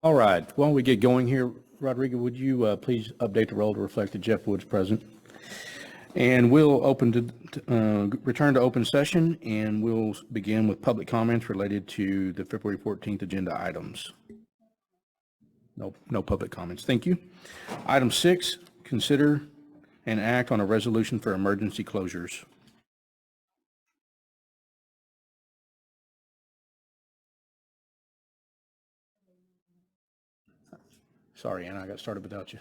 All right, while we get going here, Rodrigo, would you please update the roll to reflect that Jeff Wood's present? And we'll return to open session, and we'll begin with public comments related to the February 14th agenda items. No public comments. Thank you. Item 6, consider and act on a resolution for emergency closures. Sorry, Anna, I got started without you.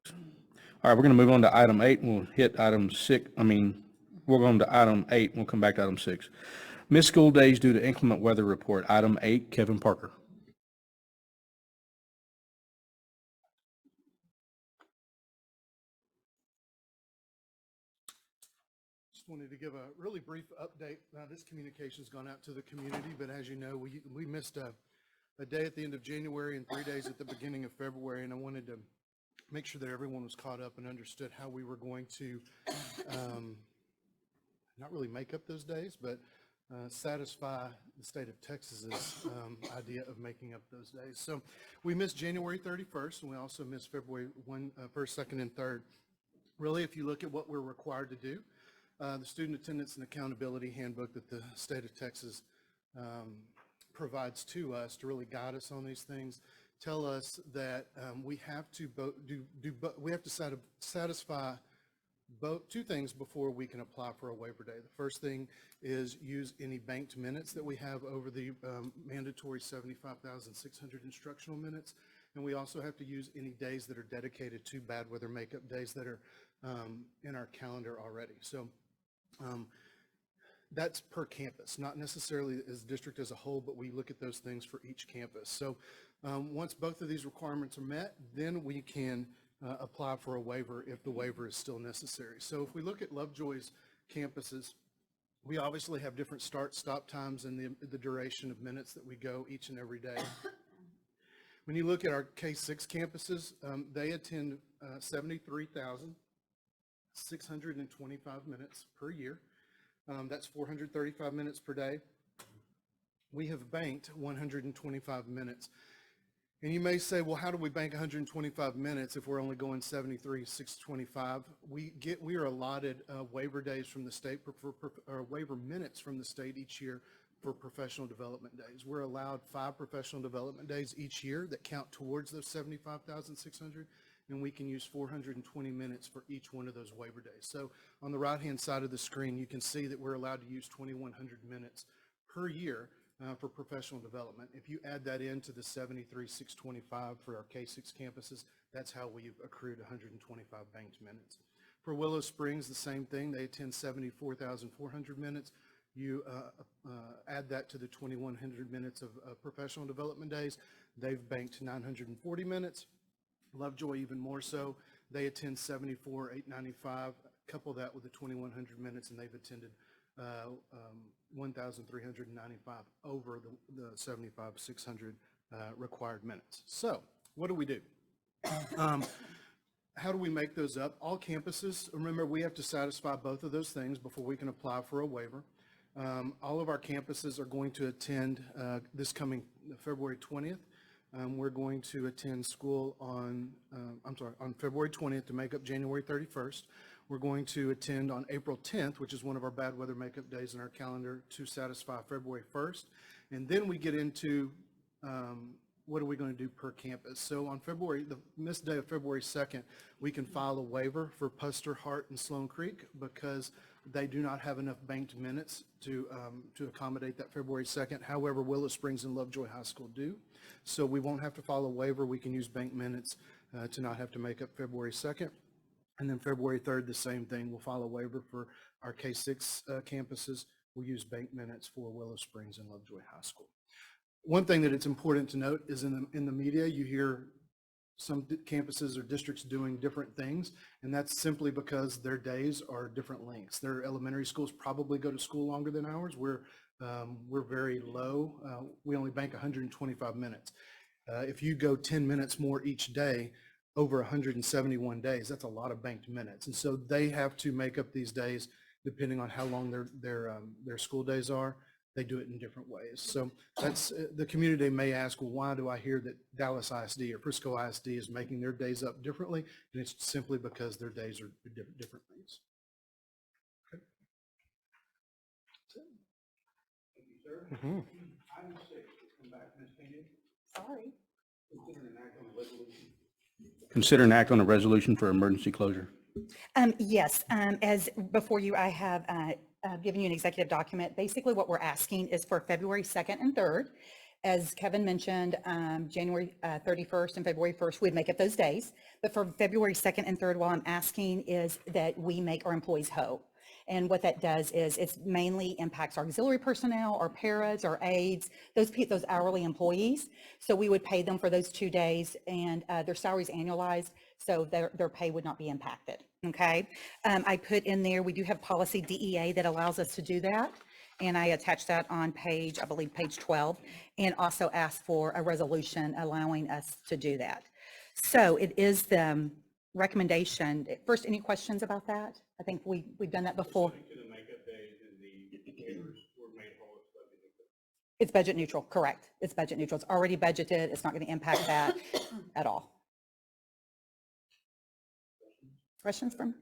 All right, we're going to move on to item 8. We'll hit item 6. We're going to item 8. We'll come back to item 6. Missed school days due to inclement weather report. Item 8, Kevin Parker. Just wanted to give a really brief update. This communication's gone out to the community, but as you know, we missed a day at the end of January and 3 days at the beginning of February, and I wanted to make sure that everyone was caught up and understood how we were going to not really make up those days, but satisfy the state of Texas's idea of making up those days. So we missed January 31st, and we also missed February 1st, 2nd, and 3rd. Really, if you look at what we're required to do, the Student Attendance and Accountability Handbook that the state of Texas provides to us to really guide us on these things, tell us that we have to satisfy two things before we can apply for a waiver day. The first thing is use any banked minutes that we have over the mandatory 75,600 instructional minutes. And we also have to use any days that are dedicated to bad weather makeup days that are in our calendar already. So that's per campus, not necessarily as district as a whole, but we look at those things for each campus. So once both of these requirements are met, then we can apply for a waiver if the waiver is still necessary. So if we look at Lovejoy's campuses, we obviously have different stop times and the duration of minutes that we go each and every day. When you look at our K-6 campuses, they attend 73,625 minutes per year. That's 435 minutes per day. We have banked 125 minutes. And you may say, well, how do we bank 125 minutes if we're only going 73,625? We are allotted waiver days from the state, or waiver minutes from the state each year for professional development days. We're allowed 5 professional development days each year that count towards those 75,600, and we can use 420 minutes for each one of those waiver days. So on the right-hand side of the screen, you can see that we're allowed to use 2,100 minutes per year for professional development. If you add that into the 73,625 for our K-6 campuses, that's how we've accrued 125 banked minutes. For Willow Springs, the same thing. They attend 74,400 minutes. You add that to the 2,100 minutes of professional development days. They've banked 940 minutes. Lovejoy even more so. They attend 74,895. Couple that with the 2,100 minutes, and they've attended 1,395 over the 75,600 required minutes. So what do we do? How do we make those up? All campuses, remember, we have to satisfy both of those things before we can apply for a waiver. All of our campuses are going to attend this coming February 20th. We're going to attend school on February 20th to make up January 31st. We're going to attend on April 10th, which is one of our bad weather makeup days in our calendar, to satisfy February 1st. And then we get into what are we going to do per campus. So on the missed day of February 2nd, we can file a waiver for Puster, Hart, and Sloan Creek because they do not have enough banked minutes to accommodate that February 2nd. However, Willow Springs and Lovejoy High School do. So we won't have to file a waiver. We can use banked minutes to not have to make up February 2nd. And then February 3rd, the same thing. We'll file a waiver for our K-6 campuses. We'll use bank minutes for Willow Springs and Lovejoy High School. One thing that it's important to note is in the media, you hear some campuses or districts doing different things, and that's simply because their days are different lengths. Their elementary schools probably go to school longer than ours. We're very low. We only bank 125 minutes. If you go 10 minutes more each day, over 171 days, that's a lot of banked minutes. And so they have to make up these days depending on how long their school days are. they do it in different ways. So that's, the community may ask, well, why do I hear that Dallas ISD or Frisco ISD is making their days up differently? And it's simply because their days are different things. Okay. Thank you, sir. Item 6, we'll come back, Ms. Kennedy. Sorry. Consider an act on a resolution for emergency closure. Yes, as before you, I have given you an executive document. Basically, what we're asking is for February 2nd and 3rd. As Kevin mentioned, January 31st and February 1st, we'd make up those days. But for February 2nd and 3rd, what I'm asking is that we make our employees whole. And what that does is it mainly impacts our auxiliary personnel, our paras, our aides, those hourly employees. So we would pay them for those 2 days, and their salaries annualized, so their pay would not be impacted. Okay. I put in there, we do have policy DEA that allows us to do that. And I attached that on page, I believe page 12, and also asked for a resolution allowing us to do that. So it is the recommendation. First, any questions about that? I think we've done that before. It's budget neutral, correct. It's budget neutral. It's already budgeted. It's not going to impact that at all. Questions from?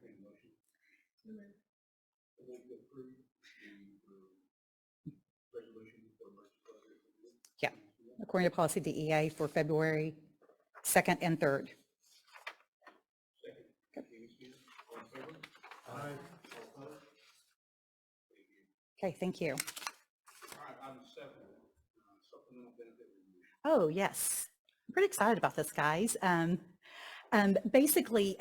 Yeah, according to policy DEA for February 2nd and 3rd. Okay, thank you. All right, item 7, supplemental benefit review. Oh, yes. I'm pretty excited about this, guys. Basically,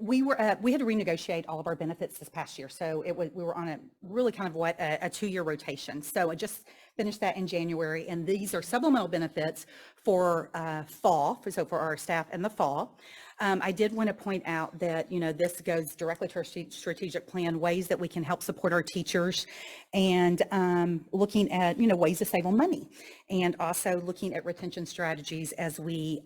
we had to renegotiate all of our benefits this past year. So we were on a really kind of a 2-year rotation. So I just finished that in January, and these are supplemental benefits for fall, so for our staff in the fall. I did want to point out that, this goes directly to our strategic plan, ways that we can help support our teachers, and looking at, ways to save on money, and also looking at retention strategies as we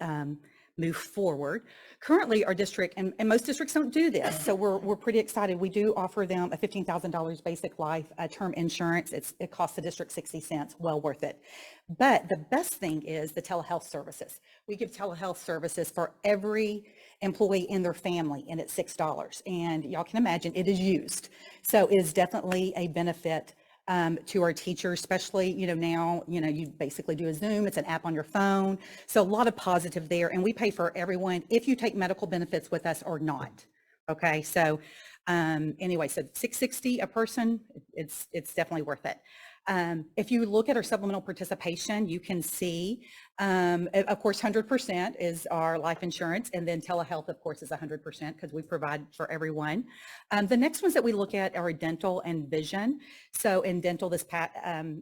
move forward. Currently, our district, and most districts don't do this, so we're pretty excited. We do offer them a $15,000 basic life term insurance. It costs the district 60 cents, well worth it. But the best thing is the telehealth services. We give telehealth services for every employee in their family, and it's $6. And y'all can imagine it is used. So it is definitely a benefit to our teachers, especially, now, you basically do a Zoom, it's an app on your phone. So a lot of positive there. And we pay for everyone if you take medical benefits with us or not. Okay. So anyway, so $660 a person, it's definitely worth it. If you look at our supplemental participation, you can see, of course, 100% is our life insurance, and then telehealth, of course, is 100% because we provide for everyone. The next ones that we look at are dental and vision. So in dental,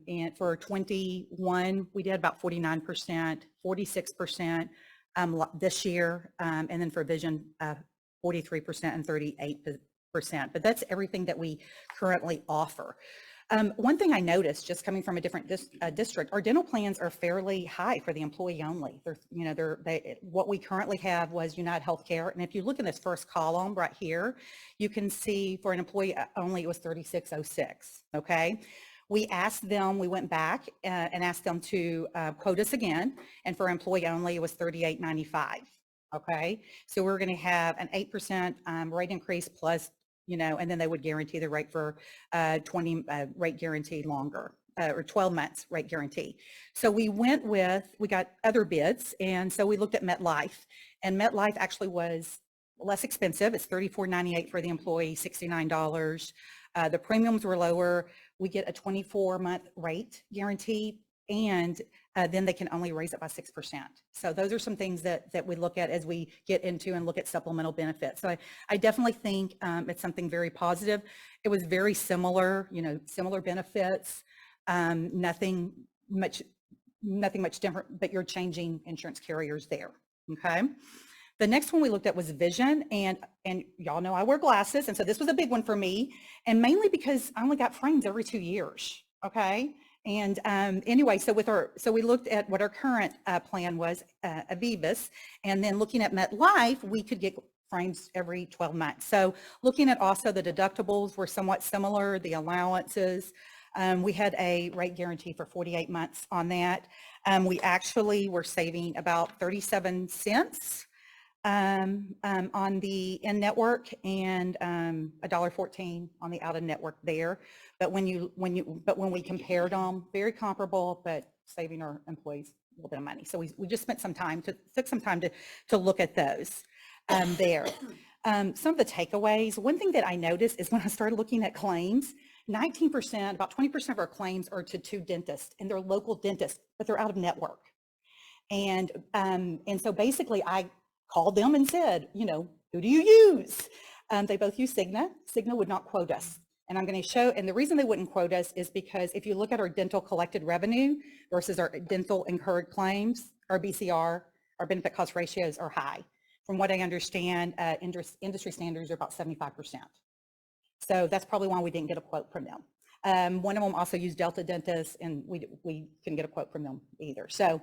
and for 21, we did about 49%, 46% this year, and then for vision, 43% and 38%. But that's everything that we currently offer. One thing I noticed, just coming from a different district, our dental plans are fairly high for the employee only. What we currently have was United Healthcare, and if you look in this first column right here, you can see for an employee only it was $36.06. Okay, we went back and asked them to quote us again, and for employee only it was $38.95. Okay, so we're going to have an 8% rate increase plus. And then they would guarantee the rate for 20 rate guarantee longer, or 12 months rate guarantee. So we got other bids. And so we looked at MetLife, and MetLife actually was less expensive. It's $34.98 for the employee, $69. The premiums were lower. We get a 24-month rate guarantee, and then they can only raise it by 6%. So those are some things that we look at as we get into and look at supplemental benefits. So I definitely think it's something very positive. It was very similar, similar benefits, nothing much different, but you're changing insurance carriers there. Okay. The next one we looked at was vision, and y'all know I wear glasses, and so this was a big one for me, and mainly because I only got frames every 2 years. Okay. And anyway, so we looked at what our current plan was, Avivis, and then looking at MetLife, we could get frames every 12 months. So looking at also the deductibles were somewhat similar, the allowances, We had a rate guarantee for 48 months on that. We actually were saving about 37 cents on the in-network and $1.14 on the out-of-network there. But when we compared them, very comparable, but saving our employees a little bit of money. So we just took some time to look at those there. Some of the takeaways, one thing that I noticed is when I started looking at claims, 19%, about 20% of our claims are to two dentists, and they're local dentists, but they're out of network. And so basically I called them and said, who do you use? They both use Cigna. Cigna would not quote us. And I'm going to show, and the reason they wouldn't quote us is because if you look at our dental collected revenue versus our dental incurred claims, our BCR, our benefit cost ratios are high. From what I understand, industry standards are about 75%. So that's probably why we didn't get a quote from them. One of them also used Delta Dentists, and we couldn't get a quote from them either. So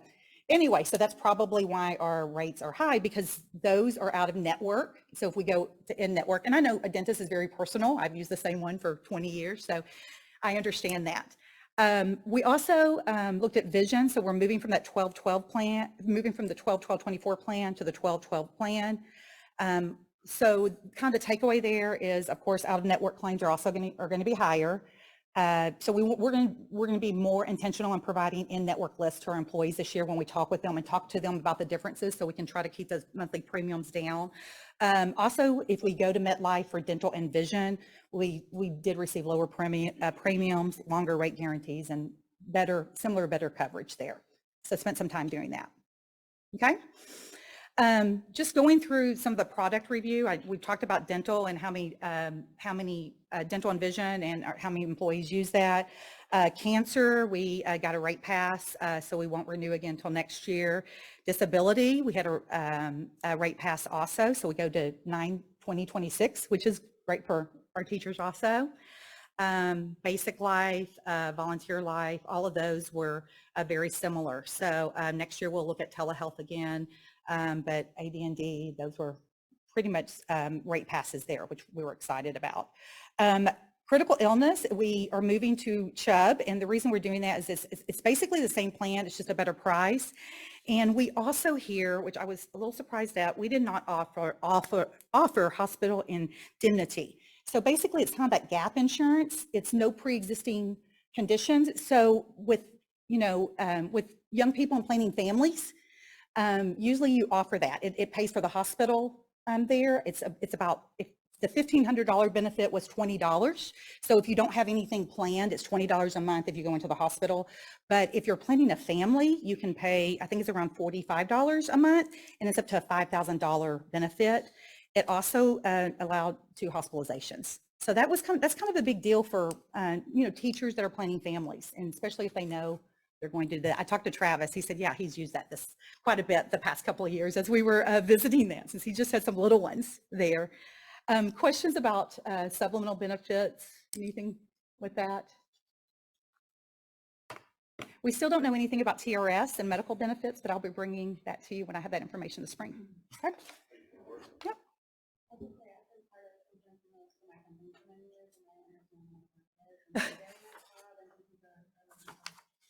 anyway, so that's probably why our rates are high, because those are out of network. So if we go to in-network, and I know a dentist is very personal. I've used the same one for 20 years, so I understand that. We also looked at vision. So we're moving from that 12-12 plan, moving from the 12-12-24 plan to the 12-12 plan. So kind of the takeaway there is, of course, out-of-network claims are also going to be higher. So we're going to be more intentional in providing in-network lists to our employees this year when we talk with them and talk to them about the differences, so we can try to keep those monthly premiums down. Also, if we go to MetLife for dental and vision, we did receive lower premiums, longer rate guarantees, and similar better coverage there. So spent some time doing that. Okay. Just going through some of the product review, we talked about dental and how many dental and vision and how many employees use that. Cancer, we got a rate pass, so we won't renew again until next year. Disability, we had a rate pass also, so we go to 9/2026, which is great for our teachers also. Basic life, volunteer life, all of those were very similar. So next year we'll look at telehealth again. But AD&D, those were pretty much rate passes there, which we were excited about. Critical illness, we are moving to Chubb, and the reason we're doing that is it's basically the same plan, it's just a better price. And we also here, which I was a little surprised at, we did not offer hospital indemnity. So basically it's kind of that gap insurance. It's no pre-existing conditions. So with young people and planning families, usually you offer that. It pays for the hospital there. It's about, if the $1,500 benefit was $20. So if you don't have anything planned, it's $20 a month if you go into the hospital. But if you're planning a family, you can pay, I think it's around $45 a month, and it's up to a $5,000 benefit. It also allowed 2 hospitalizations. So that's kind of a big deal for teachers that are planning families, and especially if they know they're going to do that. I talked to Travis. He said, yeah, he's used that quite a bit the past couple of years as we were visiting them, since he just had some little ones there. Questions about supplemental benefits? Anything with that? We still don't know anything about TRS and medical benefits, but I'll be bringing that to you when I have that information this spring. Okay. Yep.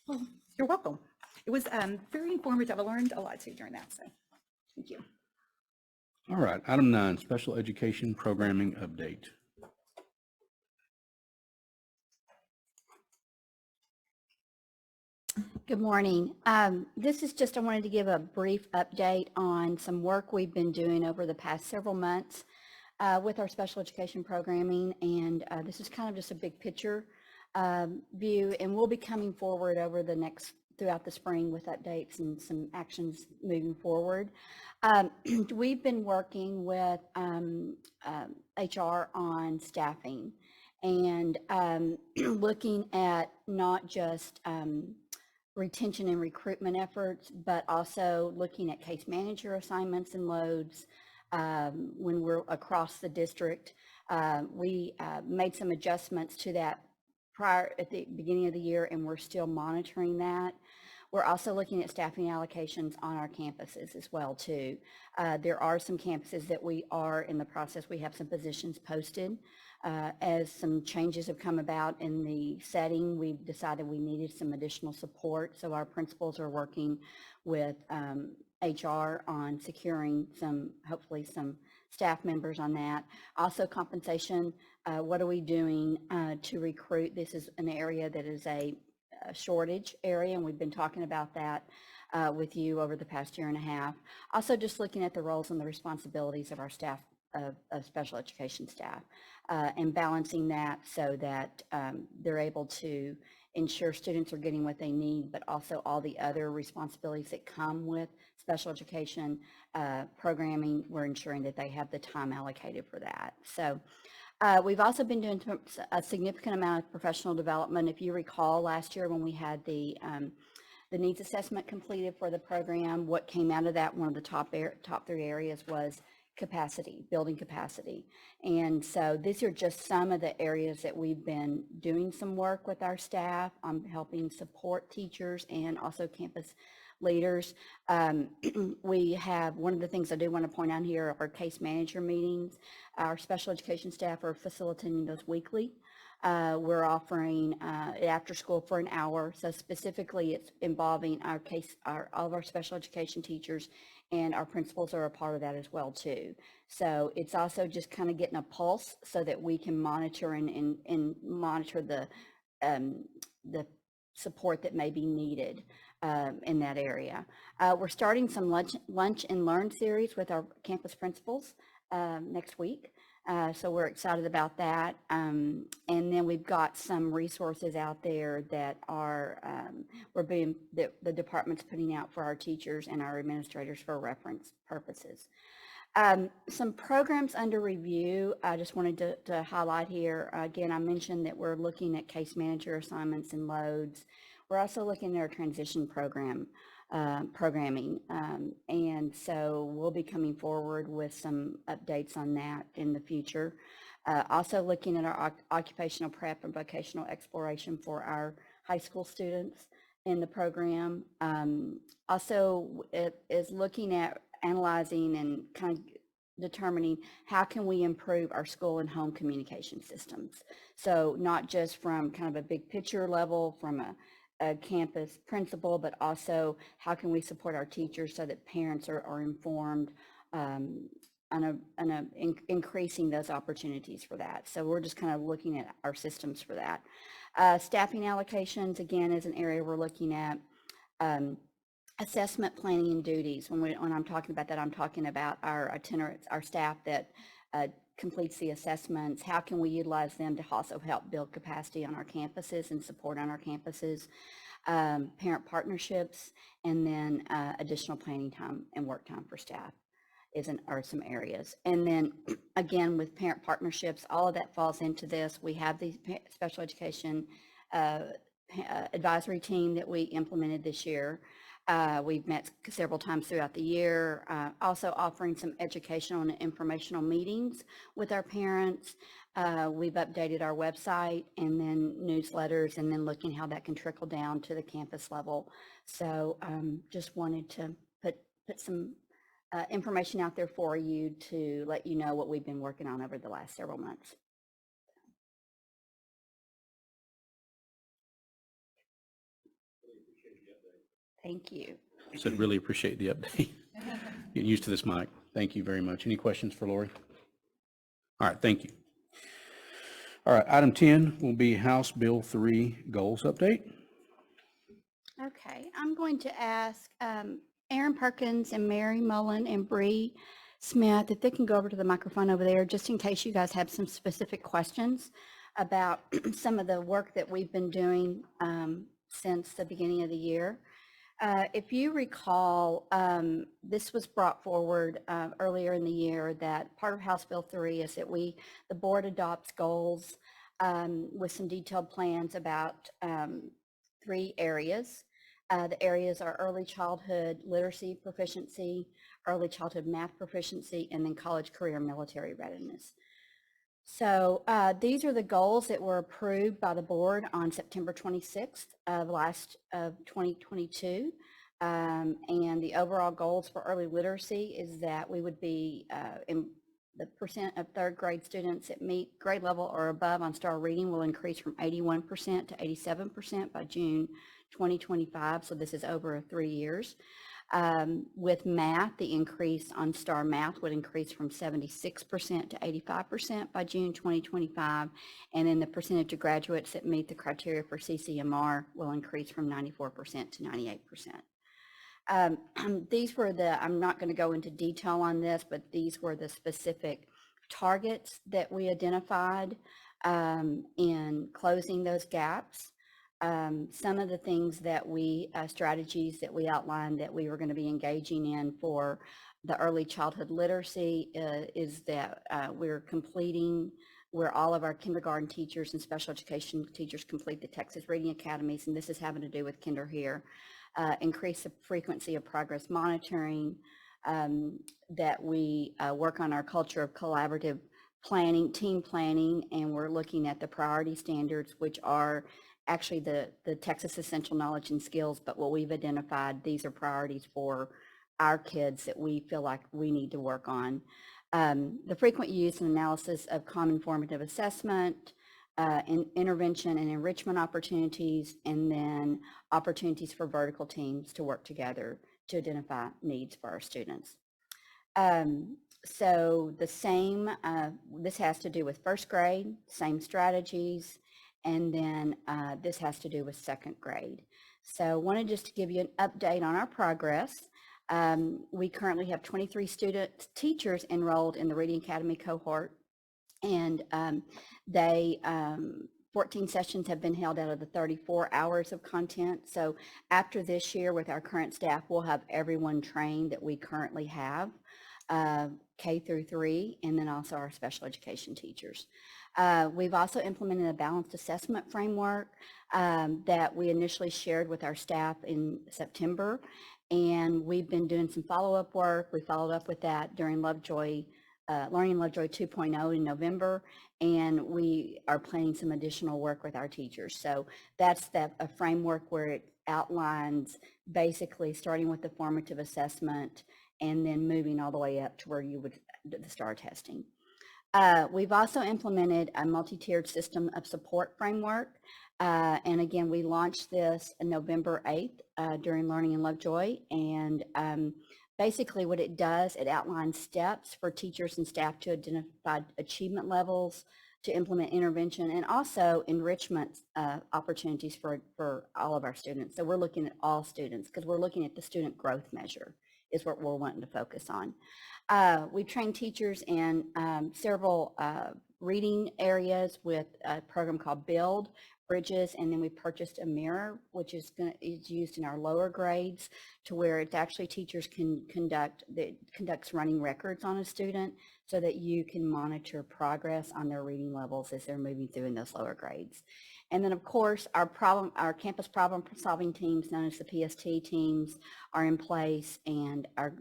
Well, you're welcome. It was very informative. I learned a lot too during that, so thank you. All right, item 9, special education programming update. Good morning. This is just, I wanted to give a brief update on some work we've been doing over the past several months with our special education programming, and this is kind of just a big picture view, and we'll be coming forward throughout the spring with updates and some actions moving forward. We've been working with HR on staffing and looking at not just retention and recruitment efforts, but also looking at case manager assignments and loads when we're across the district. We made some adjustments to that prior at the beginning of the year, and we're still monitoring that. We're also looking at staffing allocations on our campuses as well too. There are some campuses that we are in the process. We have some positions posted. As some changes have come about in the setting, we've decided we needed some additional support. So our principals are working with HR on securing hopefully some staff members on that. Also compensation, what are we doing to recruit? This is an area that is a shortage area, and we've been talking about that with you over the past year and a half. Also just looking at the roles and the responsibilities of our staff, of special education staff, and balancing that so that they're able to ensure students are getting what they need, but also all the other responsibilities that come with special education programming, we're ensuring that they have the time allocated for that. So we've also been doing a significant amount of professional development. If you recall last year when we had the needs assessment completed for the program, what came out of that, one of the top 3 areas was capacity, building capacity. And so these are just some of the areas that we've been doing some work with our staff on helping support teachers and also campus leaders. We have, one of the things I do want to point out here are case manager meetings. Our special education staff are facilitating those weekly. We're offering after school for an hour. So specifically it's involving all of our special education teachers, and our principals are a part of that as well too. So it's also just kind of getting a pulse so that we can monitor and monitor the support that may be needed in that area. We're starting some lunch and learn series with our campus principals next week. So we're excited about that. And then we've got some resources out there that are, the department's putting out for our teachers and our administrators for reference purposes. Some programs under review, I just wanted to highlight here. Again, I mentioned that we're looking at case manager assignments and loads. We're also looking at our transition programming. And so we'll be coming forward with some updates on that in the future. Also looking at our occupational prep and vocational exploration for our high school students in the program. Also it is looking at analyzing and kind of determining how can we improve our school and home communication systems. So not just from kind of a big picture level from a campus principal, but also how can we support our teachers so that parents are informed increasing those opportunities for that. So we're just kind of looking at our systems for that. Staffing allocations, again, is an area we're looking at. Assessment planning and duties. When I'm talking about that, I'm talking about our itinerants, our staff that completes the assessments. How can we utilize them to also help build capacity on our campuses and support on our campuses? Parent partnerships, and then additional planning time and work time for staff are some areas. And then again, with parent partnerships, all of that falls into this. We have the special education advisory team that we implemented this year. We've met several times throughout the year, also offering some educational and informational meetings with our parents. We've updated our website and then newsletters, and then looking how that can trickle down to the campus level. So just wanted to put some information out there for you to let you know what we've been working on over the last several months. Thank you. I said really appreciate the update. Getting used to this mic. Thank you very much. Any questions for Lori? All right, thank you. All right, item 10 will be House Bill 3 goals update. Okay, I'm going to ask Aaron Perkins and Mary Mullen and Bree Smith if they can go over to the microphone over there, just in case you guys have some specific questions about some of the work that we've been doing since the beginning of the year. If you recall, this was brought forward earlier in the year that part of House Bill 3 is that the board adopts goals with some detailed plans about 3 areas. The areas are early childhood literacy proficiency, early childhood math proficiency, and then college, career, military readiness. So these are the goals that were approved by the board on September 26th of 2022. And the overall goals for early literacy is that we would be in the percent of third grade students that meet grade level or above on STAR reading will increase from 81% to 87% by June 2025. So this is over 3 years. With math, the increase on STAR Math would increase from 76% to 85% by June 2025. And then the percentage of graduates that meet the criteria for CCMR will increase from 94% to 98%. These were I'm not going to go into detail on this, but these were the specific targets that we identified in closing those gaps. Some of the things that strategies that we outlined that we were going to be engaging in for the early childhood literacy is that we're completing where all of our kindergarten teachers and special education teachers complete the Texas Reading Academies, and this is having to do with Kinder Here. Increase the frequency of progress monitoring, that we work on our culture of collaborative planning, team planning, and we're looking at the priority standards, which are actually the Texas Essential Knowledge and Skills, but what we've identified, these are priorities for our kids that we feel like we need to work on. The frequent use and analysis of common formative assessment, intervention and enrichment opportunities, and then opportunities for vertical teams to work together to identify needs for our students. So the same, this has to do with first grade, same strategies, and then this has to do with second grade. So I wanted just to give you an update on our progress. We currently have 23 teachers enrolled in the Reading Academy cohort, and 14 sessions have been held out of the 34 hours of content. So after this year with our current staff, we'll have everyone trained that we currently have, K through 3, and then also our special education teachers. We've also implemented a balanced assessment framework that we initially shared with our staff in September, and we've been doing some follow-up work. We followed up with that during Lovejoy, Learning Lovejoy 2.0 in November, and we are planning some additional work with our teachers. So that's a framework where it outlines basically starting with the formative assessment and then moving all the way up to where you would do the STAR testing. We've also implemented a multi-tiered system of support framework. And again, we launched this on November 8th during Learning in Lovejoy. And basically what it does, it outlines steps for teachers and staff to identify achievement levels, to implement intervention, and also enrichment opportunities for all of our students. So we're looking at all students because we're looking at the student growth measure is what we're wanting to focus on. We've trained teachers in several reading areas with a program called Build, Bridges, and then we purchased a mirror, which is used in our lower grades to where it's actually teachers can conducts running records on a student so that you can monitor progress on their reading levels as they're moving through in those lower grades. And then of course our campus problem solving teams known as the PST teams are in place, and our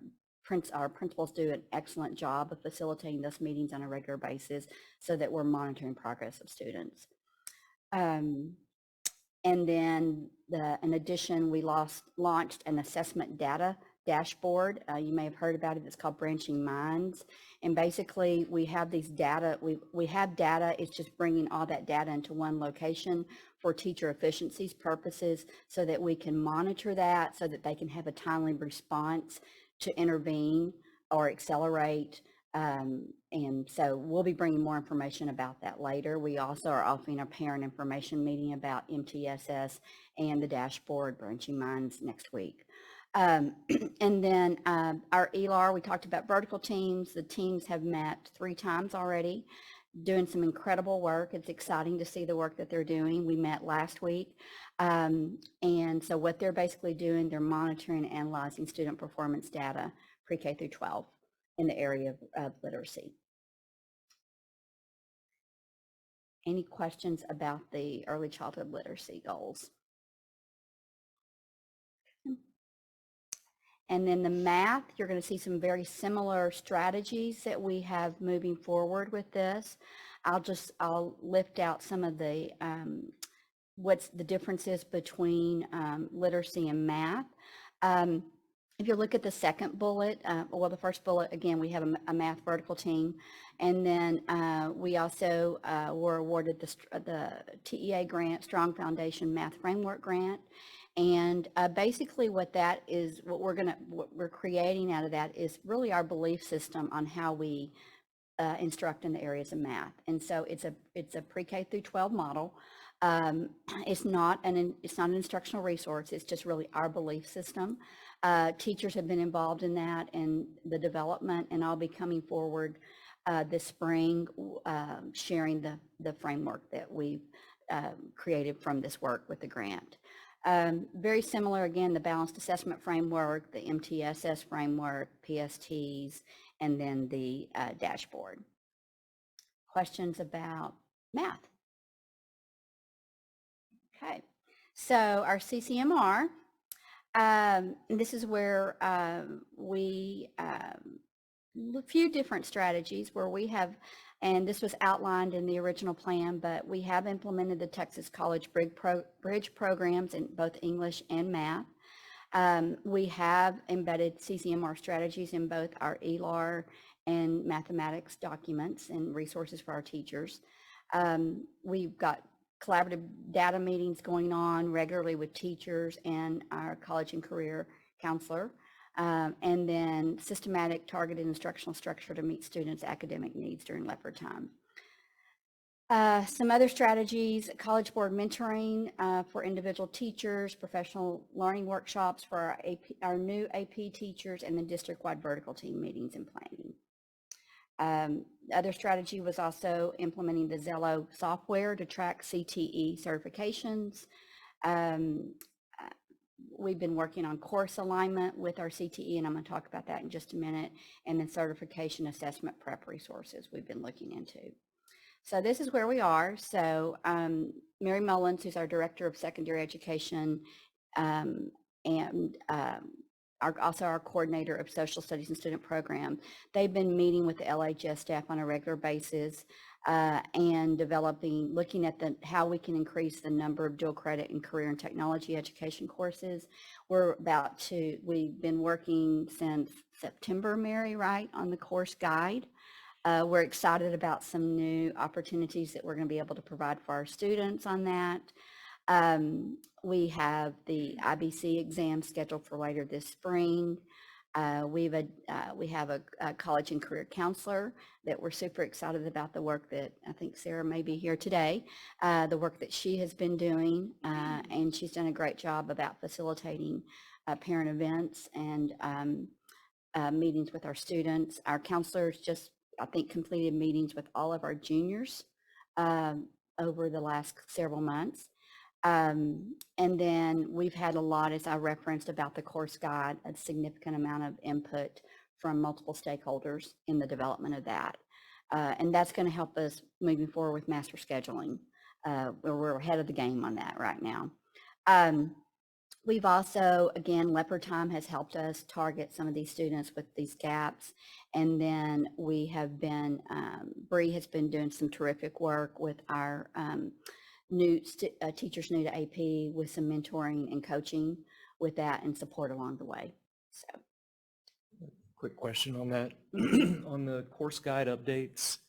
principals do an excellent job of facilitating those meetings on a regular basis so that we're monitoring progress of students. And then in addition, we launched an assessment data dashboard. You may have heard about it. It's called Branching Minds. And basically we have these data, we have data, it's just bringing all that data into one location for teacher efficiencies purposes so that we can monitor that so that they can have a timely response to intervene or accelerate. And so we'll be bringing more information about that later. We also are offering a parent information meeting about MTSS and the dashboard Branching Minds next week. And then our ELAR, we talked about vertical teams. The teams have met 3 times already, doing some incredible work. It's exciting to see the work that they're doing. We met last week. And so what they're basically doing, they're monitoring and analyzing student performance data pre-K through 12 in the area of literacy. Any questions about the early childhood literacy goals? And then the math, you're going to see some very similar strategies that we have moving forward with this. I'll lift out some of the, what's the differences between literacy and math. If you look at the second bullet, well, the first bullet, again, we have a math vertical team. And then we also were awarded the TEA grant, Strong Foundation Math Framework Grant. And basically what that is, what we're creating out of that is really our belief system on how we instruct in the areas of math. And so it's a pre-K through 12 model. It's not an instructional resource. It's just really our belief system. Teachers have been involved in that and the development, and I'll be coming forward this spring sharing the framework that we've created from this work with the grant. Very similar, again, the balanced assessment framework, the MTSS framework, PSTs, and then the dashboard. Questions about math? Okay, so our CCMR, this is where we, a few different strategies where we have, and this was outlined in the original plan, but we have implemented the Texas College Bridge programs in both English and math. We have embedded CCMR strategies in both our ELAR and mathematics documents and resources for our teachers. We've got collaborative data meetings going on regularly with teachers and our college and career counselor, and then systematic targeted instructional structure to meet students' academic needs during leopard time. Some other strategies, college board mentoring for individual teachers, professional learning workshops for our new AP teachers, and then district-wide vertical team meetings and planning. The other strategy was also implementing the Zello software to track CTE certifications. We've been working on course alignment with our CTE, and I'm going to talk about that in just a minute, and then certification assessment prep resources we've been looking into. So this is where we are. So Mary Mullins, who's our Director of Secondary Education, and also our coordinator of Social Studies and Student Program. They've been meeting with the LHS staff on a regular basis and looking at how we can increase the number of dual credit and career and technology education courses. We've been working since September, Mary, right, on the course guide. We're excited about some new opportunities that we're going to be able to provide for our students on that. We have the IBC exam scheduled for later this spring. We have a college and career counselor that we're super excited about the work that I think Sarah may be here today, the work that she has been doing, and she's done a great job about facilitating parent events and meetings with our students. Our counselors just, I think, completed meetings with all of our juniors over the last several months. And then we've had a lot, as I referenced, about the course guide, a significant amount of input from multiple stakeholders in the development of that. And that's going to help us moving forward with master scheduling. We're ahead of the game on that right now. We've also, again, leopard time has helped us target some of these students with these gaps. And then we have been, Bree has been doing some terrific work with our teachers new to AP with some mentoring and coaching with that and support along the way. So, quick question on that. On the course guide updates,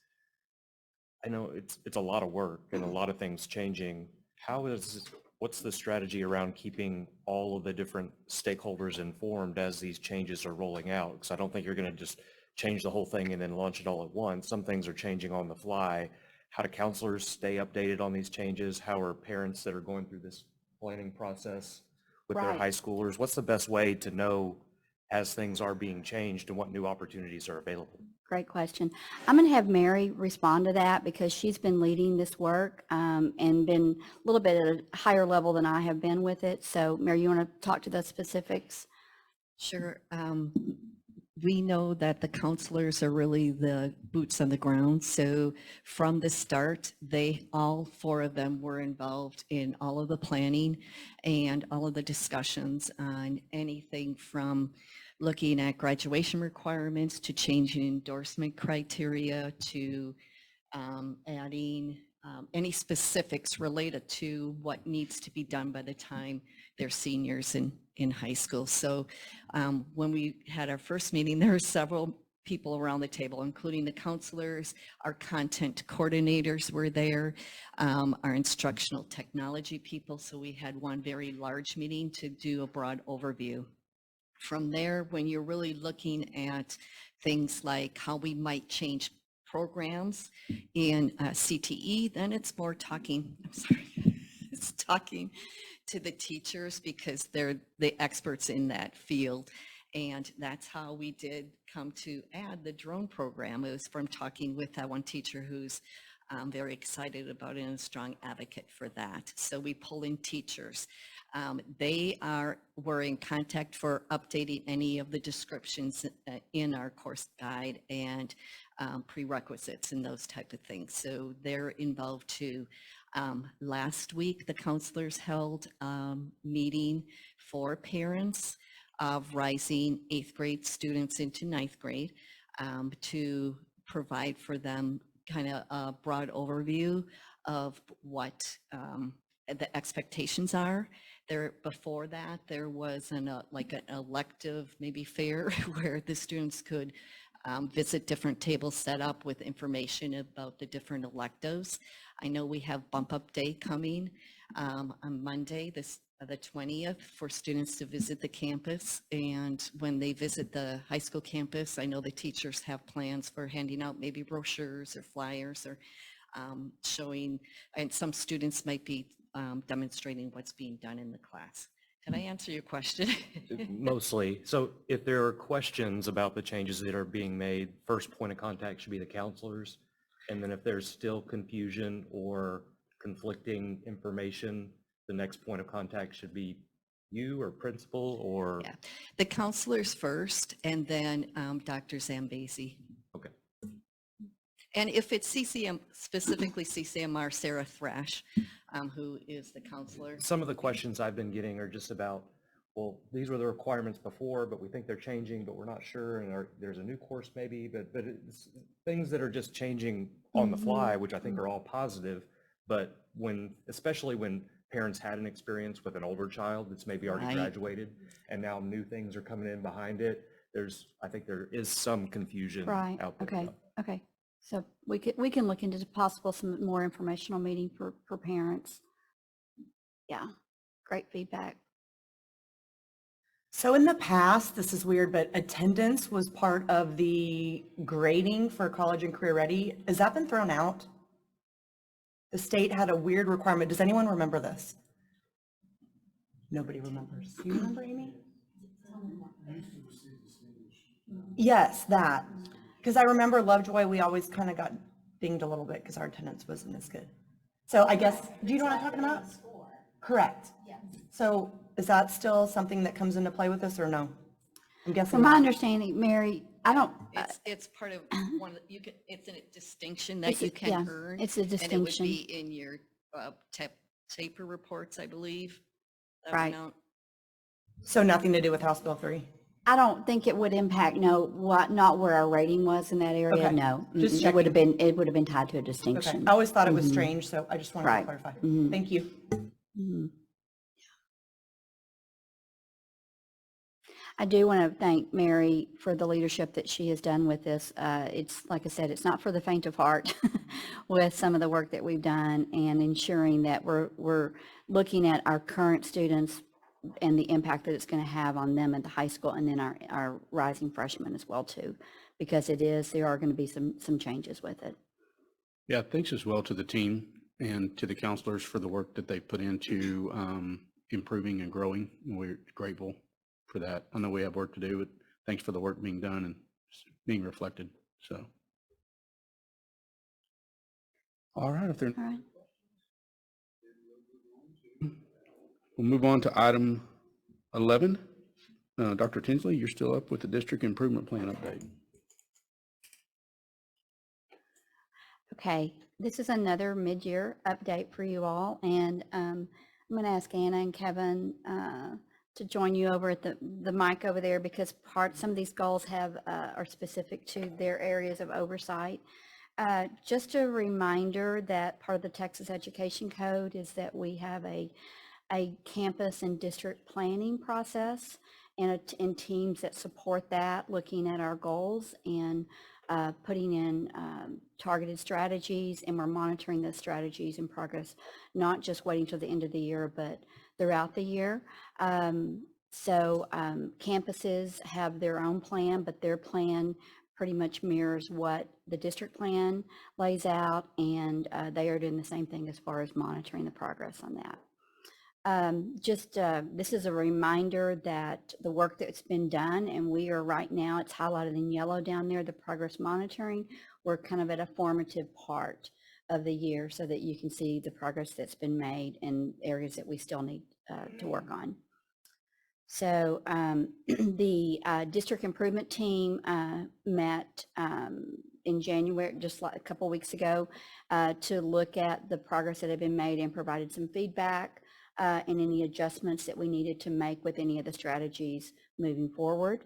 I know it's a lot of work and a lot of things changing. What's the strategy around keeping all of the different stakeholders informed as these changes are rolling out? Because I don't think you're going to just change the whole thing and then launch it all at once. Some things are changing on the fly. How do counselors stay updated on these changes? How are parents that are going through this planning process with their high schoolers? What's the best way to know as things are being changed and what new opportunities are available? Great question. I'm going to have Mary respond to that because she's been leading this work and been a little bit at a higher level than I have been with it. So Mary, you want to talk to the specifics? Sure. we know that the counselors are really the boots on the ground. So from the start, all four of them were involved in all of the planning and all of the discussions on anything from looking at graduation requirements to changing endorsement criteria to adding any specifics related to what needs to be done by the time they're seniors in high school. So when we had our first meeting, there were several people around the table, including the counselors, our content coordinators were there, our instructional technology people. So we had one very large meeting to do a broad overview. From there, when you're really looking at things like how we might change programs in CTE, then it's more talking, I'm sorry, it's talking to the teachers because they're the experts in that field. And that's how we did come to add the drone program. It was from talking with that one teacher who's very excited about it and a strong advocate for that. So we pull in teachers. They were in contact for updating any of the descriptions in our course guide and prerequisites and those type of things. So they're involved too. Last week, the counselors held a meeting for parents of rising 8th grade students into 9th grade to provide for them kind of a broad overview of what the expectations are. Before that, there was like an elective maybe fair where the students could visit different tables set up with information about the different electives. I know we have Bump Up Day coming on Monday, the 20th, for students to visit the campus. And when they visit the high school campus, I know the teachers have plans for handing out maybe brochures or flyers or showing, and some students might be demonstrating what's being done in the class. Can I answer your question? Mostly. So if there are questions about the changes that are being made, first point of contact should be the counselors. And then if there's still confusion or conflicting information, the next point of contact should be you or principal or? Yeah, the counselors first, and then Dr. Zambezi. Okay. And if it's CCM, specifically CCMR, Sarah Thrash, who is the counselor. Some of the questions I've been getting are just about, well, these were the requirements before, but we think they're changing, but we're not sure, and there's a new course maybe, but it's things that are just changing on the fly, which I think are all positive. But especially when parents had an experience with an older child that's maybe already Right. graduated, and now new things are coming in behind it, I think there is some confusion Right, out there. okay, okay. So we can look into possible some more informational meeting for parents. Yeah, great feedback. So in the past, this is weird, but attendance was part of the grading for college and career ready. Has that been thrown out? The state had a weird requirement. Does anyone remember this? Nobody remembers. Do you remember, Amy? Yes, that. Because I remember Lovejoy, we always kind of got dinged a little bit because our attendance wasn't as good. So I guess, do you know what I'm talking about? Correct. So is that still something that comes into play with this or no? I'm guessing From my not. understanding, Mary, I don't, It's part of one, it's a distinction that It's a- you can yeah, earn. it's a And it would distinction. be in your taper reports, I believe. that Right. went out. So nothing to do with House Bill 3? I don't think it would impact, not where our rating was in that area, Okay. no. Just It would have been tied to a Okay. distinction. I always thought it was strange, so I just wanted to Right. clarify. Mhm. Thank you. Mhm. I do want to thank Mary for the leadership that she has done with this. It's, like I said, it's not for the faint of heart with some of the work that we've done and ensuring that we're looking at our current students and the impact that it's going to have on them at the high school and then our rising freshmen as well too, because there are going to be some changes with it. Yeah, thanks as well to the team and to the counselors for the work that they put into improving and growing. We're grateful for that. I know we have work to do, but thanks for the work being done and being reflected. So. All right, if there, All right. we'll move on to item 11. Dr. Tinsley, you're still up with the district improvement plan update. Okay, this is another mid-year update for you all, and I'm going to ask Anna and Kevin to join you over at the mic over there, because some of these goals are specific to their areas of oversight. Just a reminder that part of the Texas Education Code is that we have a campus and district planning process and teams that support that, looking at our goals and putting in targeted strategies, and we're monitoring those strategies and progress, not just waiting till the end of the year, but throughout the year. Campuses have their own plan, but their plan pretty much mirrors what the district plan lays out, and they are doing the same thing as far as monitoring the progress on that. This is a reminder that the work that's been done, and we are right now, it's highlighted in yellow down there, the progress monitoring, we're kind of at a formative part of the year so that you can see the progress that's been made and areas that we still need to work on. So the district improvement team met in January, just like a couple weeks ago, to look at the progress that had been made and provided some feedback and any adjustments that we needed to make with any of the strategies moving forward.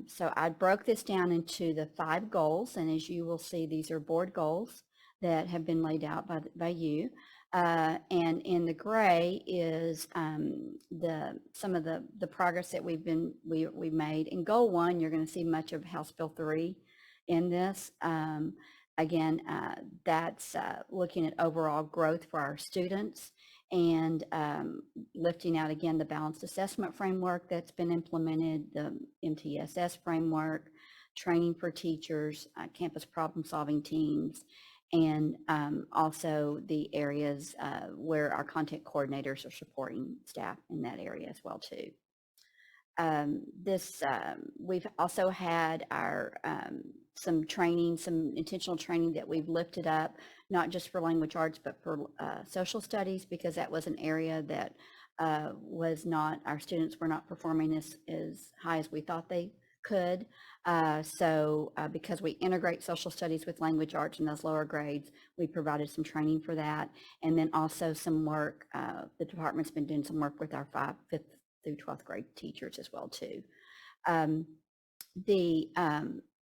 So I broke this down into the 5 goals, and as you will see, these are board goals that have been laid out by you. And in the gray is some of the progress that we've made. In goal 1, you're going to see much of House Bill 3 in this. Again, that's looking at overall growth for our students and lifting out, again, the balanced assessment framework that's been implemented, the MTSS framework, training for teachers, campus problem-solving teams, and also the areas where our content coordinators are supporting staff in that area as well, too. We've also had some training, some intentional training that we've lifted up, not just for language arts, but for social studies, because that was an area that our students were not performing as high as we thought they could. Because we integrate social studies with language arts in those lower grades, we provided some training for that. And then also some work, the department's been doing some work with our 5th through 12th grade teachers as well, too.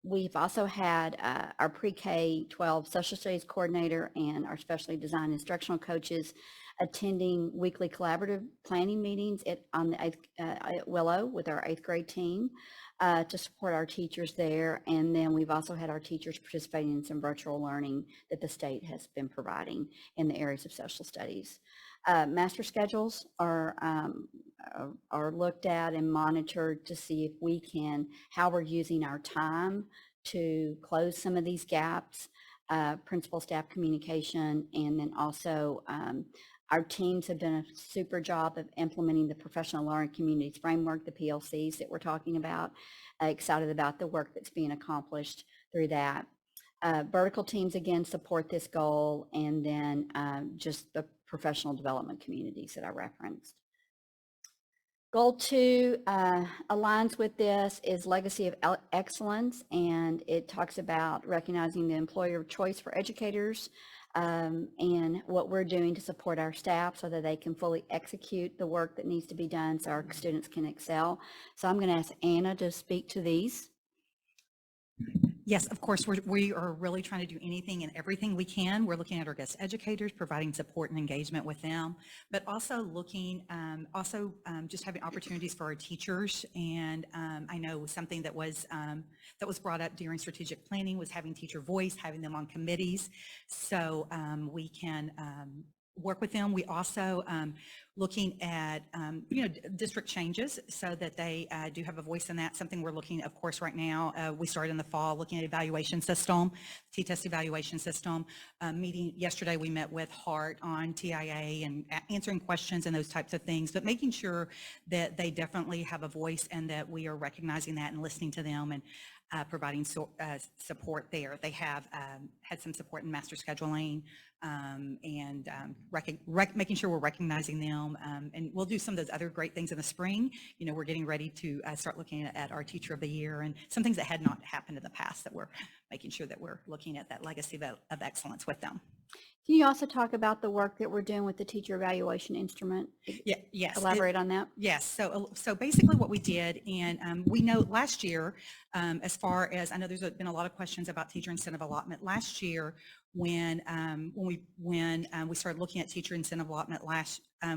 We've also had our pre-K-12 social studies coordinator and our specially designed instructional coaches attending weekly collaborative planning meetings at Willow with our 8th grade team to support our teachers there. And then we've also had our teachers participating in some virtual learning that the state has been providing in the areas of social studies. Master schedules are looked at and monitored to see if how we're using our time to close some of these gaps, principal staff communication, and then also our teams have done a super job of implementing the professional learning communities framework, the PLCs that we're talking about. Excited about the work that's being accomplished through that. Vertical teams, again, support this goal, and then just the professional development communities that I referenced. Goal 2 aligns with this, is Legacy of Excellence, and it talks about recognizing the employer of choice for educators and what we're doing to support our staff so that they can fully execute the work that needs to be done so our students can excel. So I'm going to ask Anna to speak to these. Yes, of course, we are really trying to do anything and everything we can. We're looking at our guest educators, providing support and engagement with them, but also just having opportunities for our teachers. And I know something that was brought up during strategic planning was having teacher voice, having them on committees, so we can work with them. We also looking at district changes so that they do have a voice in that. Something we're looking, of course, right now. We started in the fall looking at evaluation system, T-test evaluation system. Meeting yesterday, we met with Hart on TIA and answering questions and those types of things, but making sure that they definitely have a voice and that we are recognizing that and listening to them and providing support there. They have had some support in master scheduling and making sure we're recognizing them them. And we'll do some of those other great things in the spring. You know, we're getting ready to start looking at our Teacher of the Year and some things that had not happened in the past that we're making sure that we're looking at that legacy of excellence with them. Can you also talk about the work that we're doing with the teacher evaluation instrument? Yeah, yes. Elaborate on that. Yes. So basically what we did, and we know last year, as far as, I know there's been a lot of questions about teacher incentive allotment. Last year, when we started looking at teacher incentive allotment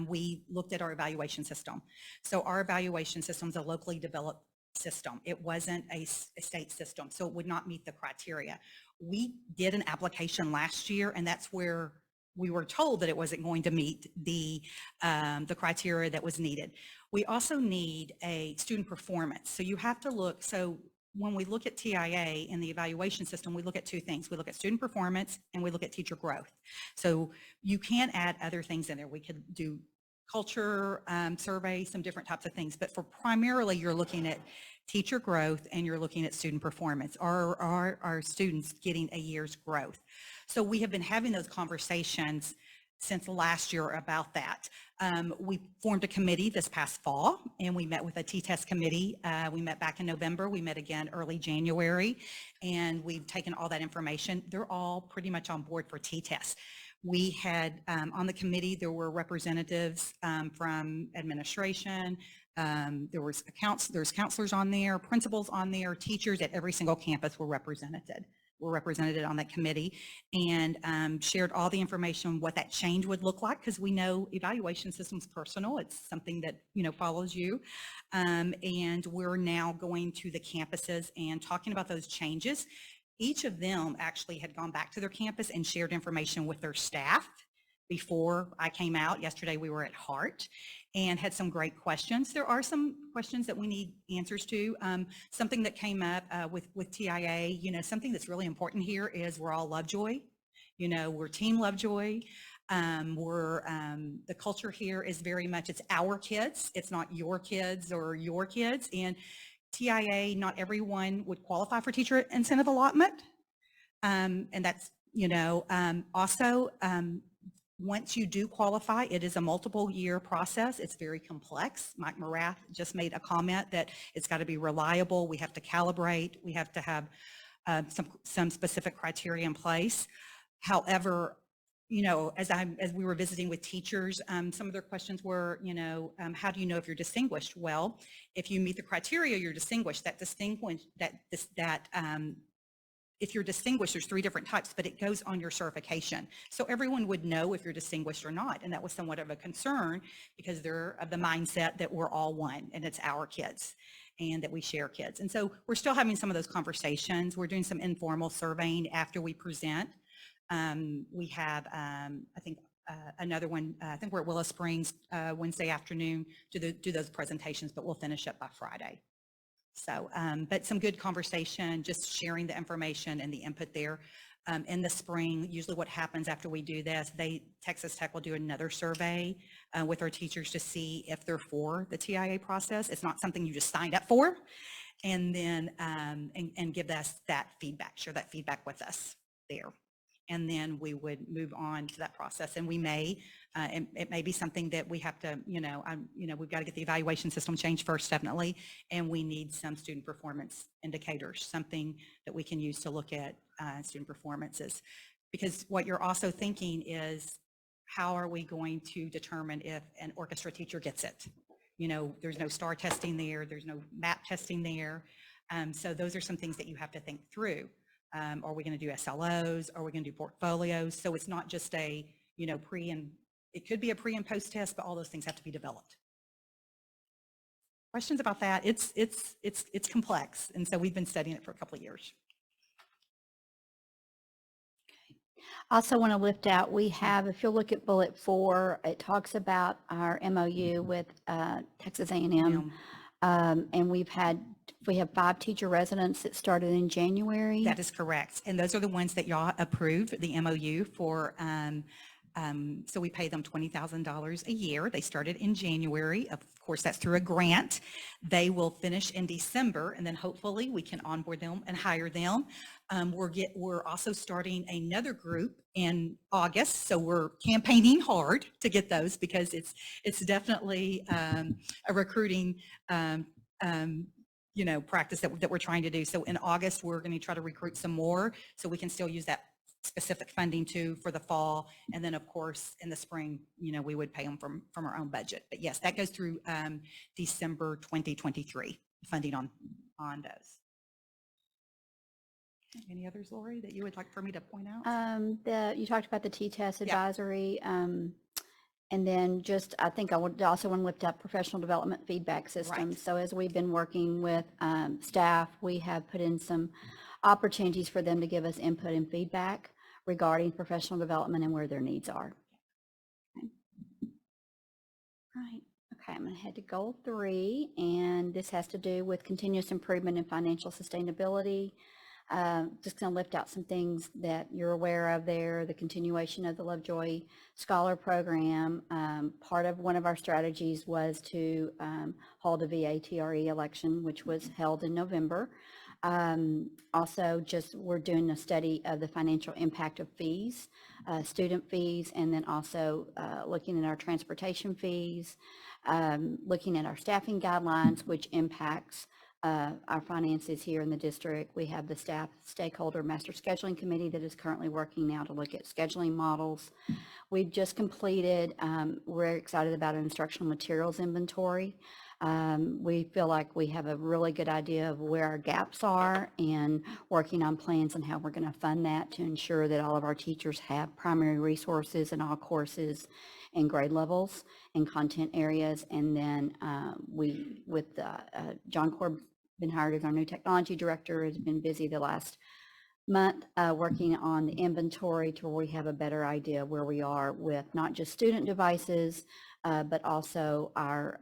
we looked at our evaluation system. So our evaluation system is a locally developed system. It wasn't a state system, so it would not meet the criteria. We did an application last year, and that's where we were told that it wasn't going to meet the criteria that was needed. We also need a student performance. So you have to look, so when we look at TIA in the evaluation system, we look at two things. We look at student performance and we look at teacher growth. So you can add other things in there. We could do culture survey, some different types of things, but for primarily you're looking at teacher growth and you're looking at student performance. Are students getting a year's growth? So we have been having those conversations since last year about that. We formed a committee this past fall and we met with a T-test committee. We met back in November. We met again early January, and we've taken all that information. They're all pretty much on board for T-test. We had on the committee, there were representatives from administration, there's counselors on there, principals on there, teachers at every single campus were represented on that committee, and shared all the information, what that change would look like, because we know evaluation system's personal. It's something that, you know, follows you. And we're now going to the campuses and talking about those changes. Each of them actually had gone back to their campus and shared information with their staff before I came out. Yesterday we were at Hart and had some great questions. There are some questions that we need answers to. Something that came up with TIA, you know, something that's really important here is we're all Lovejoy. You know, we're Team Lovejoy. The culture here is very much, it's our kids. It's not your kids or your kids. And TIA, not everyone would qualify for teacher incentive allotment. And that's, you know, also, once you do qualify, it is a multiple year process. It's very complex. Mike Morath just made a comment that it's got to be reliable. We have to calibrate. We have to have some specific criteria in place. However, you know, as we were visiting with teachers, some of their questions were, you know, how do you know if you're distinguished? Well, if you meet the criteria, you're distinguished. If you're distinguished, there's 3 different types, but it goes on your certification. So everyone would know if you're distinguished or not. And that was somewhat of a concern because they're of the mindset that we're all one and it's our kids and that we share kids. And so we're still having some of those conversations. We're doing some informal surveying after we present. We have, I think, another one, I think we're at Willow Springs Wednesday afternoon to do those presentations, but we'll finish up by Friday. So, but some good conversation, just sharing the information and the input there. In the spring, usually what happens after we do this, Texas Tech will do another survey with our teachers to see if they're for the TIA process. It's not something you just signed up for. And then, and give us that feedback, share that feedback with us there. And then we would move on to that process. And we may, it may be something that we have to, we've got to get the evaluation system changed first, definitely. And we need some student performance indicators, something that we can use to look at student performances. Because what you're also thinking is, how are we going to determine if an orchestra teacher gets it? You know, there's no STAR testing there, there's no MAP testing there. So those are some things that you have to think through. Are we going to do SLOs? Are we going to do portfolios? So it's not just a, it could be a pre and post test, but all those things have to be developed. Questions about that? It's complex. And so we've been studying it for a couple of years. I also want to lift out, we have, if you'll look at bullet 4, it talks about our MOU with Texas A&M. And we have 5 teacher residents that started in January. That is correct. And those are the ones that y'all approved, the MOU for So we pay them $20,000 a year. They started in January. Of course, that's through a grant. They will finish in December, and then hopefully we can onboard them and hire them. We're also starting another group in August, so we're campaigning hard to get those because it's definitely a recruiting practice that we're trying to do. So in August, we're going to try to recruit some more so we can still use that specific funding too for the fall. And then of course, in the spring, we would pay them from our own budget. But yes, that goes through December 2023, funding on those. Any others, Lori, that you would like for me to point out? You talked about the T-test advisory. And then just, I think I would also want to lift up professional development feedback systems. Right. So as we've been working with staff, we have put in some opportunities for them to give us input and feedback regarding professional development and where their needs are. Okay. Right. Okay, I'm going to head to goal 3, and this has to do with continuous improvement and financial sustainability. Just going to lift out some things that you're aware of there, the continuation of the Lovejoy Scholar Program. Part of one of our strategies was to hold a VATRE election, which was held in November. Also, just we're doing a study of the financial impact of fees, student fees, and then also looking at our transportation fees, looking at our staffing guidelines, which impacts our finances here in the district. We have the staff stakeholder master scheduling committee that is currently working now to look at scheduling models. We've just completed, we're excited about an instructional materials inventory. We feel like we have a really good idea of where our gaps are and working on plans and how we're going to fund that to ensure that all of our teachers have primary resources in all courses and grade levels and content areas. And then John Corbin hired as our new technology director, has been busy the last month working on the inventory to where we have a better idea where we are with not just student devices, but also our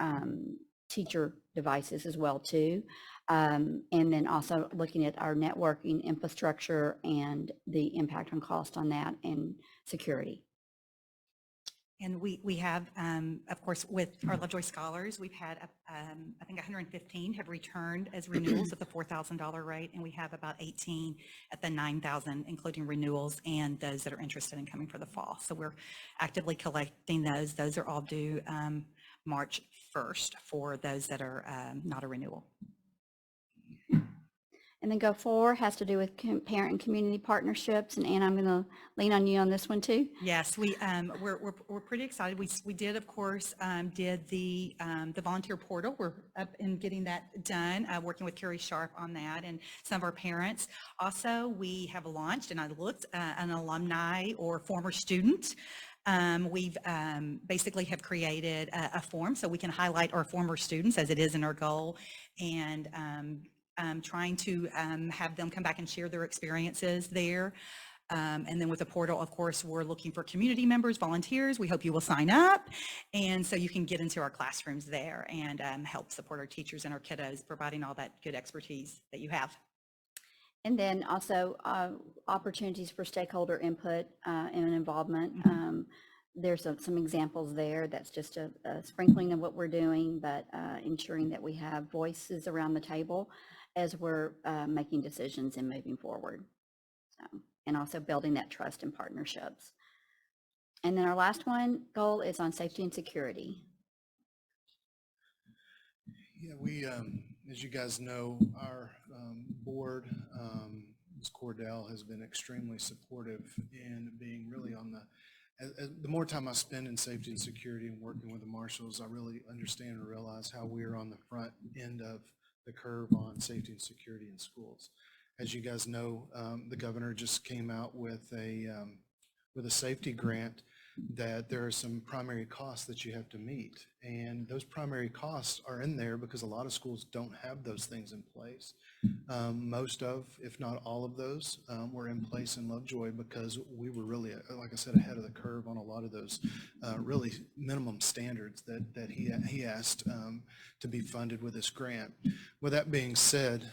teacher devices as well too. And then also looking at our networking infrastructure and the impact on cost on that and security. And we have, of course, with our Lovejoy Scholars, we've had, I think 115 have returned as renewals at the $4,000 rate, and we have about 18 at the $9,000, including renewals and those that are interested in coming for the fall. So we're actively collecting those. Those are all due March 1st for those that are not a renewal. And then go 4 has to do with parent and community partnerships. And Anna, I'm going to lean on you on this one too. Yes, we're pretty excited. We did, of course, did the volunteer portal. We're up and getting that done, working with Carrie Sharp on that and some of our parents. Also, we have launched, and I looked, an alumni or former student. We've basically have created a form so we can highlight our former students as it is in our goal, and trying to have them come back and share their experiences there. And then with the portal, of course, we're looking for community members, volunteers. We hope you will sign up. And so you can get into our classrooms there and help support our teachers and our kiddos, providing all that good expertise that you have. And then also opportunities for stakeholder input and involvement. There's some examples there. That's just a sprinkling of what we're doing, but ensuring that we have voices around the table as we're making decisions and moving forward. So, and also building that trust and partnerships. And then our last goal is on safety and security. Yeah, we, as you guys know, our board, Ms. Cordell, has been extremely supportive in being really on the more time I spend in safety and security and working with the marshals, I really understand and realize how we're on the front end of the curve on safety and security in schools. As you guys know, the governor just came out with a safety grant that there are some primary costs that you have to meet. And those primary costs are in there because a lot of schools don't have those things in place. Most of, if not all of those, were in place in Lovejoy because we were really, like I said, ahead of the curve on a lot of those really minimum standards that he asked to be funded with this grant. With that being said,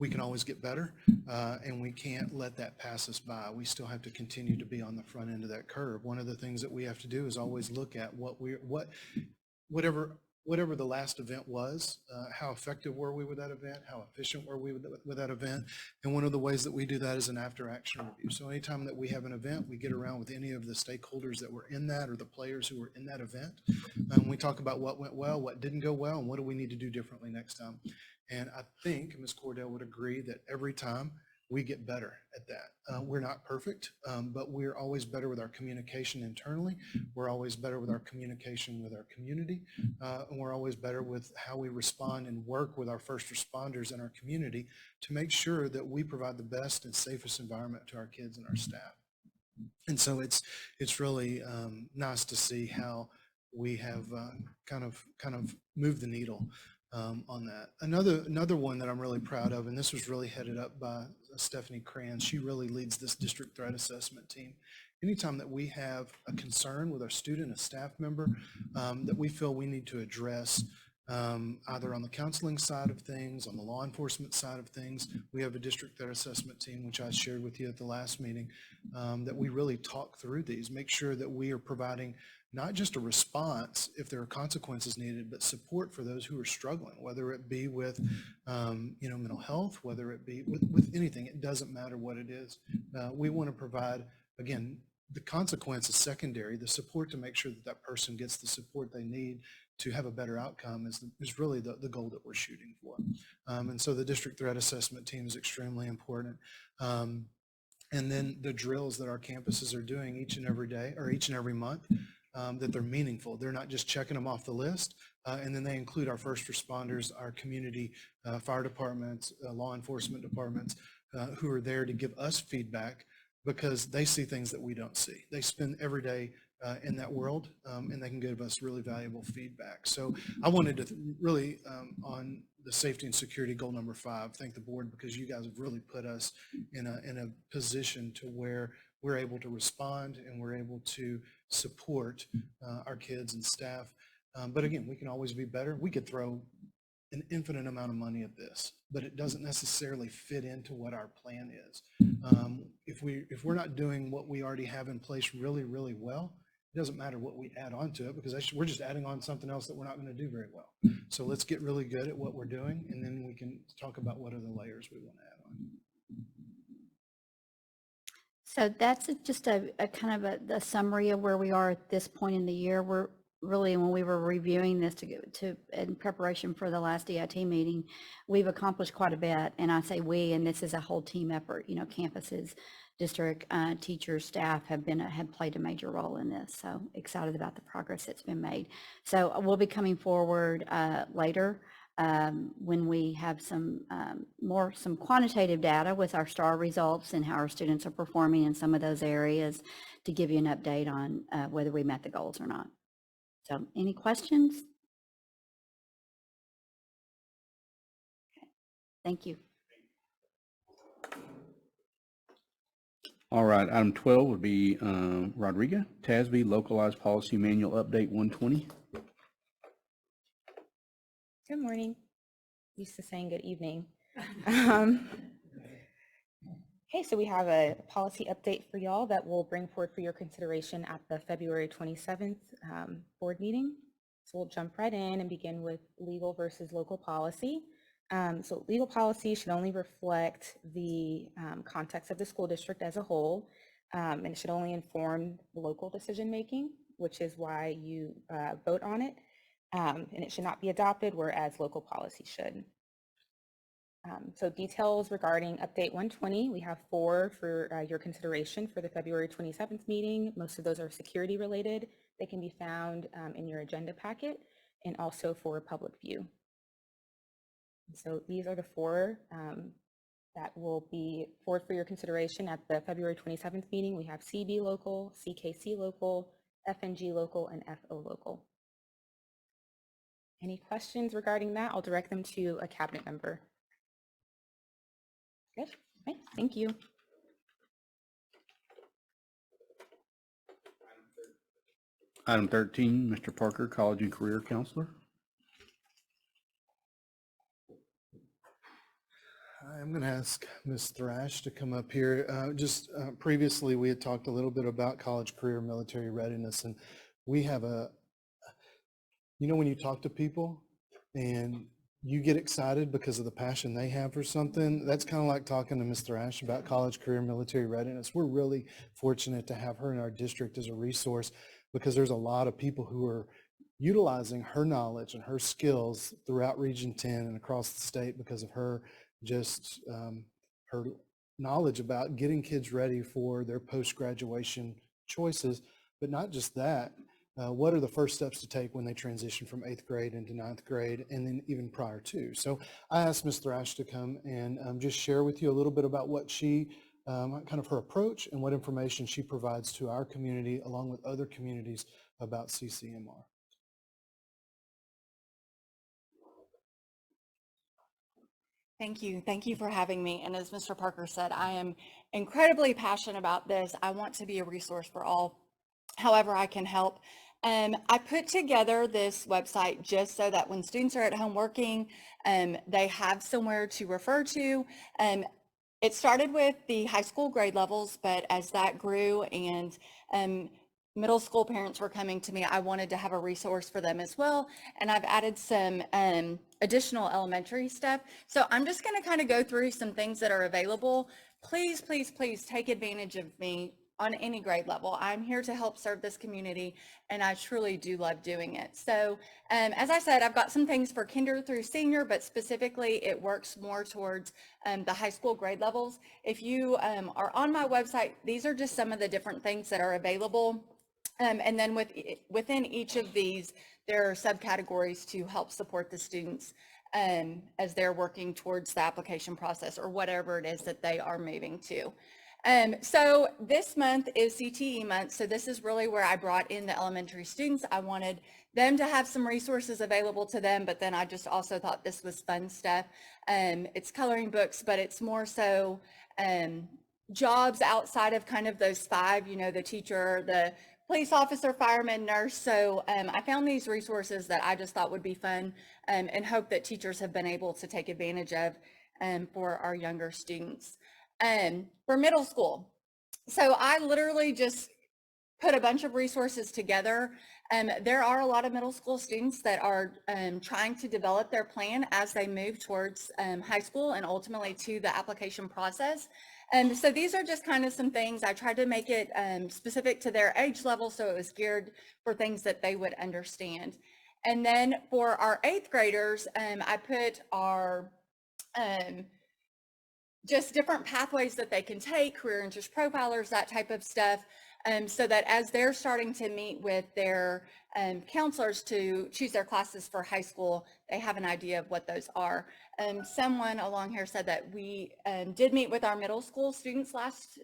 we can always get better, and we can't let that pass us by. We still have to continue to be on the front end of that curve. One of the things that we have to do is always look at whatever the last event was, how effective were we with that event, how efficient were we with that event, and one of the ways that we do that is an after-action review. So anytime that we have an event, we get around with any of the stakeholders that were in that or the players who were in that event, and we talk about what went well, what didn't go well, and what do we need to do differently next time. And I think Ms. Cordell would agree that every time we get better at that. We're not perfect, but we're always better with our communication internally. We're always better with our communication with our community, and we're always better with how we respond and work with our first responders in our community to make sure that we provide the best and safest environment to our kids and our staff. And so it's really nice to see how we have kind of moved the needle on that. Another one that I'm really proud of, and this was really headed up by Stephanie Cran. She really leads this district threat assessment team. Anytime that we have a concern with our student, a staff member, that we feel we need to address, either on the counseling side of things, on the law enforcement side of things, we have a district threat assessment team, which I shared with you at the last meeting, that we really talk through these, make sure that we are providing not just a response if there are consequences needed, but support for those who are struggling, whether it be with, mental health, whether it be with anything. It doesn't matter what it is. We want to provide, again, the consequence is secondary. The support to make sure that that person gets the support they need to have a better outcome is really the goal that we're shooting for. And so the district threat assessment team is extremely important. And then the drills that our campuses are doing each and every day or each and every month, that they're meaningful. They're not just checking them off the list. And then they include our first responders, our community fire departments, law enforcement departments, who are there to give us feedback because they see things that we don't see. They spend every day in that world, and they can give us really valuable feedback. So I wanted to really, on the safety and security goal number 5, thank the board because you guys have really put us in a position to where we're able to respond and we're able to support our kids and staff. But again, we can always be better. We could throw an infinite amount of money at this, but it doesn't necessarily fit into what our plan is. If we're not doing what we already have in place really, really well, it doesn't matter what we add on to it because we're just adding on something else that we're not going to do very well. So let's get really good at what we're doing, and then we can talk about what are the layers we want to add on. So that's just a kind of a summary of where we are at this point in the year. We're really, when we were reviewing this in preparation for the last DIT meeting, we've accomplished quite a bit. And I say we, and this is a whole team effort, campuses, district, teachers, staff have played a major role in this. So excited about the progress that's been made. So we'll be coming forward later when we have some quantitative data with our STAR results and how our students are performing in some of those areas to give you an update on whether we met the goals or not. So any questions? Okay. Thank you. All right, item 12 would be Rodriga, TASB Localized Policy Manual Update 120. Good morning. Used to saying good evening. Okay, so we have a policy update for y'all that we'll bring forward for your consideration at the February 27th board meeting. So we'll jump right in and begin with legal versus local policy. So legal policy should only reflect the context of the school district as a whole, and it should only inform the local decision making, which is why you vote on it. And it should not be adopted, whereas local policy should. So details regarding update 120, we have 4 for your consideration for the February 27th meeting. Most of those are security related. They can be found in your agenda packet and also for public view. So these are the 4 that will be forward for your consideration at the February 27th meeting. We have CB local, CKC local, FNG local, and FO local. Any questions regarding that? I'll direct them to a cabinet member. Good. Okay, thank you. Item 13, Mr. Parker, College and Career Counselor. I'm going to ask Ms. Thrash to come up here. Previously, we had talked a little bit about college, career, military readiness, and we have when you talk to people and you get excited because of the passion they have for something, that's kind of like talking to Ms. Thrash about college, career, military readiness. We're really fortunate to have her in our district as a resource because there's a lot of people who are utilizing her knowledge and her skills throughout Region 10 and across the state because of her her knowledge about getting kids ready for their post-graduation choices. But not just that, what are the first steps to take when they transition from 8th grade into 9th grade and then even prior to? So I asked Ms. Thrash to come and just share with you a little bit about what she, kind of her approach and what information she provides to our community along with other communities about CCMR. Thank you. Thank you for having me. And as Mr. Parker said, I am incredibly passionate about this. I want to be a resource for all, however I can help. I put together this website just so that when students are at home working, they have somewhere to refer to. It started with the high school grade levels, but as that grew and middle school parents were coming to me, I wanted to have a resource for them as well. And I've added some additional elementary stuff. So I'm just going to kind of go through some things that are available. Please, please, please take advantage of me on any grade level. I'm here to help serve this community, and I truly do love doing it. So as I said, I've got some things for kinder through senior, but specifically it works more towards the high school grade levels. If you are on my website, these are just some of the different things that are available. And then within each of these, there are subcategories to help support the students as they're working towards the application process or whatever it is that they are moving to. So this month is CTE month. So this is really where I brought in the elementary students. I wanted them to have some resources available to them, but then I just also thought this was fun stuff. It's coloring books, but it's more so jobs outside of kind of those five, the teacher, the police officer, fireman, nurse. So I found these resources that I just thought would be fun and hope that teachers have been able to take advantage of for our younger students. For middle school, so I literally just put a bunch of resources together. There are a lot of middle school students that are trying to develop their plan as they move towards high school and ultimately to the application process. So these are just kind of some things. I tried to make it specific to their age level, so it was geared for things that they would understand. And then for our 8th graders, I put our just different pathways that they can take, career interest profilers, that type of stuff, so that as they're starting to meet with their counselors to choose their classes for high school, they have an idea of what those are. Someone along here said that we did meet with our middle school students last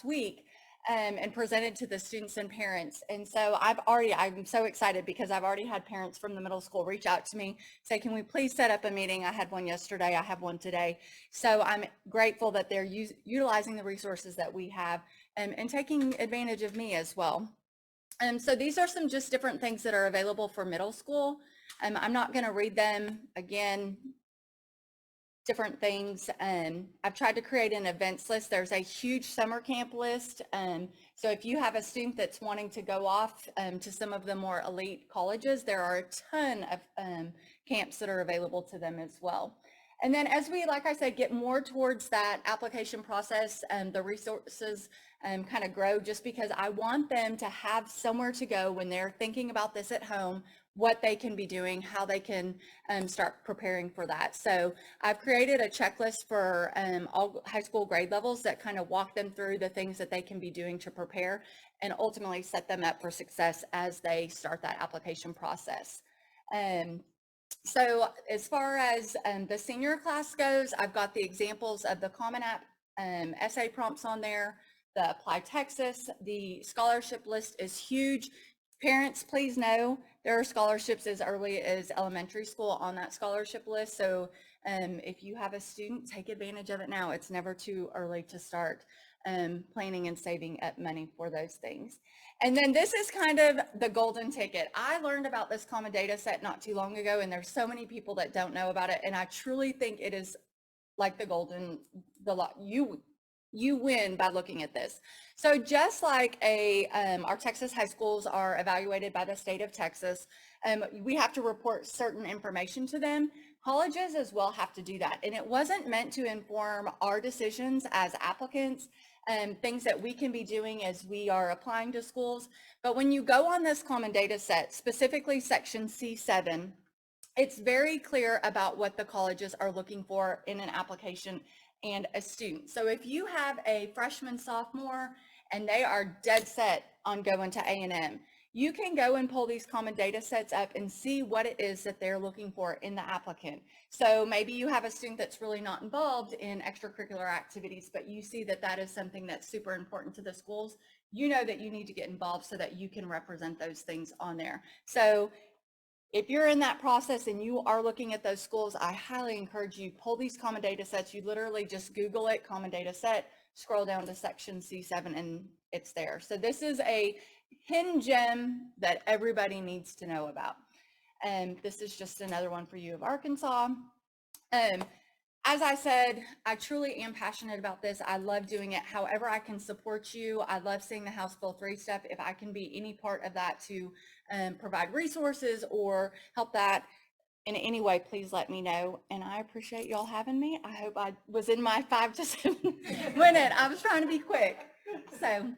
week, and presented to the students and parents. And so I'm so excited because I've already had parents from the middle school reach out to me, say, can we please set up a meeting? I had one yesterday, I have one today. So I'm grateful that they're utilizing the resources that we have and taking advantage of me as well. So these are some just different things that are available for middle school. I'm not gonna read them again. Different things. I've tried to create an events list. There's a huge summer camp list. So if you have a student that's wanting to go off to some of the more elite colleges, there are a ton of camps that are available to them as well. And then as we, like I said, get more towards that application process, the resources kind of grow, just because I want them to have somewhere to go when they're thinking about this at home, what they can be doing, how they can start preparing for that. So I've created a checklist for all high school grade levels that kind of walk them through the things that they can be doing to prepare and ultimately set them up for success as they start that application process. So as far as the senior class goes, I've got the examples of the Common App essay prompts on there, the Apply Texas. The scholarship list is huge. Parents, please know there are scholarships as early as elementary school on that scholarship list. So if you have a student, take advantage of it now. It's never too early to start. planning and saving up money for those things. And then this is kind of the golden ticket. I learned about this common data set not too long ago, and there's so many people that don't know about it. And I truly think it is like you win by looking at this. So just like our Texas high schools are evaluated by the state of Texas, we have to report certain information to them. Colleges as well have to do that. And it wasn't meant to inform our decisions as applicants, things that we can be doing as we are applying to schools. But when you go on this common data set, specifically section C7, it's very clear about what the colleges are looking for in an application and a student. So if you have a freshman, sophomore, and they are dead set on going to A&M, you can go and pull these common data sets up and see what it is that they're looking for in the applicant. So maybe you have a student that's really not involved in extracurricular activities, but you see that that is something that's super important to the schools. You know that you need to get involved so that you can represent those things on there. So if you're in that process and you are looking at those schools, I highly encourage you, pull these common data sets. You literally just Google it, common data set, scroll down to section C7, and it's there. So this is a hidden gem that everybody needs to know about. And this is just another one for U of Arkansas. As I said, I truly am passionate about this. I love doing it. However I can support you, I love seeing the House Bill 3 stuff. If I can be any part of that to provide resources or help that in any way, please let me know. And I appreciate y'all having me. I hope I was in my 5 to 7 minute. I was trying to be quick. So.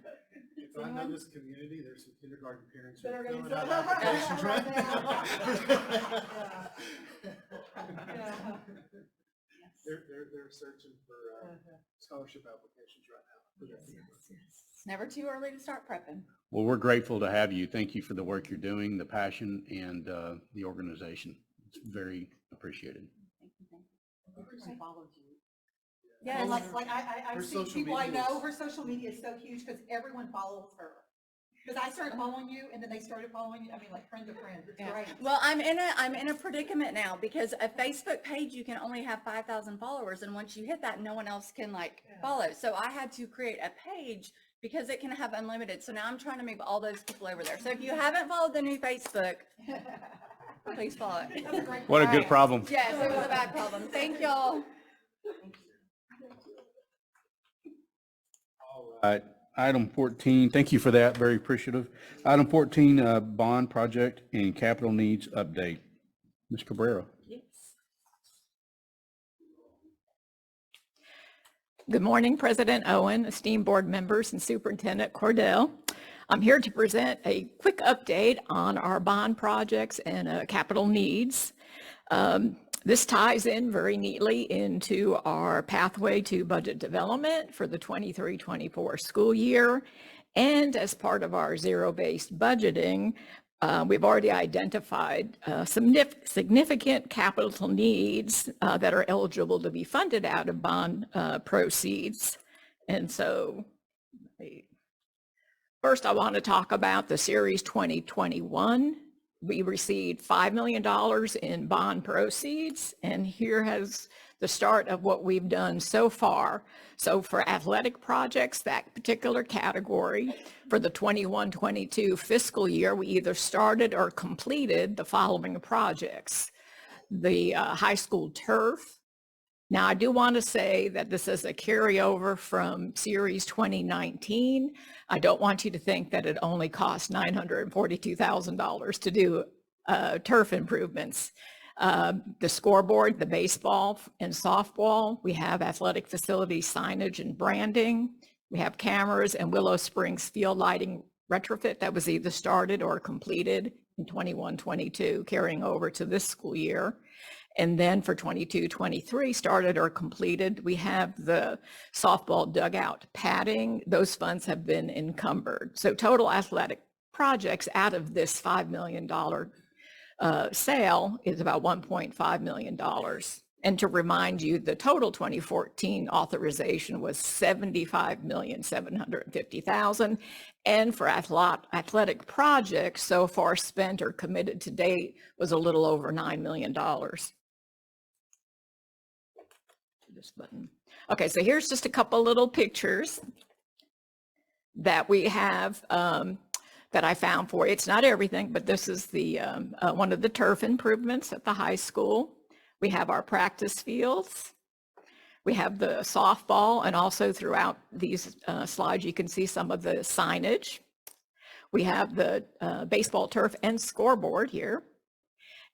If I know this community, there's some kindergarten parents who That are are gonna filling out say, applications right now. They're searching for scholarship applications right now. It's never too early to start prepping. Well, we're grateful to have you. Thank you for the work you're doing, the passion, and the organization. It's very appreciated. Yes. Like Her I've seen social people I media know, is- her social media is so huge because everyone follows her. Because I started following you and then they started following you. I mean, like friend to friend. It's Yeah. great. Well, I'm in a predicament now because a Facebook page, you can only have 5,000 followers. And once you hit that, no one else can follow. So I had to create a page because it can have unlimited. So now I'm trying to move all those people over there. So if you haven't followed the new Facebook, please follow it. What a All good right. problem. Yes, it was a bad problem. Thank y'all. All right. Item 14, thank you for that, very appreciative. Item 14, bond project and capital needs update. Ms. Cabrera. Good morning, President Owen, esteemed board members, and Superintendent Cordell. I'm here to present a quick update on our bond projects and capital needs. This ties in very neatly into our pathway to budget development for the 23-24 school year. And as part of our zero-based budgeting, we've already identified some significant capital needs that are eligible to be funded out of bond proceeds. And so first I want to talk about the Series 2021. We received $5 million in bond proceeds, and here has the start of what we've done so far. So for athletic projects, that particular category, for the 21-22 fiscal year, we either started or completed the following projects. The high school turf. Now, I do want to say that this is a carryover from Series 2019. I don't want you to think that it only cost $942,000 to do turf improvements. The scoreboard, the baseball and softball, we have athletic facility signage and branding. We have cameras and Willow Springs field lighting retrofit that was either started or completed in 21-22, carrying over to this school year. And then for 22-23, started or completed, we have the softball dugout padding. Those funds have been encumbered. So total athletic projects out of this $5 million sale is about $1.5 million. And to remind you, the total 2014 authorization was $75,750,000. And for athletic projects, so far spent or committed to date was a little over $9 million. This button. Okay, so here's just a couple little pictures. that we have that I found for you. It's not everything, but this is the one of the turf improvements at the high school. We have our practice fields. We have the softball, and also throughout these slides, you can see some of the signage. We have the baseball turf and scoreboard here.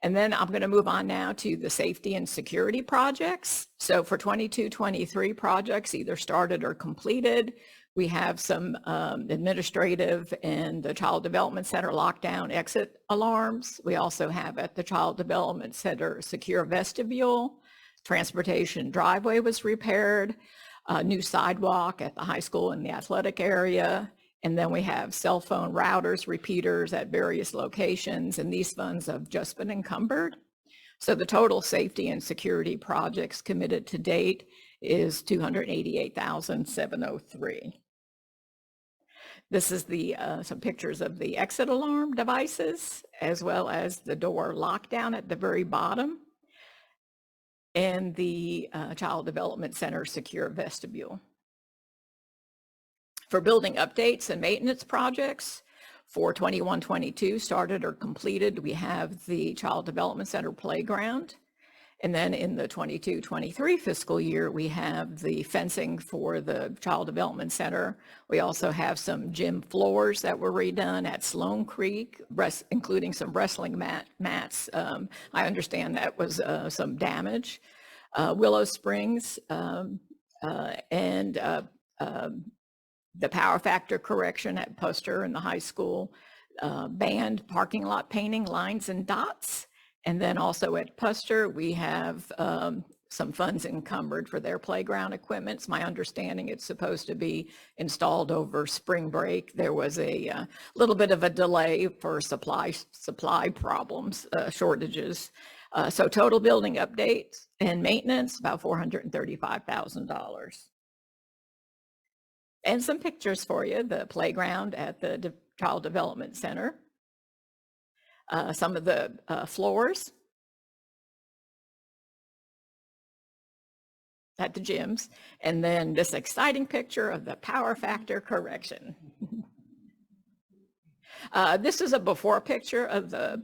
And then I'm going to move on now to the safety and security projects. So for 22-23 projects, either started or completed, we have some administrative and the Child Development Center lockdown exit alarms. We also have at the Child Development Center secure vestibule. Transportation driveway was repaired, a new sidewalk at the high school in the athletic area. And then we have cell phone routers, repeaters at various locations, and these funds have just been encumbered. So the total safety and security projects committed to date is $288,703. This is the some pictures of the exit alarm devices, as well as the door lockdown at the very bottom, and the Child Development Center secure vestibule. For building updates and maintenance projects for 21-22 started or completed, we have the Child Development Center playground. And then in the 22-23 fiscal year, we have the fencing for the Child Development Center. We also have some gym floors that were redone at Sloan Creek, including some wrestling mats. I understand that was some damage. Willow Springs and the power factor correction at Puster and the high school, band parking lot painting lines and dots. And then also at Puster, we have some funds encumbered for their playground equipment. It's my understanding it's supposed to be installed over spring break. There was a little bit of a delay for supply problems, shortages. So total building updates and maintenance, about $435,000. And some pictures for you, the playground at the Child Development Center. Some of the floors at the gyms, and then this exciting picture of the power factor correction. This is a before picture of the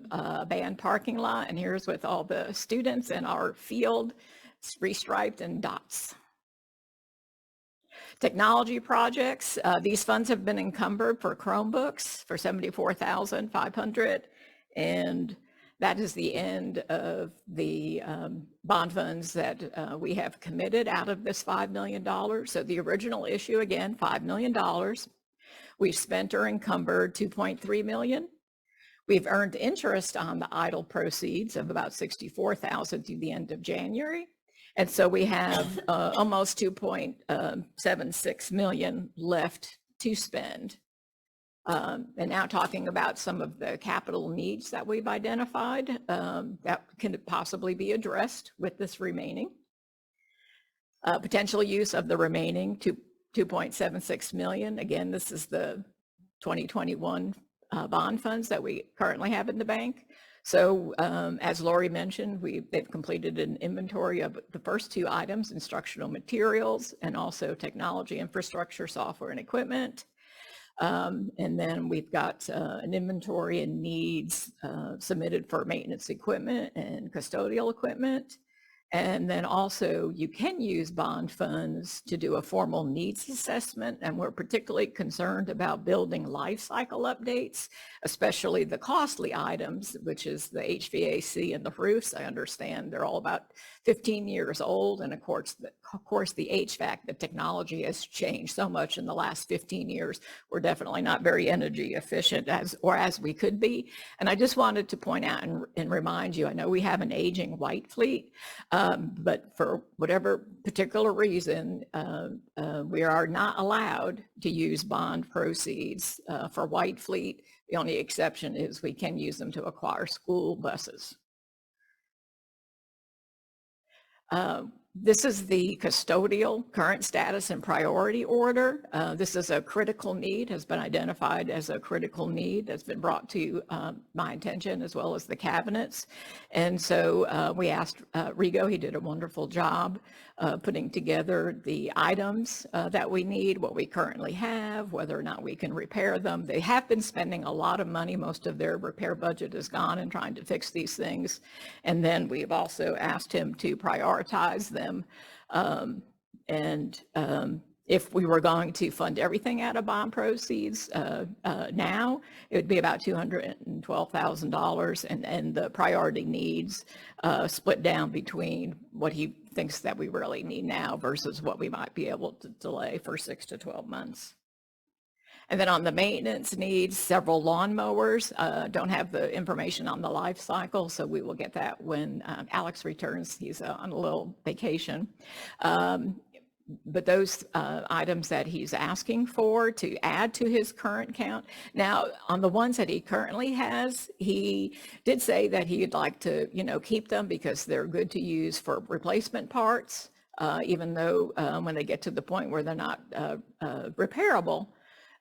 band parking lot, and here's with all the students in our field, restriped and dots. Technology projects, these funds have been encumbered for Chromebooks for $74,500. And that is the end of the bond funds that we have committed out of this $5 million. So the original issue, again, $5 million. We've spent or encumbered $2.3 million. We've earned interest on the idle proceeds of about $64,000 through the end of January. And so we have almost $2.76 million left to spend. And now talking about some of the capital needs that we've identified that can possibly be addressed with this remaining. Potential use of the remaining $2.76 million. Again, this is the 2021 bond funds that we currently have in the bank. So as Lori mentioned, they've completed an inventory of the first two items, instructional materials and also technology, infrastructure, software, and equipment. And then we've got an inventory and needs submitted for maintenance equipment and custodial equipment. And then also you can use bond funds to do a formal needs assessment. And we're particularly concerned about building life cycle updates, especially the costly items, which is the HVAC and the roofs. I understand they're all about 15 years old. And of course, the HVAC, the technology has changed so much in the last 15 years. We're definitely not very energy efficient as we could be. And I just wanted to point out and remind you, I know we have an aging white fleet. But for whatever particular reason, we are not allowed to use bond proceeds for white fleet. The only exception is we can use them to acquire school buses. This is the custodial current status and priority order. This is a critical need, has been identified as a critical need that's been brought to my attention as well as the cabinets. And so we asked Rigo, he did a wonderful job putting together the items that we need, what we currently have, whether or not we can repair them. They have been spending a lot of money. Most of their repair budget is gone in trying to fix these things. And then we've also asked him to prioritize them. If we were going to fund everything out of bond proceeds now, it would be about $212,000, and the priority needs split down between what he thinks that we really need now versus what we might be able to delay for 6 to 12 months. And then on the maintenance needs, several lawn mowers. Don't have the information on the life cycle, so we will get that when Alex returns. He's on a little vacation. But those items that he's asking for to add to his current count. Now, on the ones that he currently has, he did say that he'd like to, keep them because they're good to use for replacement parts, even though when they get to the point where they're not repairable,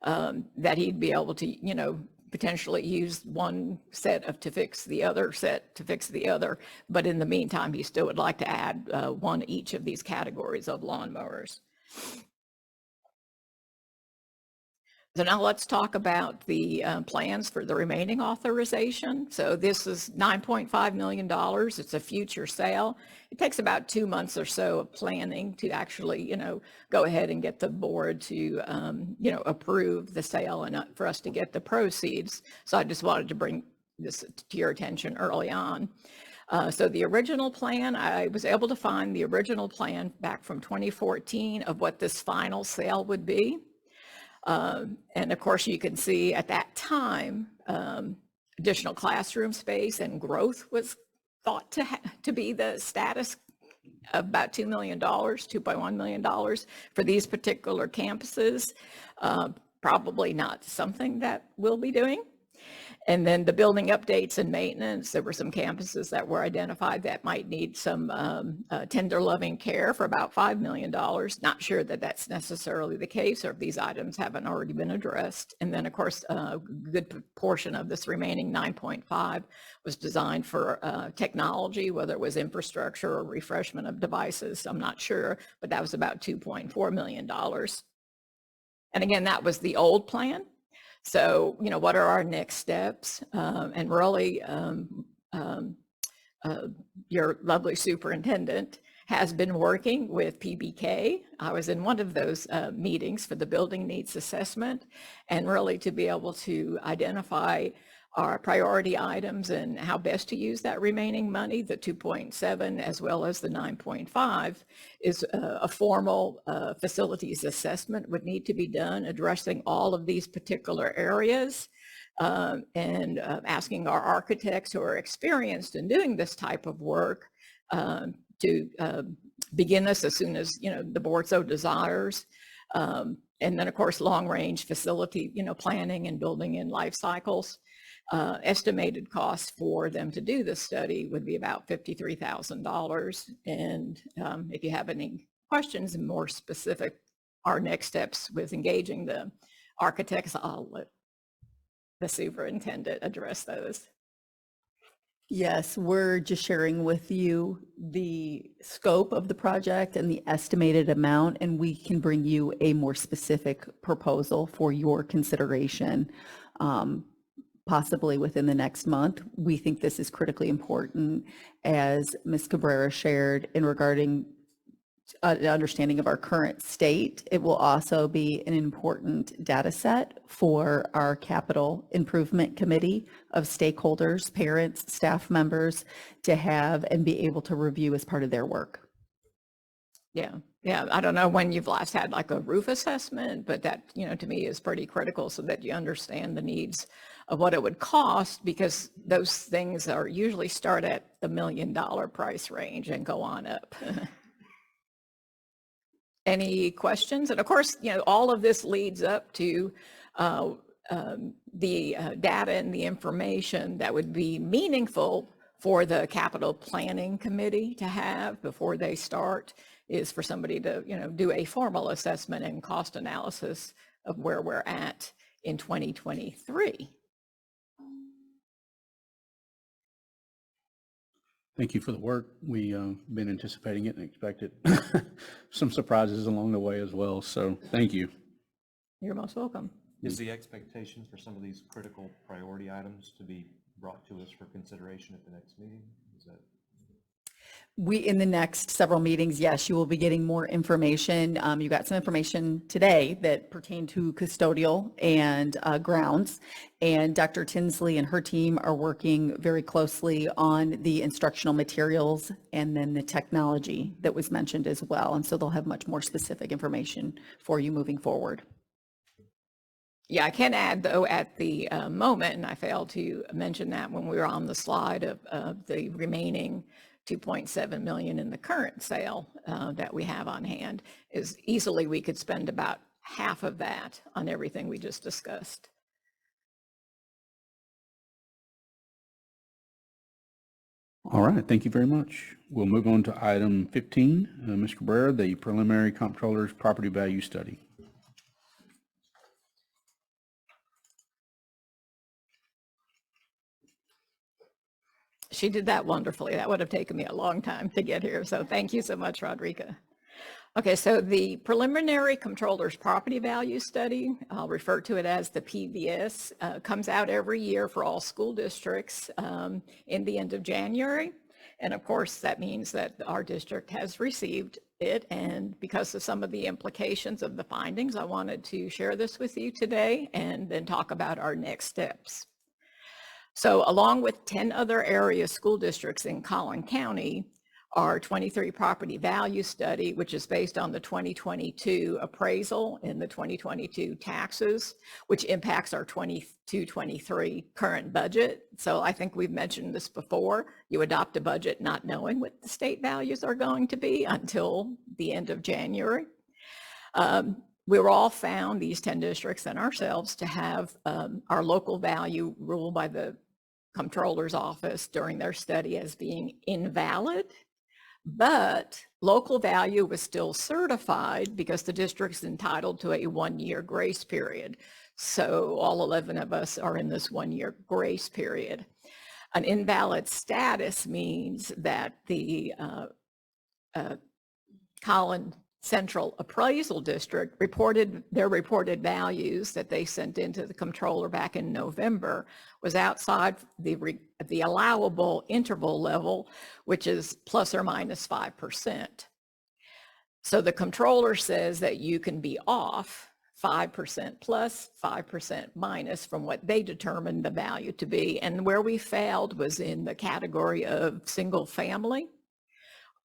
that he'd be able to, potentially use one set to fix the other set to fix the other. But in the meantime, he still would like to add one each of these categories of lawnmowers. So now let's talk about the plans for the remaining authorization. So this is $9.5 million. It's a future sale. It takes about 2 months or so of planning to actually, go ahead and get the board to, approve the sale and for us to get the proceeds. So I just wanted to bring this to your attention early on. So the original plan, I was able to find the original plan back from 2014 of what this final sale would be. And of course, you can see at that time, additional classroom space and growth was thought to be the status of about $2 million, $2.1 million for these particular campuses. Probably not something that we'll be doing. And then the building updates and maintenance, there were some campuses that were identified that might need some tender loving care for about $5 million. Not sure that that's necessarily the case or if these items haven't already been addressed. And then of course, a good portion of this remaining 9.5 was designed for technology, whether it was infrastructure or refreshment of devices. I'm not sure, but that was about $2.4 million. And again, that was the old plan. So, what are our next steps? And really, your lovely superintendent has been working with PBK. I was in one of those meetings for the building needs assessment, and really to be able to identify our priority items and how best to use that remaining money, the 2.7 as well as the 9.5, is a formal facilities assessment would need to be done addressing all of these particular areas and asking our architects who are experienced in doing this type of work to begin this as soon as the board so desires. And then of course, long range facility planning and building in life cycles. Estimated cost for them to do this study would be about $53,000. And if you have any questions and more specific, our next steps with engaging the architects, I'll let the superintendent address those. Yes, we're just sharing with you the scope of the project and the estimated amount, and we can bring you a more specific proposal for your consideration. Possibly within the next month. We think this is critically important, as Ms. Cabrera shared, in regarding the understanding of our current state. It will also be an important data set for our capital improvement committee of stakeholders, parents, staff members to have and be able to review as part of their work. Yeah. I don't know when you've last had like a roof assessment, but that, to me is pretty critical so that you understand the needs of what it would cost, because those things are usually start at the $1 million price range and go on up. Any questions? And of course, all of this leads up to the data and the information that would be meaningful for the capital planning committee to have before they start is for somebody to, do a formal assessment and cost analysis of where we're at in 2023. Thank you for the work. We been anticipating it and expected some surprises along the way as well. So thank you. You're most welcome. Is the expectation for some of these critical priority items to be brought to us for consideration at the next meeting? Is that? In the next several meetings, yes, you will be getting more information. You got some information today that pertain to custodial and grounds. And Dr. Tinsley and her team are working very closely on the instructional materials and then the technology that was mentioned as well. And so they'll have much more specific information for you moving forward. Yeah, I can add, though, at the moment, and I failed to mention that when we were on the slide of the remaining 2.7 million in the current sale that we have on hand, is easily we could spend about half of that on everything we just discussed. All right, thank you very much. We'll move on to item 15. Mr. Cabrera, the preliminary comptroller's property value study. She did that wonderfully. That would have taken me a long time to get here. So thank you so much, Rodrika. Okay, so the preliminary comptroller's property value study, I'll refer to it as the PVS, comes out every year for all school districts in the end of January. And of course, that means that our district has received it. And because of some of the implications of the findings, I wanted to share this with you today and then talk about our next steps. So along with 10 other area school districts in Collin County, our 23 property value study, which is based on the 2022 appraisal and the 2022 taxes, which impacts our 22-23 current budget. So I think we've mentioned this before. You adopt a budget not knowing what the state values are going to be until the end of January. We were all found, these 10 districts and ourselves, to have our local value ruled by the comptroller's office during their study as being invalid, but local value was still certified because the district's entitled to a 1-year grace period. So all 11 of us are in this 1-year grace period. An invalid status means that the Collin Central Appraisal District reported their reported values that they sent into the comptroller back in November was outside the allowable interval level, which is plus or minus 5%. So the comptroller says that you can be off 5% plus, 5% minus from what they determined the value to be. And where we failed was in the category of single family.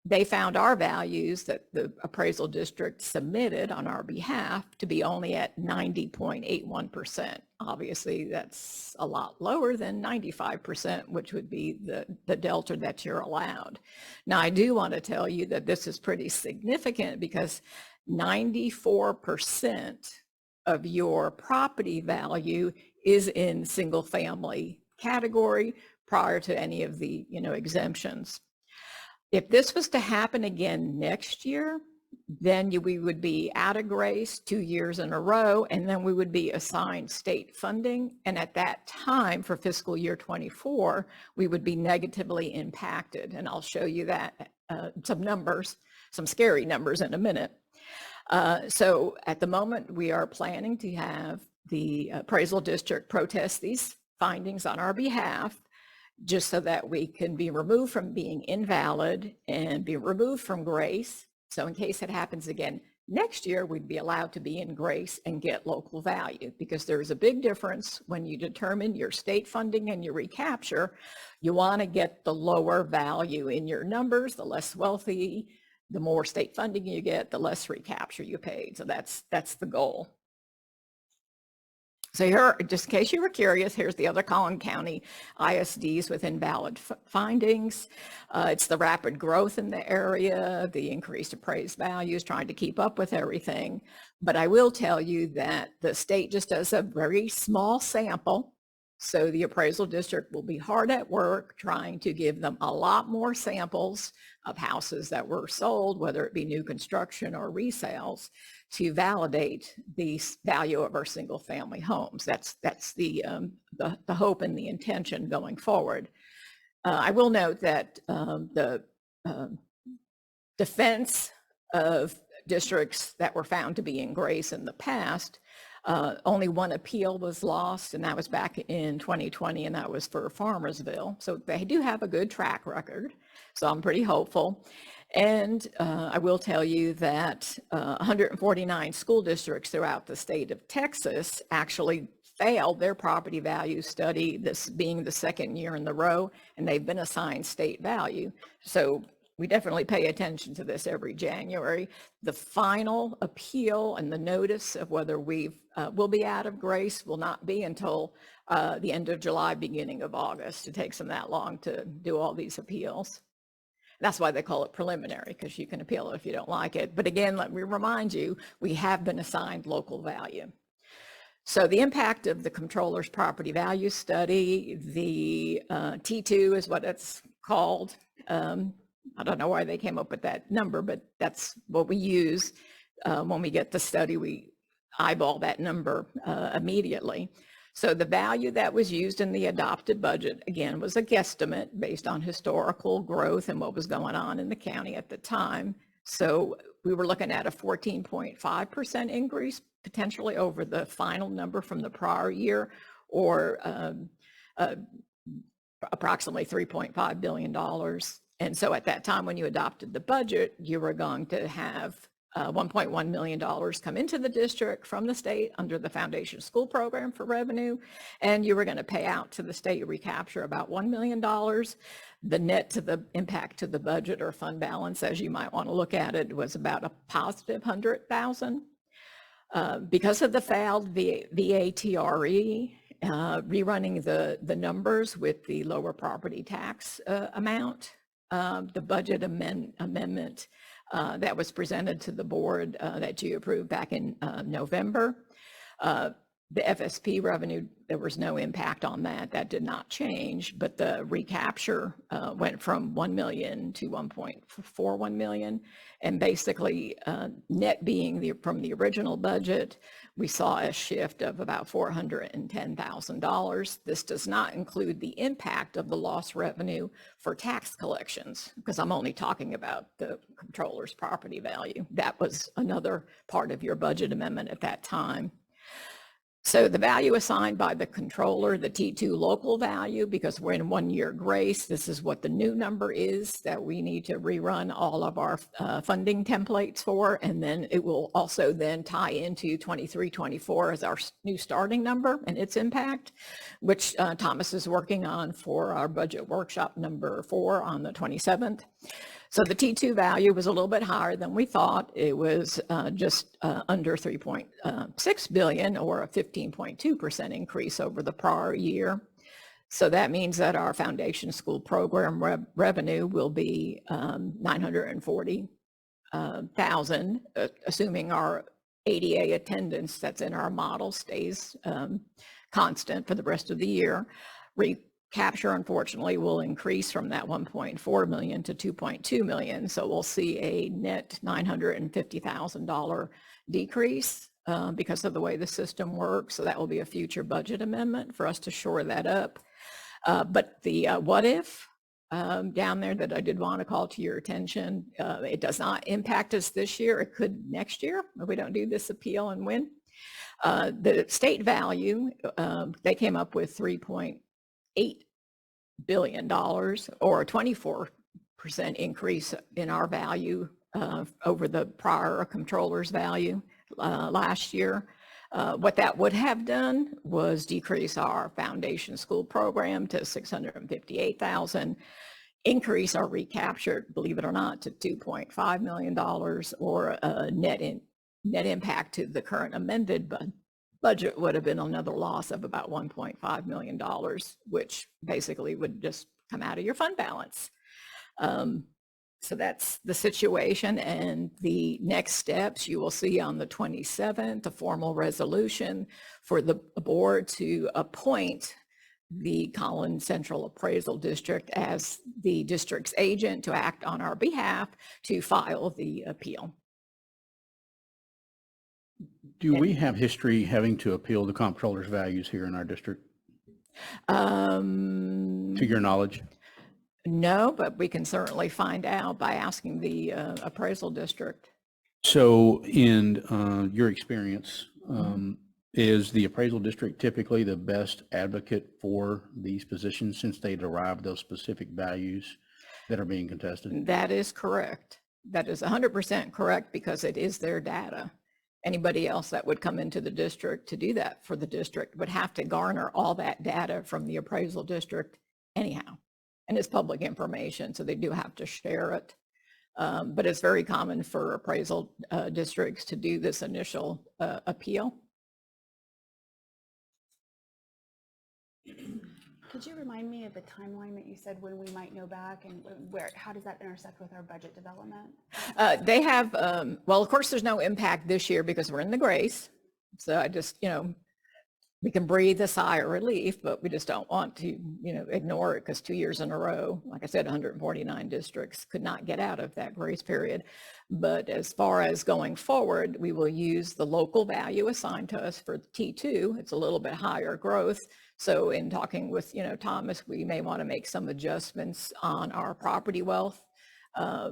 They found our values that the appraisal district submitted on our behalf to be only at 90.81%. Obviously, that's a lot lower than 95%, which would be the delta that you're allowed. Now, I do want to tell you that this is pretty significant because 94% of your property value is in single family category prior to any of the, exemptions. If this was to happen again next year, then we would be out of grace 2 years in a row, and then we would be assigned state funding. And at that time, for fiscal year 24, we would be negatively impacted. And I'll show you that, some numbers, some scary numbers in a minute. So at the moment, we are planning to have the appraisal district protest these findings on our behalf, just so that we can be removed from being invalid and be removed from grace. So in case it happens again next year, we'd be allowed to be in grace and get local value, because there is a big difference when you determine your state funding and your recapture. You want to get the lower value in your numbers. The less wealthy, the more state funding you get, the less recapture you paid. So that's the goal. So here, just in case you were curious, here's the other Collin County ISDs with invalid findings. It's the rapid growth in the area, the increased appraised values, trying to keep up with everything. But I will tell you that the state just does a very small sample. So the appraisal district will be hard at work trying to give them a lot more samples of houses that were sold, whether it be new construction or resales, to validate the value of our single family homes. That's the hope and the intention going forward. I will note that the defense of districts that were found to be in grace in the past, only one appeal was lost, and that was back in 2020, and that was for Farmersville. So they do have a good track record. So I'm pretty hopeful. And I will tell you that 149 school districts throughout the state of Texas actually failed their property value study, this being the second year in a row, and they've been assigned state value. So we definitely pay attention to this every January. The final appeal and the notice of whether will be out of grace will not be until the end of July, beginning of August. It takes them that long to do all these appeals. That's why they call it preliminary, because you can appeal it if you don't like it. But again, let me remind you, we have been assigned local value. So the impact of the controller's property value study, the T2 is what it's called. I don't know why they came up with that number, but that's what we use. When we get the study, we eyeball that number immediately. So the value that was used in the adopted budget, again, was a guesstimate based on historical growth and what was going on in the county at the time. So we were looking at a 14.5% increase potentially over the final number from the prior year, or approximately $3.5 billion. And so at that time, when you adopted the budget, you were going to have $1.1 million come into the district from the state under the Foundation School Program for revenue, and you were going to pay out to the state recapture about $1 million. The net to the impact to the budget or fund balance, as you might want to look at it, was about a positive $100,000. Because of the failed VATRE, rerunning the numbers with the lower property tax amount, the budget amendment that was presented to the board that you approved back in November. The FSP revenue, there was no impact on that. That did not change, but the recapture went from 1 million to 1.41 million. And basically net being from the original budget, we saw a shift of about $410,000. This does not include the impact of the lost revenue for tax collections, because I'm only talking about the controller's property value. That was another part of your budget amendment at that time. So the value assigned by the controller, the T2 local value, because we're in 1 year grace, this is what the new number is that we need to rerun all of our funding templates for. And then it will also then tie into 23-24 as our new starting number and its impact, which Thomas is working on for our budget workshop number 4 on the 27th. So the T2 value was a little bit higher than we thought. It was just under 3.6 billion, or a 15.2% increase over the prior year. So that means that our foundation school program revenue will be 940,000, assuming our ADA attendance that's in our model stays constant for the rest of the year. Recapture, unfortunately, will increase from that 1.4 million to 2.2 million. So we'll see a net $950,000 decrease because of the way the system works. So that will be a future budget amendment for us to shore that up. But the what if down there that I did want to call to your attention, it does not impact us this year. It could next year if we don't do this appeal and win. The state value, they came up with $3.8 billion, or a 24% increase in our value over the prior controller's value last year. What that would have done was decrease our foundation school program to 658,000, increase our recapture, believe it or not, to $2.5 million, or a net impact to the current amended budget would have been another loss of about $1.5 million, which basically would just come out of your fund balance. So that's the situation, and the next steps you will see on the 27th, a formal resolution for the board to appoint the Collins Central Appraisal District as the district's agent to act on our behalf to file the appeal. Do we have history having to appeal the comptroller's values here in our district, to your knowledge? No, but we can certainly find out by asking the appraisal district. So in your experience, is the appraisal district typically the best advocate for these positions since they derive those specific values that are being contested? That is correct. That is 100% correct because it is their data. Anybody else that would come into the district to do that for the district would have to garner all that data from the appraisal district anyhow. And it's public information, so they do have to share it. But it's very common for appraisal districts to do this initial appeal. Could you remind me of the timeline that you said when we might know back, and how does that intersect with our budget development? They have, well, of course, there's no impact this year because we're in the grace. So I just, we can breathe a sigh of relief, but we just don't want to, ignore it because 2 years in a row, like I said, 149 districts could not get out of that grace period. But as far as going forward, we will use the local value assigned to us for T2. It's a little bit higher growth. So in talking with, Thomas, we may want to make some adjustments on our property wealth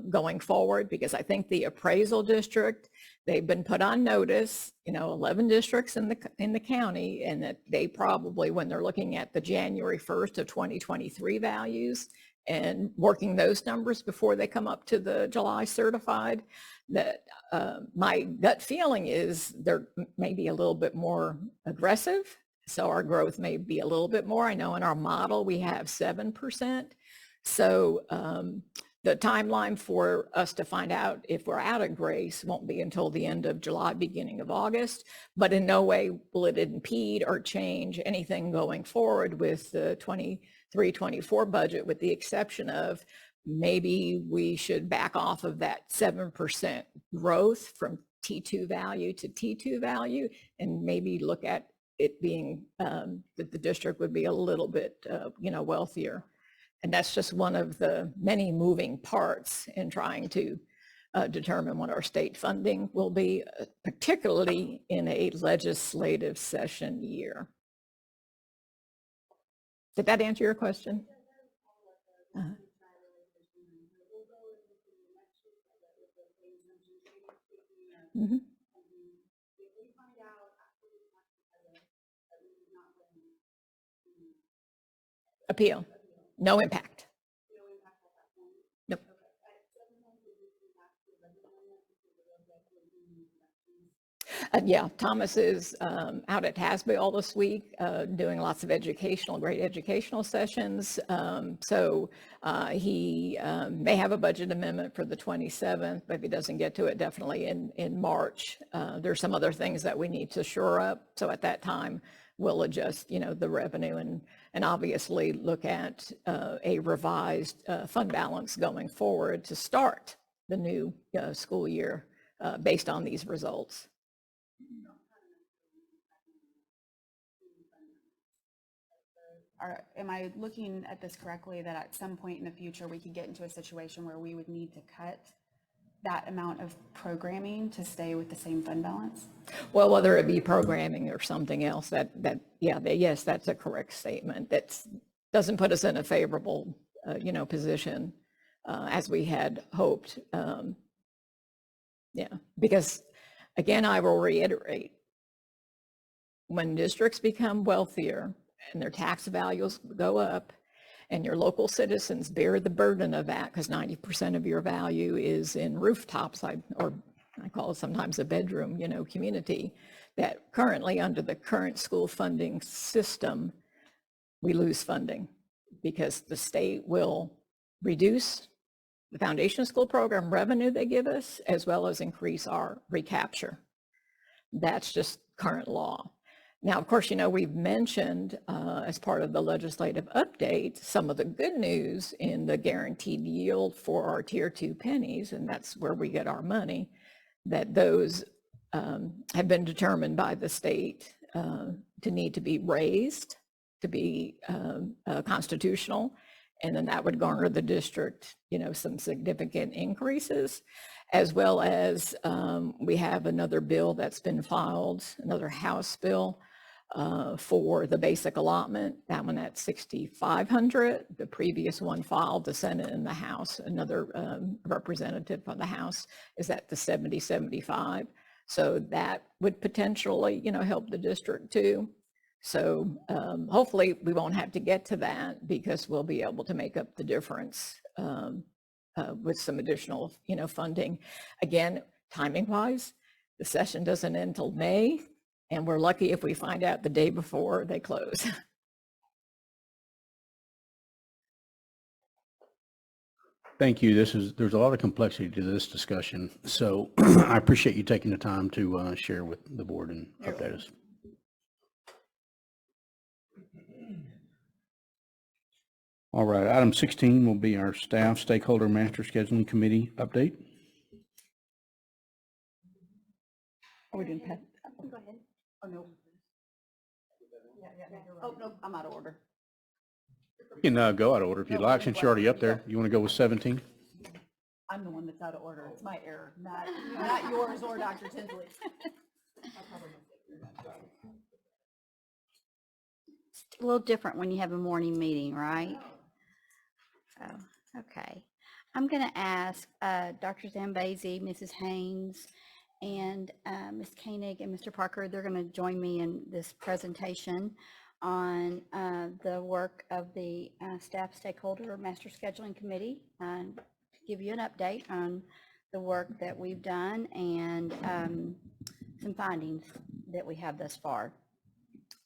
going forward, because I think the appraisal district, they've been put on notice, 11 districts in the county, and that they probably, when they're looking at the January 1st of 2023 values and working those numbers before they come up to the July certified, that my gut feeling is they're maybe a little bit more aggressive. So our growth may be a little bit more. I know in our model we have 7%. So the timeline for us to find out if we're out of grace won't be until the end of July, beginning of August, but in no way will it impede or change anything going forward with the 23-24 budget, with the exception of maybe we should back off of that 7% growth from T2 value to T2 value, and maybe look at it being that the district would be a little bit, wealthier. And that's just one of the many moving parts in trying to determine what our state funding will be, particularly in a legislative session year. Did that answer your question? Mm-hmm. Appeal. No impact. Nope. Yeah, Thomas is out at Hasbell this week doing lots of great educational sessions. So he may have a budget amendment for the 27th, but if he doesn't get to it, definitely in March. There's some other things that we need to shore up. So at that time, we'll adjust, the revenue and obviously look at a revised fund balance going forward to start the new school year based on these results. Am I looking at this correctly, that at some point in the future, we could get into a situation where we would need to cut that amount of programming to stay with the same fund balance? Well, whether it be programming or something else, yes, that's a correct statement. That doesn't put us in a favorable, position as we had hoped. Because again, I will reiterate, when districts become wealthier and their tax values go up, and your local citizens bear the burden of that, because 90% of your value is in rooftops, or I call it sometimes a bedroom, community, that currently under the current school funding system, we lose funding because the state will reduce the foundation school program revenue they give us, as well as increase our recapture. That's just current law. Now, of course, we've mentioned as part of the legislative update some of the good news in the guaranteed yield for our tier 2 pennies, and that's where we get our money, that those have been determined by the state to need to be raised to be constitutional. And then that would garner the district, some significant increases, as well as we have another bill that's been filed, another House bill for the basic allotment, that one at $6,500. The previous one filed, the Senate and the House, another representative from the House is at the $70,75. So that would potentially, help the district too. So hopefully we won't have to get to that because we'll be able to make up the difference with some additional, funding. Again, timing wise, the session doesn't end till May, and we're lucky if we find out the day before they close. Thank you. There's a lot of complexity to this discussion. So I appreciate you taking the time to share with the board and update us. All right, item 16 will be our staff stakeholder master scheduling committee update. Are we doing Pat? Go ahead. Oh, no. Oh, no, I'm out of order. You can go out of order if you'd like, since you're already up there. You want to go with 17? I'm the one that's out of order. It's my error, not yours or Dr. Tinsley. A little different when you have a morning meeting, right? So, okay. I'm going to ask Dr. Zambezi, Mrs. Haynes, and Ms. Koenig and Mr. Parker, they're going to join me in this presentation on the work of the Staff Stakeholder Master Scheduling Committee, and give you an update on the work that we've done and some findings that we have thus far.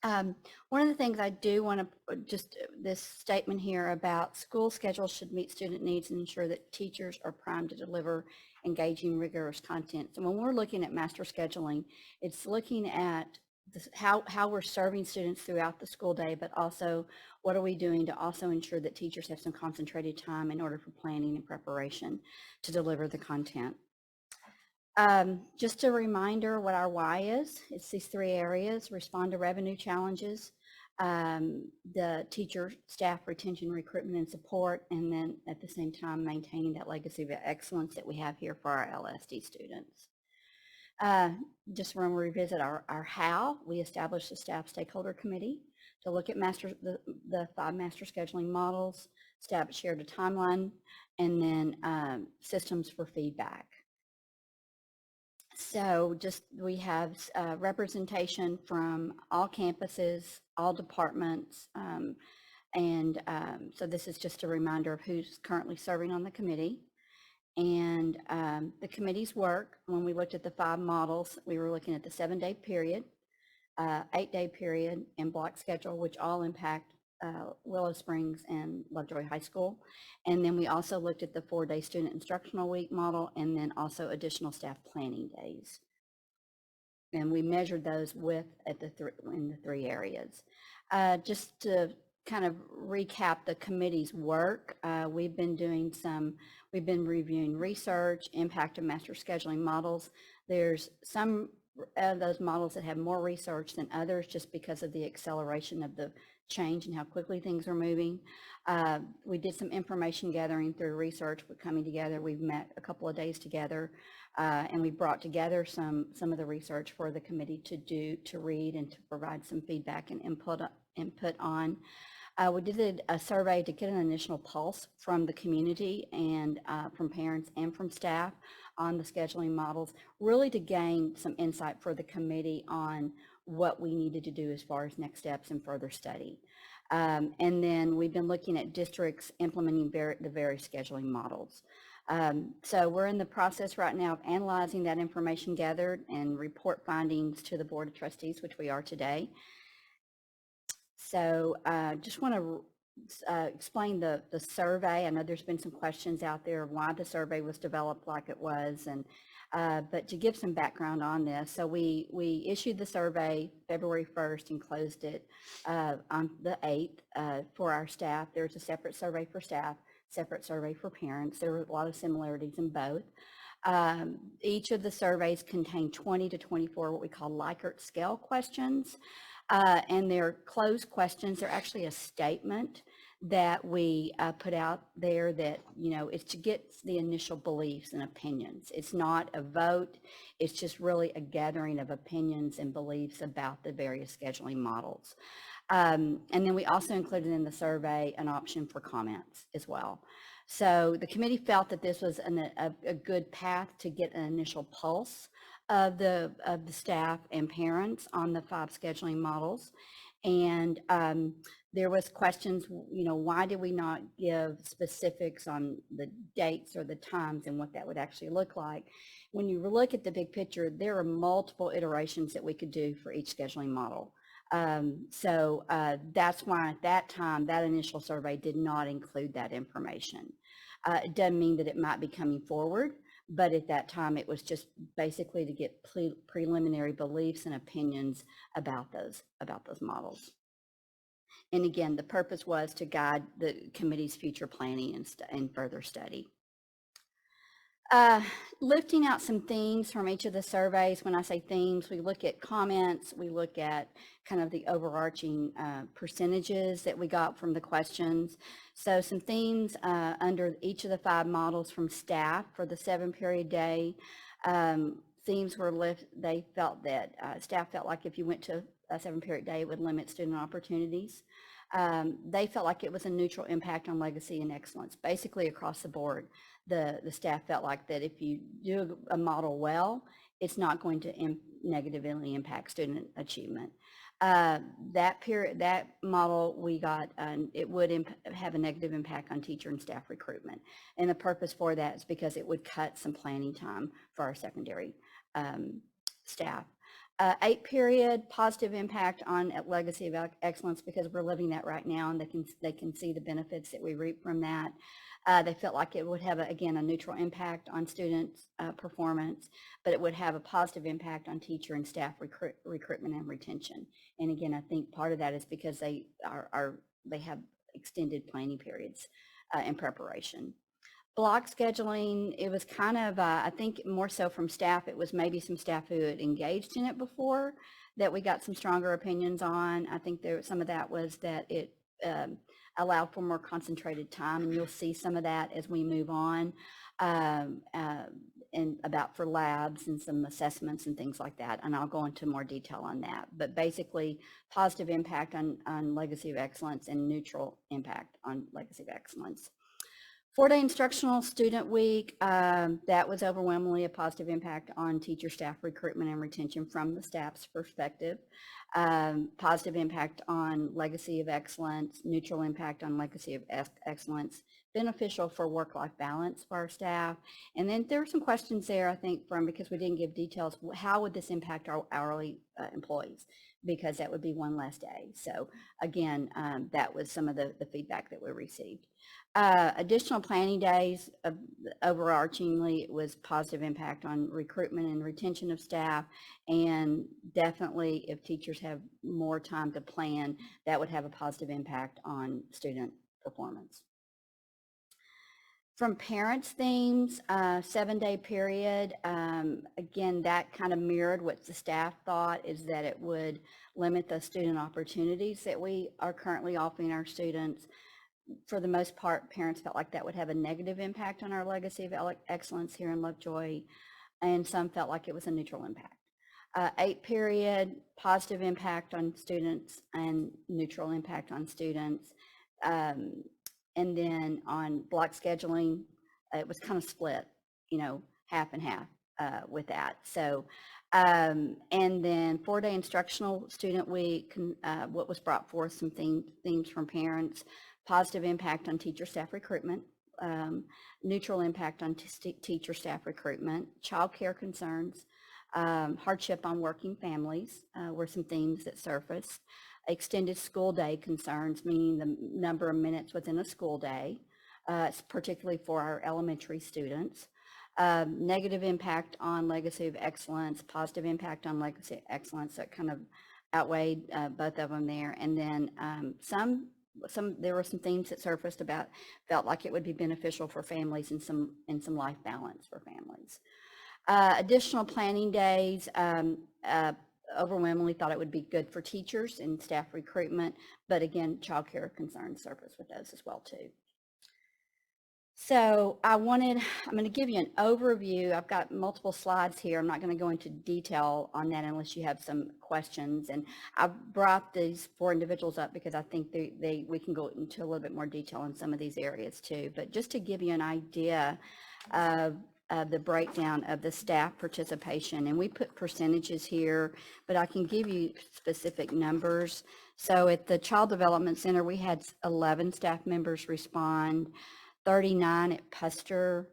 One of the things I do want to just this statement here about school schedules should meet student needs and ensure that teachers are primed to deliver engaging, rigorous content. So when we're looking at master scheduling, it's looking at this, how we're serving students throughout the school day, but also what are we doing to also ensure that teachers have some concentrated time in order for planning and preparation to deliver the content. Just a reminder what our why is. It's these three areas: respond to revenue challenges, the teacher, staff retention, recruitment, and support, and then at the same time maintaining that legacy of excellence that we have here for our LSD students. Just want to revisit our how. We established the staff stakeholder committee to look at the 5 master scheduling models, staff shared a timeline, and then systems for feedback. So just we have representation from all campuses, all departments, and so this is just a reminder of who's currently serving on the committee. And the committee's work, when we looked at the 5 models, we were looking at the 7-day period, 8-day period, and block schedule, which all impact Willow Springs and Lovejoy High School. And then we also looked at the 4-day student instructional week model, and then also additional staff planning days. And we measured those in the 3 areas. Just to kind of recap the committee's work, we've been reviewing research, impact of master scheduling models. There's some of those models that have more research than others just because of the acceleration of the change and how quickly things are moving. We did some information gathering through research. We're coming together. We've met a couple of days together, and we brought together some of the research for the committee to read and to provide some feedback and input on. We did a survey to get an initial pulse from the community and from parents and from staff on the scheduling models, really to gain some insight for the committee on what we needed to do as far as next steps and further study. And then we've been looking at districts implementing the various scheduling models. So we're in the process right now of analyzing that information gathered and report findings to the Board of Trustees, which we are today. So just want to explain the survey. I know there's been some questions out there of why the survey was developed like it was, and but to give some background on this. So we issued the survey February 1st and closed it on the 8th for our staff. There's a separate survey for staff, separate survey for parents. There were a lot of similarities in both. Each of the surveys contained 20 to 24 what we call Likert scale questions. And they're closed questions. They're actually a statement that we put out there that, it's to get the initial beliefs and opinions. It's not a vote. It's just really a gathering of opinions and beliefs about the various scheduling models. And then we also included in the survey an option for comments as well. So the committee felt that this was a good path to get an initial pulse of the staff and parents on the 5 scheduling models. And there was questions, why did we not give specifics on the dates or the times and what that would actually look like? When you look at the big picture, there are multiple iterations that we could do for each scheduling model. So that's why at that time, that initial survey did not include that information. It doesn't mean that it might be coming forward, but at that time, it was just basically to get preliminary beliefs and opinions about those models. And again, the purpose was to guide the committee's future planning and further study. Lifting out some themes from each of the surveys. When I say themes, we look at comments, we look at kind of the overarching percentages that we got from the questions. So some themes under each of the 5 models from staff for the 7-period day. Themes were they felt that staff felt like if you went to a 7-period day, it would limit student opportunities. They felt like it was a neutral impact on legacy and excellence, basically across the board. The staff felt like that if you do a model well, it's not going to negatively impact student achievement. That model we got, it would have a negative impact on teacher and staff recruitment. And the purpose for that is because it would cut some planning time for our secondary staff. 8-period, positive impact on legacy of excellence because we're living that right now and they can see the benefits that we reap from that. They felt like it would have, again, a neutral impact on students' performance, but it would have a positive impact on teacher and staff recruitment and retention. And again, I think part of that is because they have extended planning periods in preparation. Block scheduling, it was kind of, I think more so from staff, it was maybe some staff who had engaged in it before that we got some stronger opinions on. I think some of that was that it allowed for more concentrated time, and you'll see some of that as we move on, and about for labs and some assessments and things like that, and I'll go into more detail on that. But basically, positive impact on legacy of excellence and neutral impact on legacy of excellence. 4-day instructional student week, that was overwhelmingly a positive impact on teacher staff recruitment and retention from the staff's perspective. Positive impact on legacy of excellence, neutral impact on legacy of excellence, beneficial for work-life balance for our staff. And then there were some questions there, I think, because we didn't give details, how would this impact our hourly employees? Because that would be one less day. So again, that was some of the feedback that we received. Additional planning days, overarchingly, it was positive impact on recruitment and retention of staff, and definitely if teachers have more time to plan, that would have a positive impact on student performance. From parents' themes, 7-day period, again, that kind of mirrored what the staff thought, is that it would limit the student opportunities that we are currently offering our students. For the most part, parents felt like that would have a negative impact on our legacy of excellence here in Lovejoy, and some felt like it was a neutral impact. 8-period, positive impact on students and neutral impact on students. And then on block scheduling, it was kind of split, half and half with that. So, and then 4-day instructional student week, what was brought forth, some themes from parents. Positive impact on teacher staff recruitment, neutral impact on teacher staff recruitment, child care concerns, hardship on working families were some themes that surfaced. Extended school day concerns, meaning the number of minutes within a school day, particularly for our elementary students. Negative impact on legacy of excellence, positive impact on legacy of excellence, that kind of outweighed both of them there. And then there were some themes that surfaced about, felt like it would be beneficial for families and some life balance for families. Additional planning days, overwhelmingly thought it would be good for teachers and staff recruitment, but again, childcare concerns surface with those as well too. So I'm going to give you an overview. I've got multiple slides here. I'm not going to go into detail on that unless you have some questions. And I brought these 4 individuals up because I think we can go into a little bit more detail on some of these areas too. But just to give you an idea of the breakdown of the staff participation, and we put percentages here, but I can give you specific numbers. So at the Child Development Center, we had 11 staff members respond, 39 at Puster,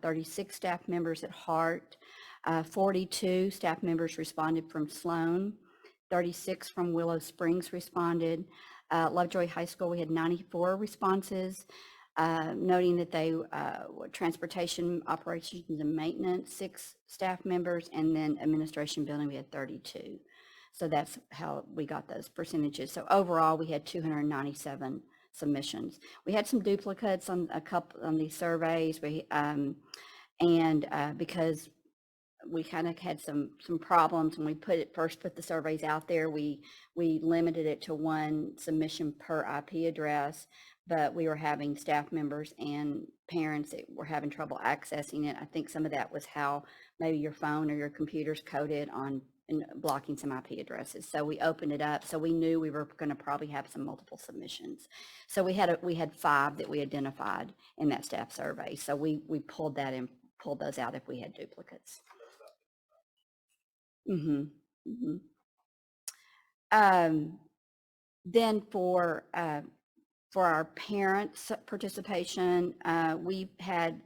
36 staff members at Hart, 42 staff members responded from Sloan, 36 from Willow Springs responded. Lovejoy High School, we had 94 responses, noting that they were transportation operations and maintenance, 6 staff members, and then administration building, we had 32. So that's how we got those percentages. So overall, we had 297 submissions. We had some duplicates on a couple on these surveys. Because we kind of had some problems when we first put the surveys out there, we limited it to 1 submission per IP address, but we were having staff members and parents that were having trouble accessing it. I think some of that was how maybe your phone or your computer's coded on and blocking some IP addresses. So we opened it up. So we knew we were going to probably have some multiple submissions. So we had 5 that we identified in that staff survey. So we pulled those out if we had duplicates. Then for our parents' participation, we had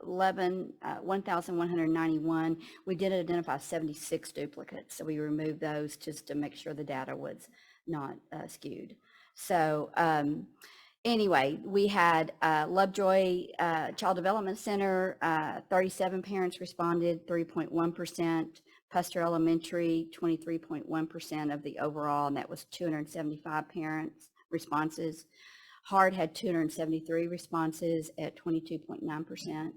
1,191. We did identify 76 duplicates, so we removed those just to make sure the data was not skewed. So anyway, we had Lovejoy Child Development Center, 37 parents responded, 3.1%. Puster Elementary, 23.1% of the overall, and that was 275 parents responses. Hart had 273 responses at 22.9%.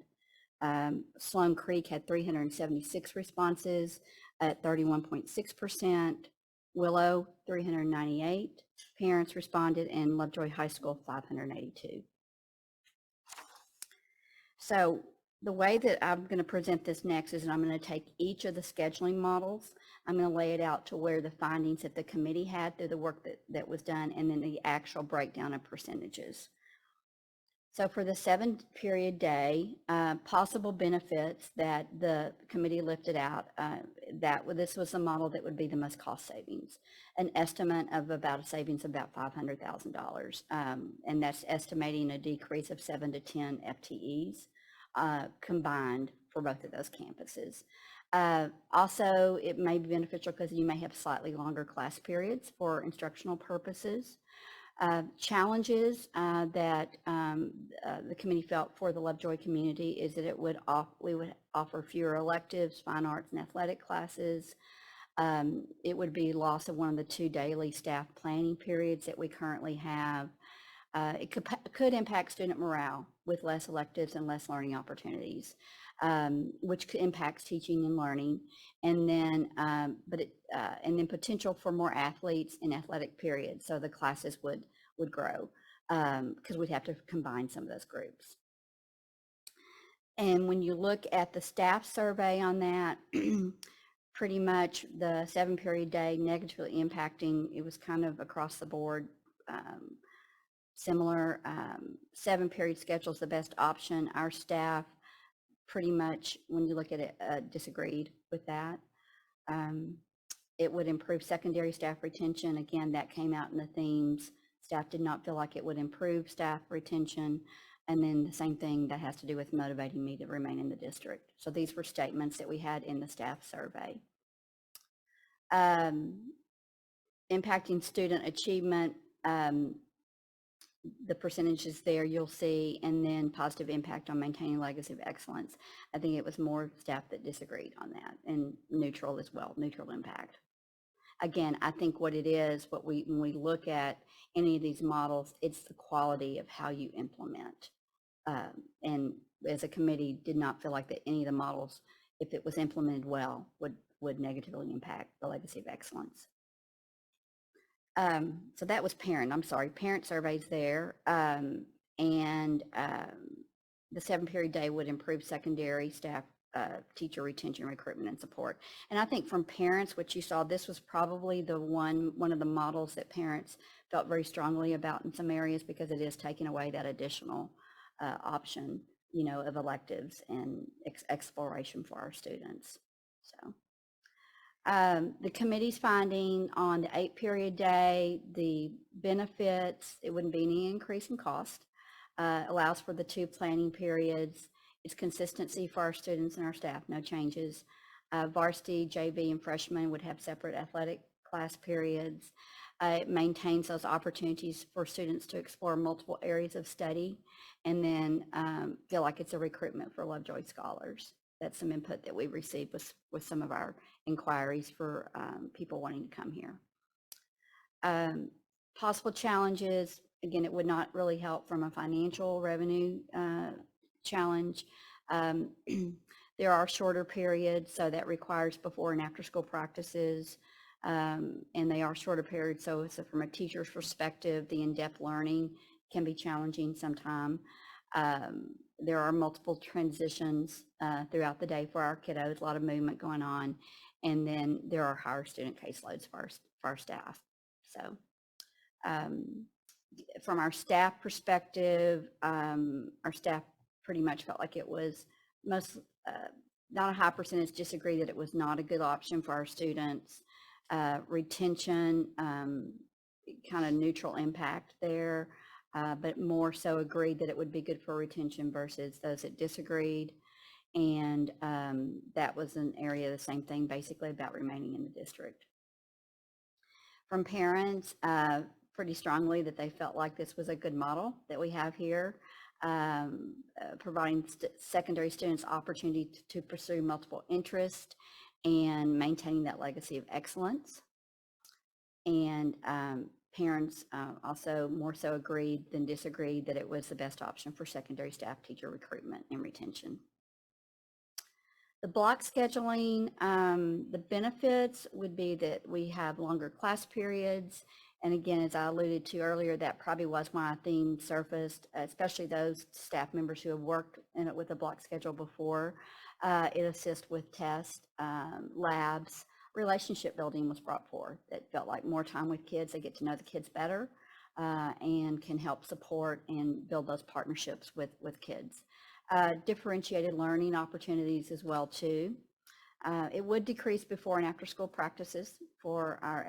Sloan Creek had 376 responses at 31.6%. Willow, 398 parents responded, and Lovejoy High School, 582. So the way that I'm going to present this next is I'm going to take each of the scheduling models. I'm going to lay it out to where the findings that the committee had through the work that was done, and then the actual breakdown of percentages. So for the 7-period day, possible benefits that the committee lifted out, this was the model that would be the most cost savings. An estimate of about a savings of about $500,000, and that's estimating a decrease of 7 to 10 FTEs. Combined for both of those campuses. Also, it may be beneficial because you may have slightly longer class periods for instructional purposes. Challenges that the committee felt for the Lovejoy community is that we would offer fewer electives, fine arts and athletic classes. It would be loss of one of the 2 daily staff planning periods that we currently have. It could impact student morale with less electives and less learning opportunities, which impacts teaching and learning, and then and then potential for more athletes in athletic periods. So the classes would grow because we'd have to combine some of those groups. And when you look at the staff survey on that, pretty much the 7-period day negatively impacting, it was kind of across the board. Similar 7-period schedule is the best option. Our staff pretty much, when you look at it, disagreed with that. It would improve secondary staff retention. Again, that came out in the themes. Staff did not feel like it would improve staff retention. And then the same thing that has to do with motivating me to remain in the district. So these were statements that we had in the staff survey. Impacting student achievement, the percentages there you'll see, and then positive impact on maintaining legacy of excellence. I think it was more staff that disagreed on that, and neutral as well, neutral impact. Again, I think what it is, when we look at any of these models, it's the quality of how you implement. And as a committee, did not feel like that any of the models, if it was implemented well, would would negatively impact the legacy of excellence. So that was parent surveys there. And the 7-period day would improve secondary staff teacher retention, recruitment, and support. And I think from parents, what you saw, this was probably the one of the models that parents felt very strongly about in some areas, because it is taking away that additional option, you know, of electives and exploration for our students. So the committee's finding on the 8-period day, the benefits, it wouldn't be any increase in cost, allows for the 2 planning periods. It's consistency for our students and our staff, no changes. Varsity, JV, and freshmen would have separate athletic class periods. It maintains those opportunities for students to explore multiple areas of study, and then feel like it's a recruitment for Lovejoy scholars. That's some input that we received with some of our inquiries for people wanting to come here. Possible challenges, again, it would not really help from a financial revenue challenge. There are shorter periods, so that requires before and after school practices, and they are shorter periods. So from a teacher's perspective, the in-depth learning can be challenging sometimes. There are multiple transitions throughout the day for our kiddos, a lot of movement going on, and then there are higher student caseloads for our staff. So from our staff perspective, our staff pretty much felt like it was not a high percentage disagree that it was not a good option for our students. Retention, kind of neutral impact there, but more so agreed that it would be good for retention versus those that disagreed. And that was an area, the same thing, basically about remaining in the district. From parents, pretty strongly that they felt like this was a good model that we have here, providing secondary students opportunity to pursue multiple interests and maintaining that legacy of excellence. And parents also more so agreed than disagreed that it was the best option for secondary staff teacher recruitment and retention. The block scheduling, the benefits would be that we have longer class periods. And again, as I alluded to earlier, that probably was why a theme surfaced, especially those staff members who have worked in it with a block schedule before. It assists with tests, labs, relationship building was brought forth. That felt like more time with kids. They get to know the kids better and can help support and build those partnerships with kids. Differentiated learning opportunities as well too. It would decrease before and after school practices for our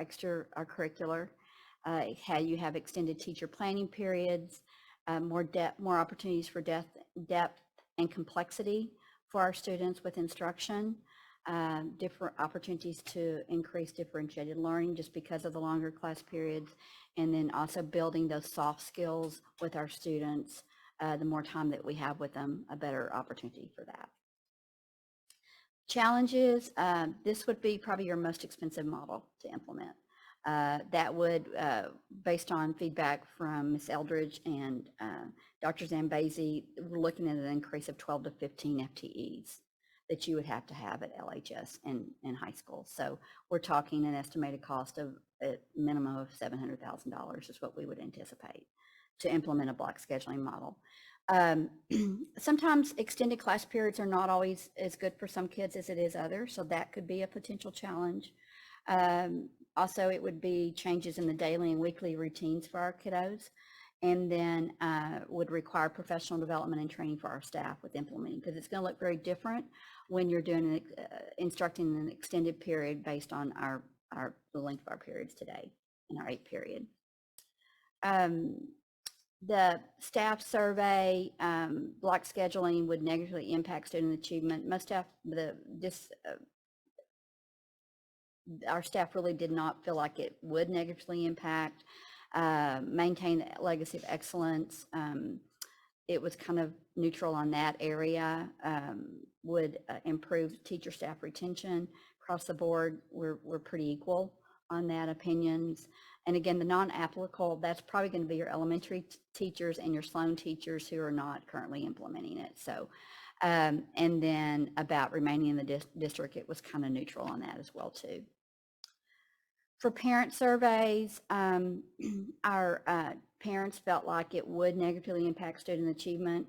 curricular. You have extended teacher planning periods, more opportunities for depth and complexity for our students with instruction, different opportunities to increase differentiated learning just because of the longer class periods, and then also building those soft skills with our students. The more time that we have with them, a better opportunity for that. Challenges, this would be probably your most expensive model to implement. That would, based on feedback from Ms. Eldridge and Dr. Zambezi, we're looking at an increase of 12 to 15 FTEs that you would have to have at LHS in high school. So we're talking an estimated cost of a minimum of $700,000 is what we would anticipate to implement a block scheduling model. Sometimes extended class periods are not always as good for some kids as it is others, so that could be a potential challenge. Also, it would be changes in the daily and weekly routines for our kiddos, and then would require professional development and training for our staff with implementing, because it's going to look very different when you're doing instructing an extended period based on the length of our periods today in our 8-period. The staff survey, block scheduling would negatively impact student achievement. Most staff, our staff really did not feel like it would negatively impact, maintain the legacy of excellence. It was kind of neutral on that area, would improve teacher staff retention across the board. We're pretty equal on that opinions. And again, the non-applicable, that's probably going to be your elementary teachers and your Sloan teachers who are not currently implementing it. So And then about remaining in the district, it was kind of neutral on that as well too. For parent surveys, our parents felt like it would negatively impact student achievement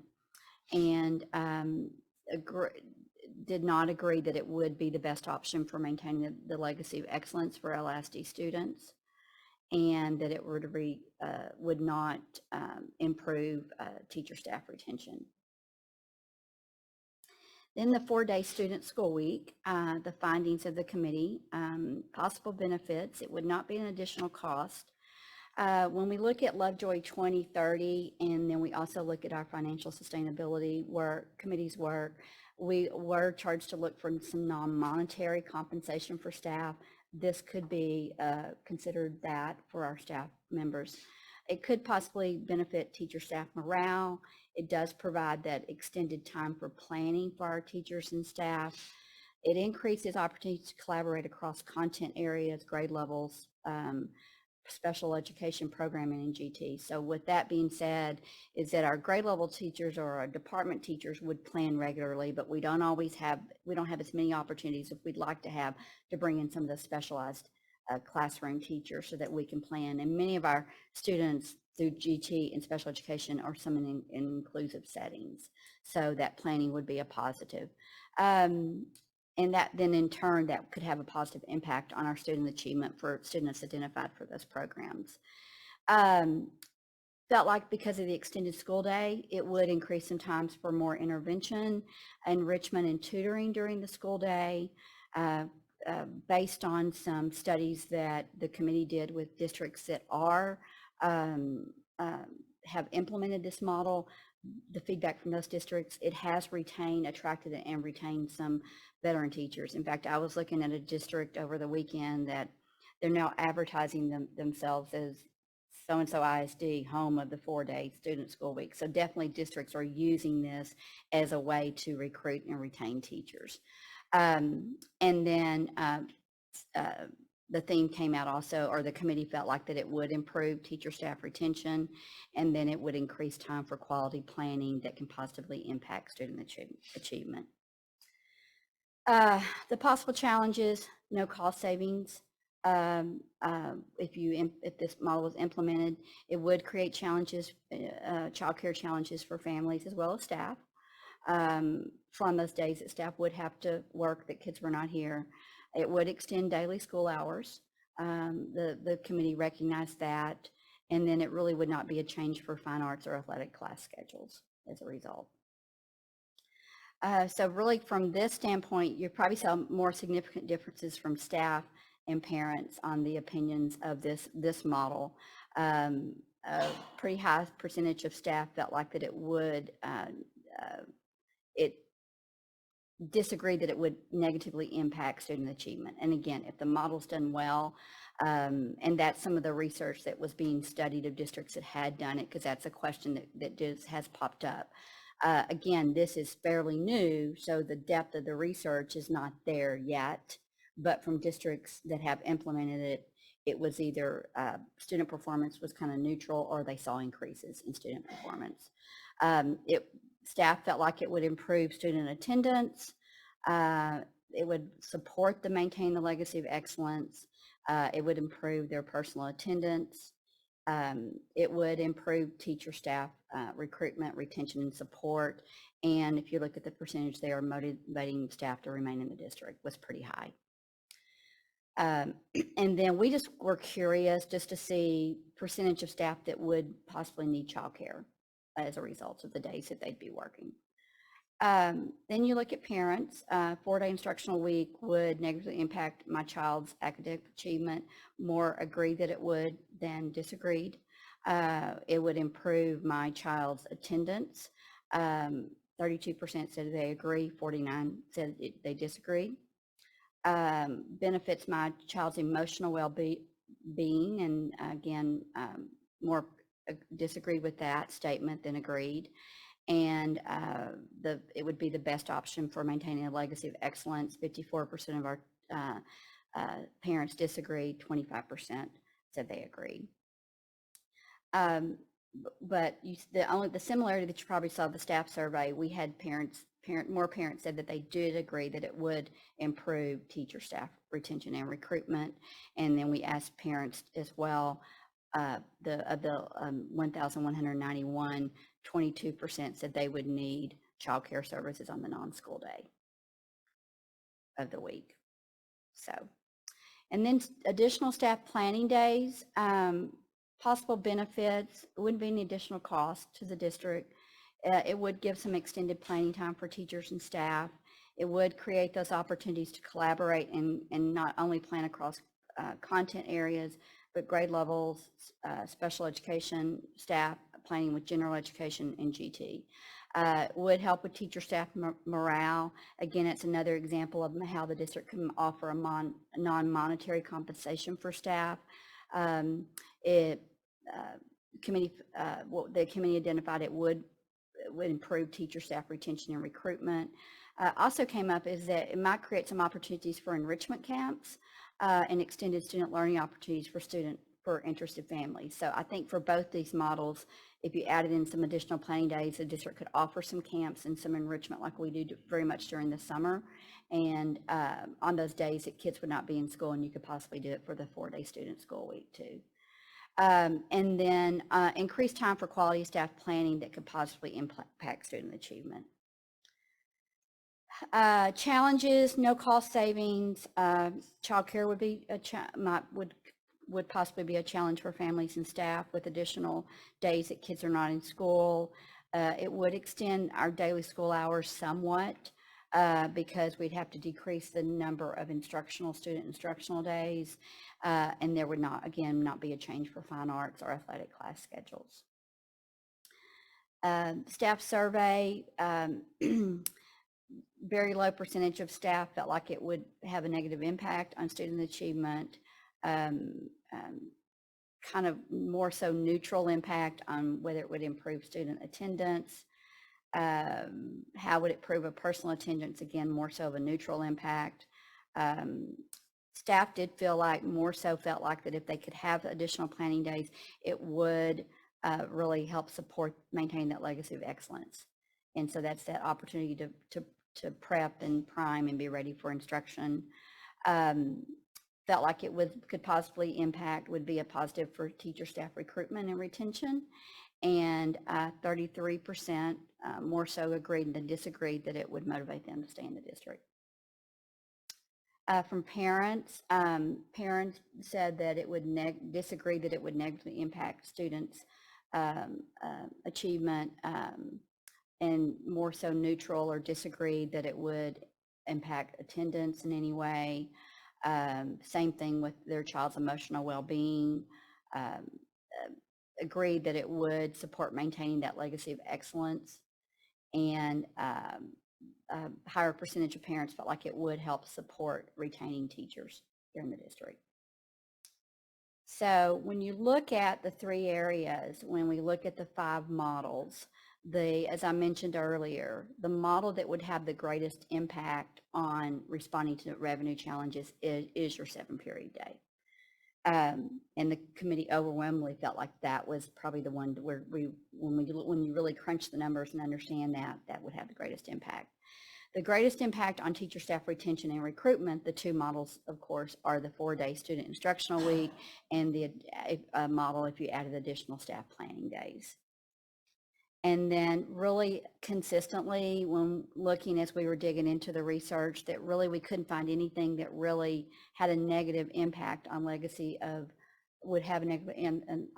and did not agree that it would be the best option for maintaining the legacy of excellence for LISD students, and that it would not improve teacher staff retention. Then the 4-day student school week, the findings of the committee, possible benefits, it would not be an additional cost. When we look at Lovejoy 2030, and then we also look at our financial sustainability committee's work, we were charged to look for some non-monetary compensation for staff. This could be considered that for our staff members. It could possibly benefit teacher staff morale. It does provide that extended time for planning for our teachers and staff. It increases opportunities to collaborate across content areas, grade levels, special education programming and GT. So with that being said, is that our grade level teachers or our department teachers would plan regularly, but we don't have as many opportunities as we'd like to have to bring in some of the specialized classroom teachers so that we can plan. And many of our students through GT and special education are some in inclusive settings. So that planning would be a positive. And that then in turn, that could have a positive impact on our student achievement for students identified for those programs. Felt like because of the extended school day, it would increase some times for more intervention, enrichment, and tutoring during the school day. Based on some studies that the committee did with districts that have implemented this model, the feedback from those districts, it has attracted and retained some veteran teachers. In fact, I was looking at a district over the weekend that they're now advertising themselves as so-and-so ISD, home of the 4-day student school week. So definitely districts are using this as a way to recruit and retain teachers. And then the theme came out also, or the committee felt like that it would improve teacher staff retention, and then it would increase time for quality planning that can positively impact student achievement. The possible challenges, no cost savings. If this model was implemented, it would create challenges, childcare challenges for families as well as staff. From those days that staff would have to work, that kids were not here. It would extend daily school hours. The committee recognized that, and then it really would not be a change for fine arts or athletic class schedules as a result. So really from this standpoint, you probably saw more significant differences from staff and parents on the opinions of this model. A pretty high percentage of staff felt like that it disagreed that it would negatively impact student achievement. And again, if the model's done well, and that's some of the research that was being studied of districts that had done it, because that's a question that has popped up. Again, this is fairly new, so the depth of the research is not there yet, but from districts that have implemented it, it was either student performance was kind of neutral, or they saw increases in student performance. Staff felt like it would improve student attendance. It would support maintain the legacy of excellence. It would improve their personal attendance. It would improve teacher staff recruitment, retention, and support. And if you look at the percentage they are motivating staff to remain in the district, was pretty high. And then we just were curious just to see percentage of staff that would possibly need childcare as a result of the days that they'd be working. Then you look at parents. 4-day instructional week would negatively impact my child's academic achievement. More agreed that it would than disagreed. It would improve my child's attendance. 32% said they agree, 49% said they disagreed. Benefits my child's emotional well-being, and again, more disagreed with that statement than agreed. And it would be the best option for maintaining a legacy of excellence. 54% of our parents disagreed, 25% said they agreed. But the similarity that you probably saw the staff survey, we had parents more parents said that they did agree that it would improve teacher staff retention and recruitment. And then we asked parents as well, of the 1,191, 22% said they would need childcare services on the non-school day of the week. So, and then additional staff planning days, possible benefits, it wouldn't be any additional cost to the district. It would give some extended planning time for teachers and staff. It would create those opportunities to collaborate and not only plan across content areas, but grade levels, special education staff, planning with general education and GT. Would help with teacher staff morale. Again, it's another example of how the district can offer a non-monetary compensation for staff. The committee identified it would improve teacher staff retention and recruitment. Also came up is that it might create some opportunities for enrichment camps and extended student learning opportunities for interested families. So I think for both these models, if you added in some additional planning days, the district could offer some camps and some enrichment like we do very much during the summer. And on those days that kids would not be in school, and you could possibly do it for the 4-day student school week too. And then increased time for quality staff planning that could possibly impact student achievement. Challenges, no cost savings. Childcare would be would possibly be a challenge for families and staff with additional days that kids are not in school. It would extend our daily school hours somewhat because we'd have to decrease the number of student instructional days. And there would not be a change for fine arts or athletic class schedules. Staff survey, very low percentage of staff felt like it would have a negative impact on student achievement. Kind of more so neutral impact on whether it would improve student attendance. How would it improve a personal attendance? Again, more so of a neutral impact. Staff did felt like that if they could have additional planning days, it would really help support maintain that legacy of excellence. And so that's that opportunity to prep and prime and be ready for instruction. Felt like it could possibly would be a positive for teacher staff recruitment and retention. And 33% more so agreed than disagreed that it would motivate them to stay in the district. From parents, parents said that it would disagree that it would negatively impact students' achievement, and more so neutral or disagreed that it would impact attendance in any way. Same thing with their child's emotional well-being. Agreed that it would support maintaining that legacy of excellence, and a higher percentage of parents felt like it would help support retaining teachers here in the district. So when you look at the 3 areas, when we look at the 5 models, as I mentioned earlier, the model that would have the greatest impact on responding to revenue challenges is your 7-period day. And the committee overwhelmingly felt like that was probably the one where when you really crunch the numbers and understand that would have the greatest impact. The greatest impact on teacher staff retention and recruitment, the 2 models, of course, are the 4-day student instructional week and the model if you added additional staff planning days. And then really consistently, when looking as we were digging into the research, that really we couldn't find anything that really had a negative impact on would have a negative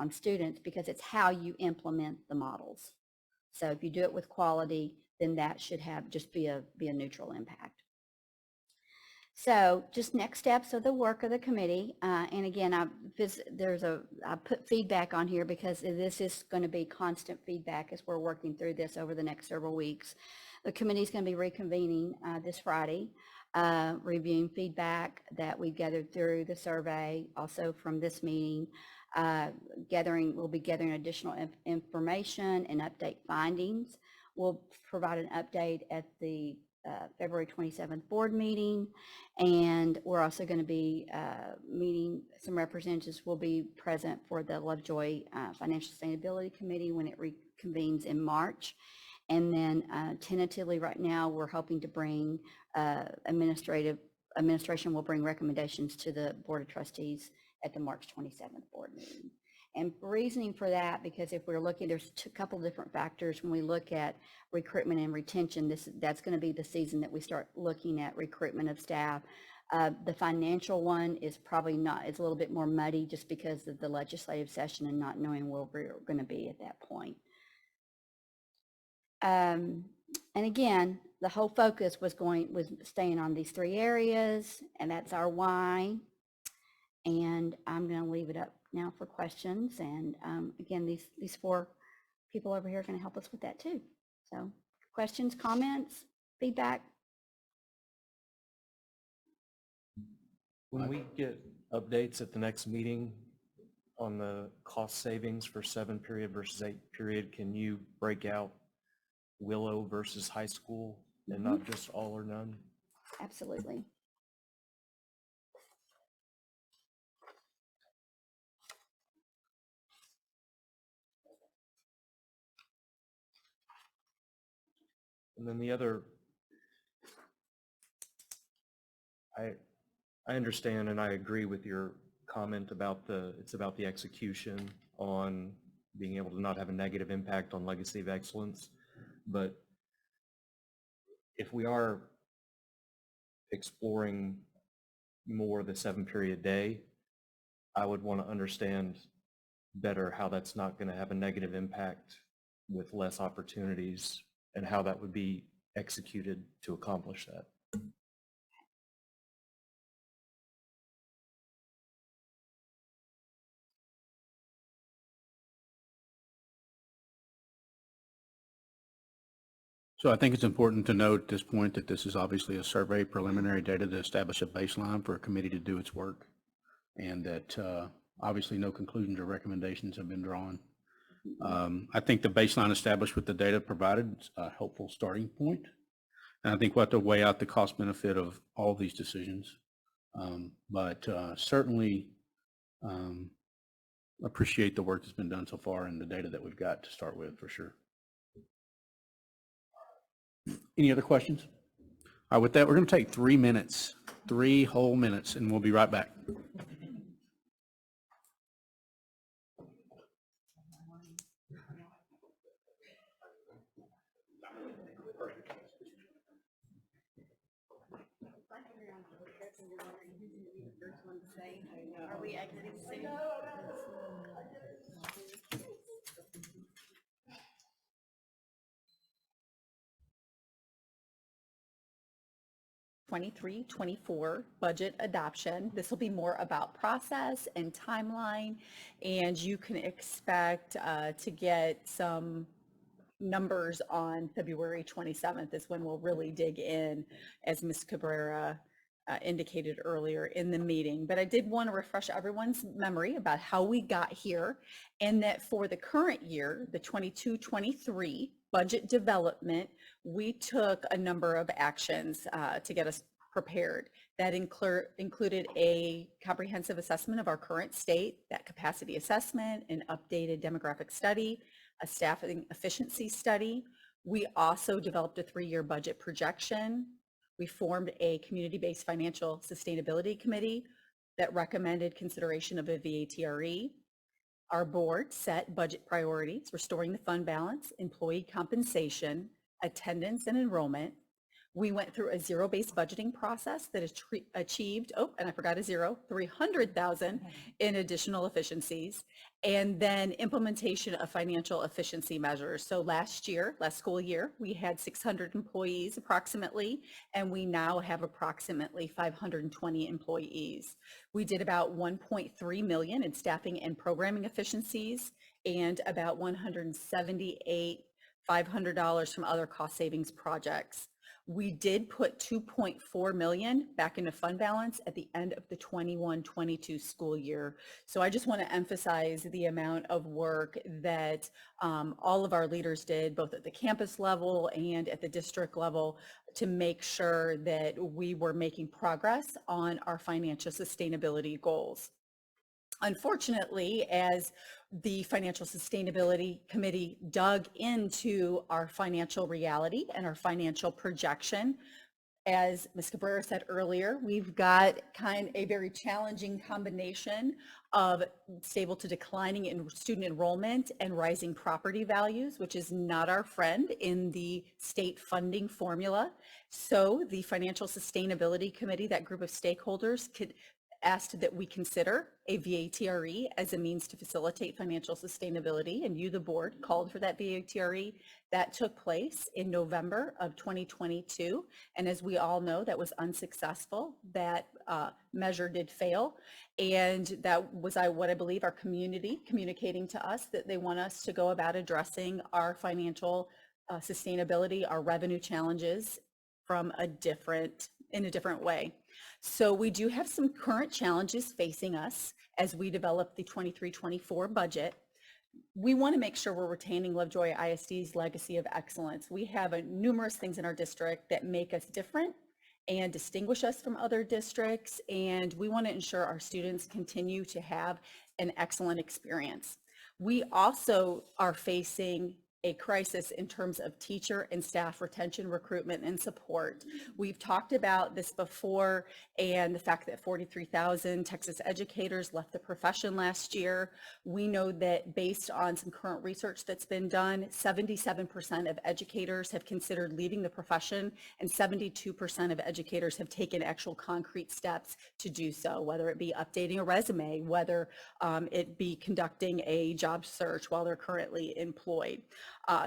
on students, because it's how you implement the models. So if you do it with quality, then that should be a neutral impact. So just next steps of the work of the committee. And again, I put feedback on here because this is going to be constant feedback as we're working through this over the next several weeks. The committee is going to be reconvening this Friday, reviewing feedback that we gathered through the survey, also from this meeting. We'll be gathering additional information and update findings. We'll provide an update at the February 27th board meeting, and we're also going to be meeting, some representatives will be present for the Lovejoy Financial Sustainability Committee when it reconvenes in March, And then tentatively right now, we're hoping to bring administration will bring recommendations to the Board of Trustees at the March 27th board meeting. And reasoning for that, because if we're looking, there's a couple different factors. When we look at recruitment and retention, that's going to be the season that we start looking at recruitment of staff. The financial one is probably not, it's a little bit more muddy just because of the legislative session and not knowing where we're going to be at that point. And again, the whole focus was staying on these 3 areas, and that's our why. And I'm going to leave it up now for questions. And again, these 4 people over here are going to help us with that too. So questions, comments, feedback? When we get updates at the next meeting on the cost savings for 7 period versus 8 period, can you break out Willow versus high school and not just all or none? Absolutely. And then the other, I understand and I agree with your comment about it's about the execution on being able to not have a negative impact on legacy of excellence. But if we are exploring more the 7 period day, I would want to understand better how that's not going to have a negative impact with less opportunities and how that would be executed to accomplish that. So I think it's important to note at this point that this is obviously a survey preliminary data to establish a baseline for a committee to do its work, and that obviously no conclusions or recommendations have been drawn. I think the baseline established with the data provided is a helpful starting point. And I think we'll have to weigh out the cost benefit of all these decisions. But certainly appreciate the work that's been done so far and the data that we've got to start with, for sure. Any other questions? All right, with that, we're going to take 3 minutes, 3 whole minutes, and we'll be right back. Are we exiting soon? 23-24 budget adoption. This will be more about process and timeline, and you can expect to get some numbers on February 27th is when we'll really dig in, as Ms. Cabrera indicated earlier in the meeting. But I did want to refresh everyone's memory about how we got here, and that for the current year, the 22-23 budget development, we took a number of actions to get us prepared. That included a comprehensive assessment of our current state, that capacity assessment, an updated demographic study, a staffing efficiency study. We also developed a 3-year budget projection. We formed a community-based financial sustainability committee that recommended consideration of a VATRE. Our board set budget priorities, restoring the fund balance, employee compensation, attendance, and enrollment. We went through a zero-based budgeting process that has achieved, oh, and I forgot a zero, 300,000 in additional efficiencies, and then implementation of financial efficiency measures. So last school year, we had 600 employees approximately, and we now have approximately 520 employees. We did about 1.3 million in staffing and programming efficiencies, and about $178,500 from other cost savings projects. We did put 2.4 million back into fund balance at the end of the 21-22 school year. So I just want to emphasize the amount of work that all of our leaders did, both at the campus level and at the district level, to make sure that we were making progress on our financial sustainability goals. Unfortunately, as the Financial Sustainability Committee dug into our financial reality and our financial projection, as Ms. Cabrera said earlier, we've got kind of a very challenging combination of stable to declining in student enrollment and rising property values, which is not our friend in the state funding formula. So the Financial Sustainability Committee, that group of stakeholders, asked that we consider a VATRE as a means to facilitate financial sustainability, and you, the board, called for that VATRE. That took place in November of 2022, and as we all know, that was unsuccessful. That measure did fail, and that was what I believe our community communicating to us, that they want us to go about addressing our financial sustainability, our revenue challenges in a different way. So we do have some current challenges facing us as we develop the 23-24 budget. We want to make sure we're retaining Lovejoy ISD's legacy of excellence. We have numerous things in our district that make us different and distinguish us from other districts, and we want to ensure our students continue to have an excellent experience. We also are facing a crisis in terms of teacher and staff retention, recruitment, and support. We've talked about this before, and the fact that 43,000 Texas educators left the profession last year. We know that based on some current research that's been done, 77% of educators have considered leaving the profession, and 72% of educators have taken actual concrete steps to do so, whether it be updating a resume, whether it be conducting a job search while they're currently employed.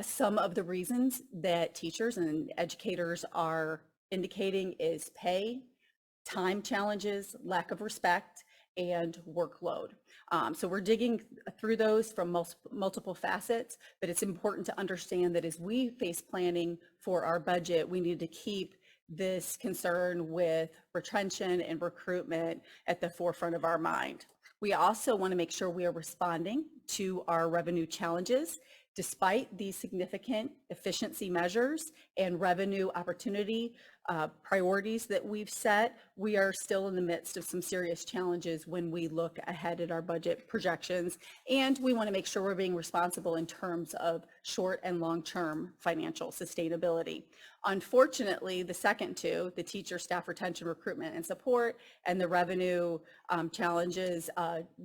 Some of the reasons that teachers and educators are indicating is pay, time challenges, lack of respect, and workload. So we're digging through those from multiple facets, but it's important to understand that as we face planning for our budget, we need to keep this concern with retention and recruitment at the forefront of our mind. We also want to make sure we are responding to our revenue challenges. Despite these significant efficiency measures and revenue opportunity priorities that we've set, we are still in the midst of some serious challenges when we look ahead at our budget projections, and we want to make sure we're being responsible in terms of short and long-term financial sustainability. Unfortunately, the second two, the teacher, staff retention, recruitment, and support, and the revenue challenges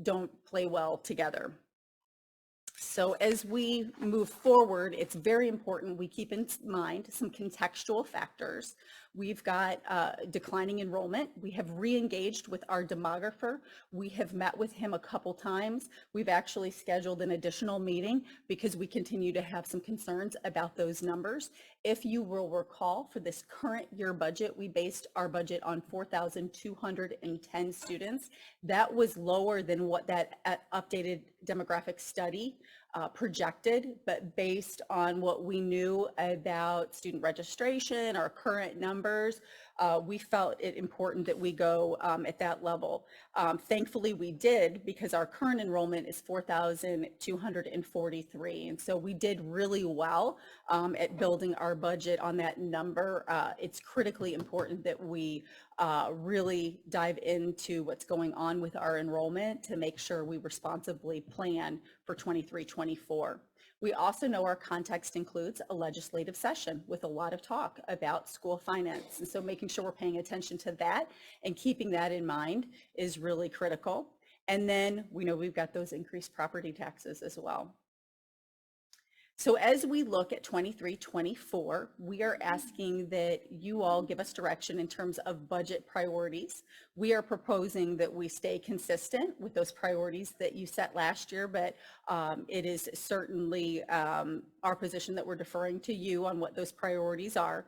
don't play well together. So as we move forward, it's very important we keep in mind some contextual factors. We've got declining enrollment. We have re-engaged with our demographer. We have met with him a couple times. We've actually scheduled an additional meeting because we continue to have some concerns about those numbers. If you will recall, for this current year budget, we based our budget on 4,210 students. That was lower than what that updated demographic study projected, but based on what we knew about student registration, our current numbers, we felt it important that we go at that level. Thankfully, we did, because our current enrollment is 4,243. And so we did really well at building our budget on that number. It's critically important that we really dive into what's going on with our enrollment to make sure we responsibly plan for 23-24. We also know our context includes a legislative session with a lot of talk about school finance. And so making sure we're paying attention to that and keeping that in mind is really critical. And then we know we've got those increased property taxes as well. So as we look at 23-24, we are asking that you all give us direction in terms of budget priorities. We are proposing that we stay consistent with those priorities that you set last year, but it is certainly our position that we're deferring to you on what those priorities are.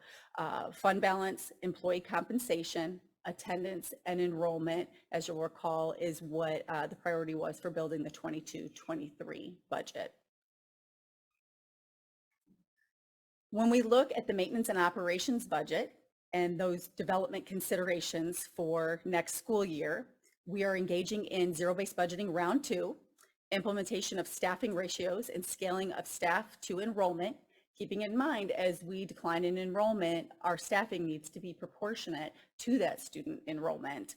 Fund balance, employee compensation, attendance, and enrollment, as you'll recall, is what the priority was for building the 22-23 budget. When we look at the maintenance and operations budget and those development considerations for next school year, we are engaging in zero-based budgeting round 2, implementation of staffing ratios and scaling of staff to enrollment, keeping in mind, as we decline in enrollment, our staffing needs to be proportionate to that student enrollment.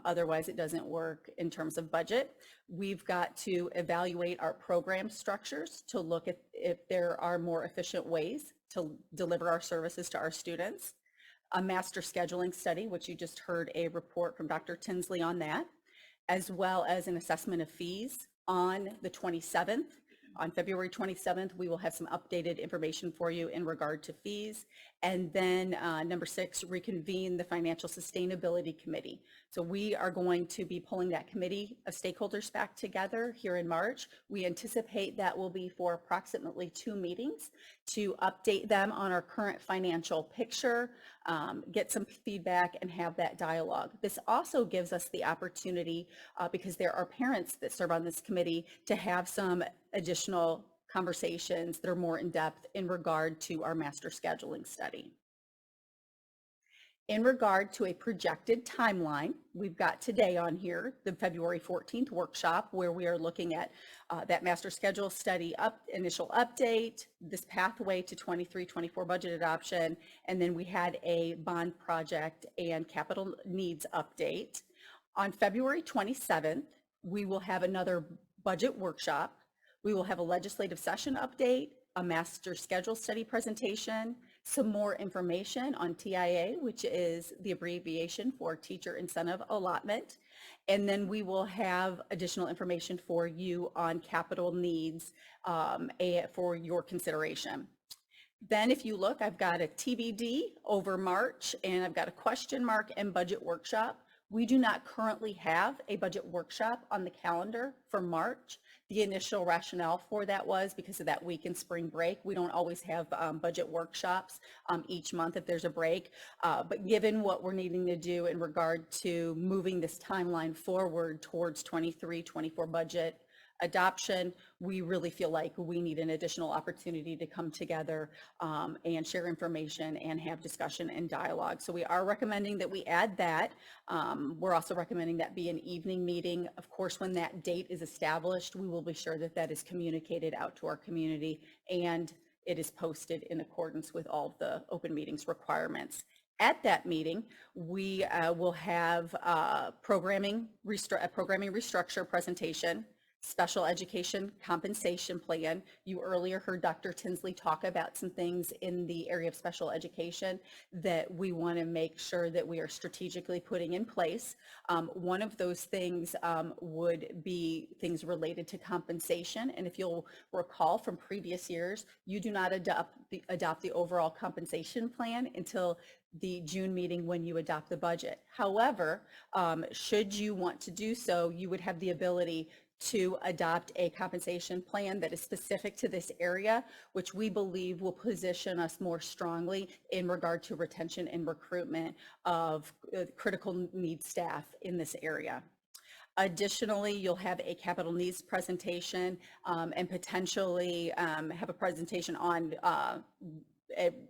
Otherwise, it doesn't work in terms of budget. We've got to evaluate our program structures to look at if there are more efficient ways to deliver our services to our students. A master scheduling study, which you just heard a report from Dr. Tinsley on that, as well as an assessment of fees on the 27th. On February 27th, we will have some updated information for you in regard to fees. And then number 6, reconvene the Financial Sustainability Committee. So we are going to be pulling that committee of stakeholders back together here in March. We anticipate that will be for approximately 2 meetings to update them on our current financial picture, get some feedback, and have that dialogue. This also gives us the opportunity, because there are parents that serve on this committee, to have some additional conversations that are more in depth in regard to our master scheduling study. In regard to a projected timeline, we've got today on here the February 14th workshop, where we are looking at that master schedule study initial update, this pathway to 23-24 budget adoption, and then we had a bond project and capital needs update. On February 27th, we will have another budget workshop. We will have a legislative session update, a master schedule study presentation, some more information on TIA, which is the abbreviation for Teacher Incentive Allotment. And then we will have additional information for you on capital needs for your consideration. Then if you look, I've got a TBD over March, and I've got a question mark and budget workshop. We do not currently have a budget workshop on the calendar for March. The initial rationale for that was because of that week in spring break. We don't always have budget workshops each month if there's a break. But given what we're needing to do in regard to moving this timeline forward towards 23-24 budget adoption, we really feel like we need an additional opportunity to come together and share information and have discussion and dialogue. So we are recommending that we add that. We're also recommending that be an evening meeting. Of course, when that date is established, we will be sure that that is communicated out to our community and it is posted in accordance with all of the open meetings requirements. At that meeting, we will have a programming restructure presentation, special education compensation plan. You earlier heard Dr. Tinsley talk about some things in the area of special education that we want to make sure that we are strategically putting in place. One of those things would be things related to compensation. And if you'll recall from previous years, you do not adopt the overall compensation plan until the June meeting when you adopt the budget. However, should you want to do so, you would have the ability to adopt a compensation plan that is specific to this area, which we believe will position us more strongly in regard to retention and recruitment of critical needs staff in this area. Additionally, you'll have a capital needs presentation and potentially have a presentation on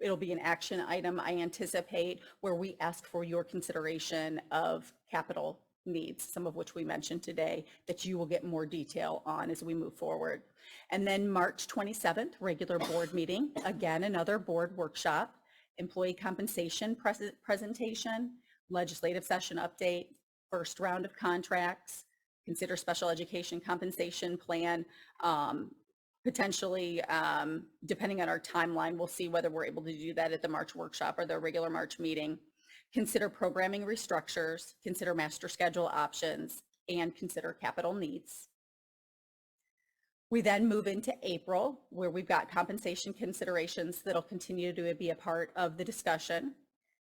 it'll be an action item, I anticipate, where we ask for your consideration of capital needs, some of which we mentioned today, that you will get more detail on as we move forward. And then March 27th, regular board meeting, again, another board workshop, employee compensation presentation, legislative session update, first round of contracts, consider special education compensation plan, potentially, depending on our timeline, we'll see whether we're able to do that at the March workshop or the regular March meeting. Consider programming restructures, consider master schedule options, and consider capital needs. We then move into April, where we've got compensation considerations that'll continue to be a part of the discussion.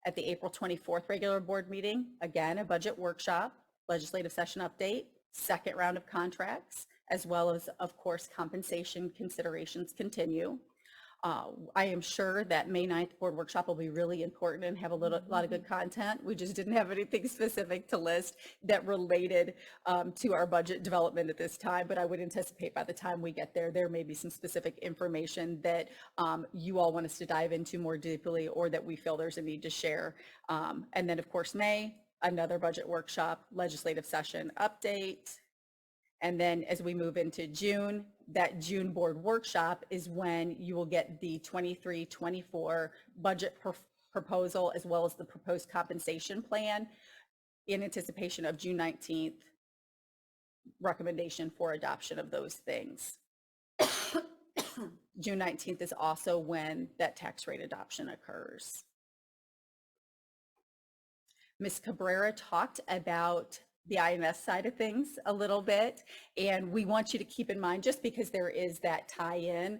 At the April 24th regular board meeting, again, a budget workshop, legislative session update, second round of contracts, as well as, of course, compensation considerations continue. I am sure that May 9th board workshop will be really important and have a lot of good content. We just didn't have anything specific to list that related to our budget development at this time, but I would anticipate by the time we get there, there may be some specific information that you all want us to dive into more deeply or that we feel there's a need to share. And then, of course, May, another budget workshop, legislative session update. And then as we move into June, that June board workshop is when you will get the 23-24 budget proposal as well as the proposed compensation plan in anticipation of June 19th recommendation for adoption of those things. June 19th is also when that tax rate adoption occurs. Ms. Cabrera talked about the IMS side of things a little bit, and we want you to keep in mind, just because there is that tie-in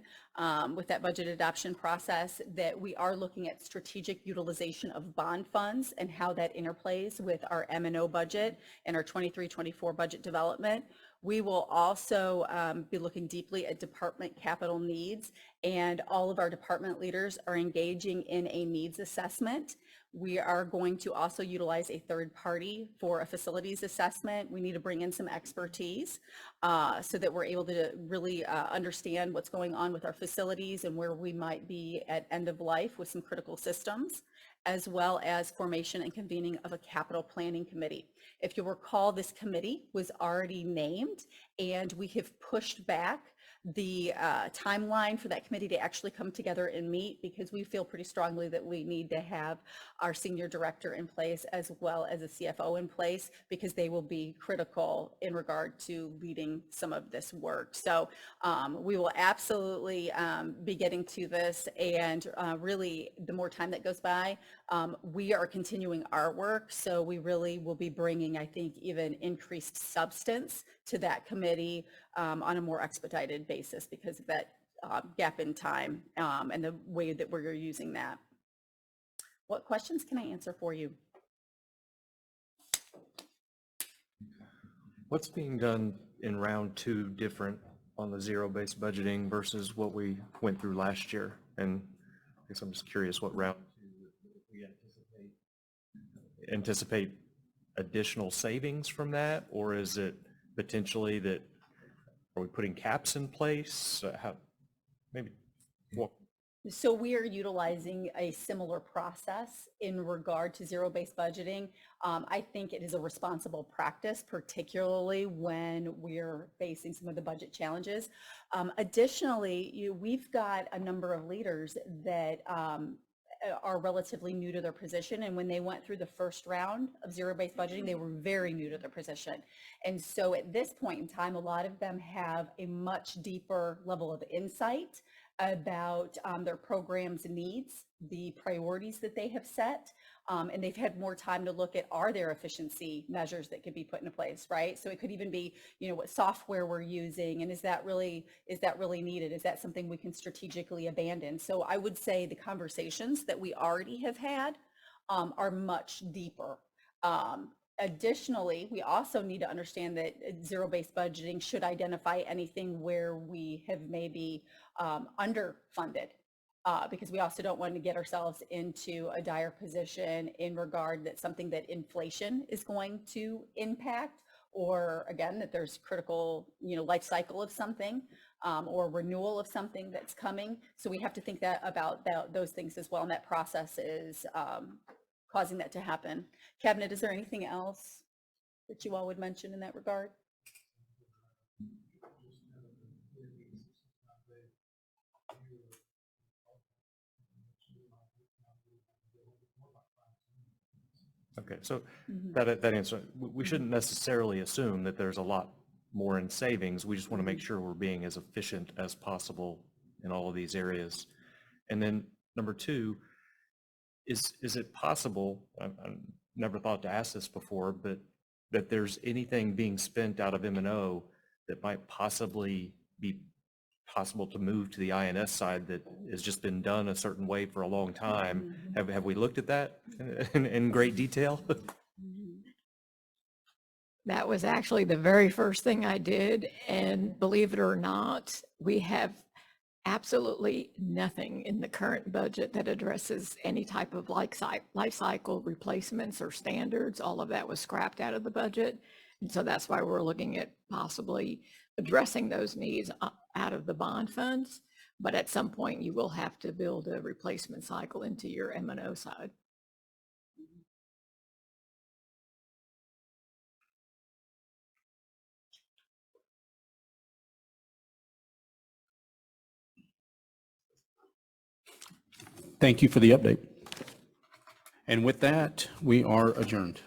with that budget adoption process, that we are looking at strategic utilization of bond funds and how that interplays with our M&O budget and our 23-24 budget development. We will also be looking deeply at department capital needs, and all of our department leaders are engaging in a needs assessment. We are going to also utilize a third party for a facilities assessment. We need to bring in some expertise so that we're able to really understand what's going on with our facilities and where we might be at end of life with some critical systems, as well as formation and convening of a capital planning committee. If you'll recall, this committee was already named, and we have pushed back the timeline for that committee to actually come together and meet, because we feel pretty strongly that we need to have our senior director in place as well as a CFO in place, because they will be critical in regard to leading some of this work. So we will absolutely be getting to this, and really the more time that goes by, we are continuing our work. So we really will be bringing, I think, even increased substance to that committee on a more expedited basis because of that gap in time and the way that we're using that. What questions can I answer for you? What's being done in round 2 different on the zero-based budgeting versus what we went through last year? And I guess I'm just curious what round 2 we anticipate additional savings from that, or is it potentially that, are we putting caps in place? How, maybe what? So we are utilizing a similar process in regard to zero-based budgeting. I think it is a responsible practice, particularly when we're facing some of the budget challenges. Additionally, we've got a number of leaders that are relatively new to their position. And when they went through the first round of zero-based budgeting, they were very new to their position. And so at this point in time, a lot of them have a much deeper level of insight about their program's needs, the priorities that they have set, and they've had more time to look at, are there efficiency measures that could be put into place, right? So it could even be, what software we're using, and is that really needed? Is that something we can strategically abandon? So I would say the conversations that we already have had are much deeper. Additionally, we also need to understand that zero-based budgeting should identify anything where we have maybe underfunded, because we also don't want to get ourselves into a dire position in regard that something that inflation is going to impact, or again, that there's critical, life cycle of something or renewal of something that's coming. So we have to think about those things as well, and that process is causing that to happen. Cabinet, is there anything else that you all would mention in that regard? Okay, so that answer, we shouldn't necessarily assume that there's a lot more in savings. We just want to make sure we're being as efficient as possible in all of these areas. And then number 2, is it possible, I never thought to ask this before, but that there's anything being spent out of M&O that might possibly be possible to move to the INS side that has just been done a certain way for a long time? Have we looked at that in great detail? That was actually the very first thing I did, and believe it or not, we have absolutely nothing in the current budget that addresses any type of life cycle replacements or standards. All of that was scrapped out of the budget. And so that's why we're looking at possibly addressing those needs out of the bond funds. But at some point, you will have to build a replacement cycle into your M&O side. Thank you for the update. And with that, we are adjourned.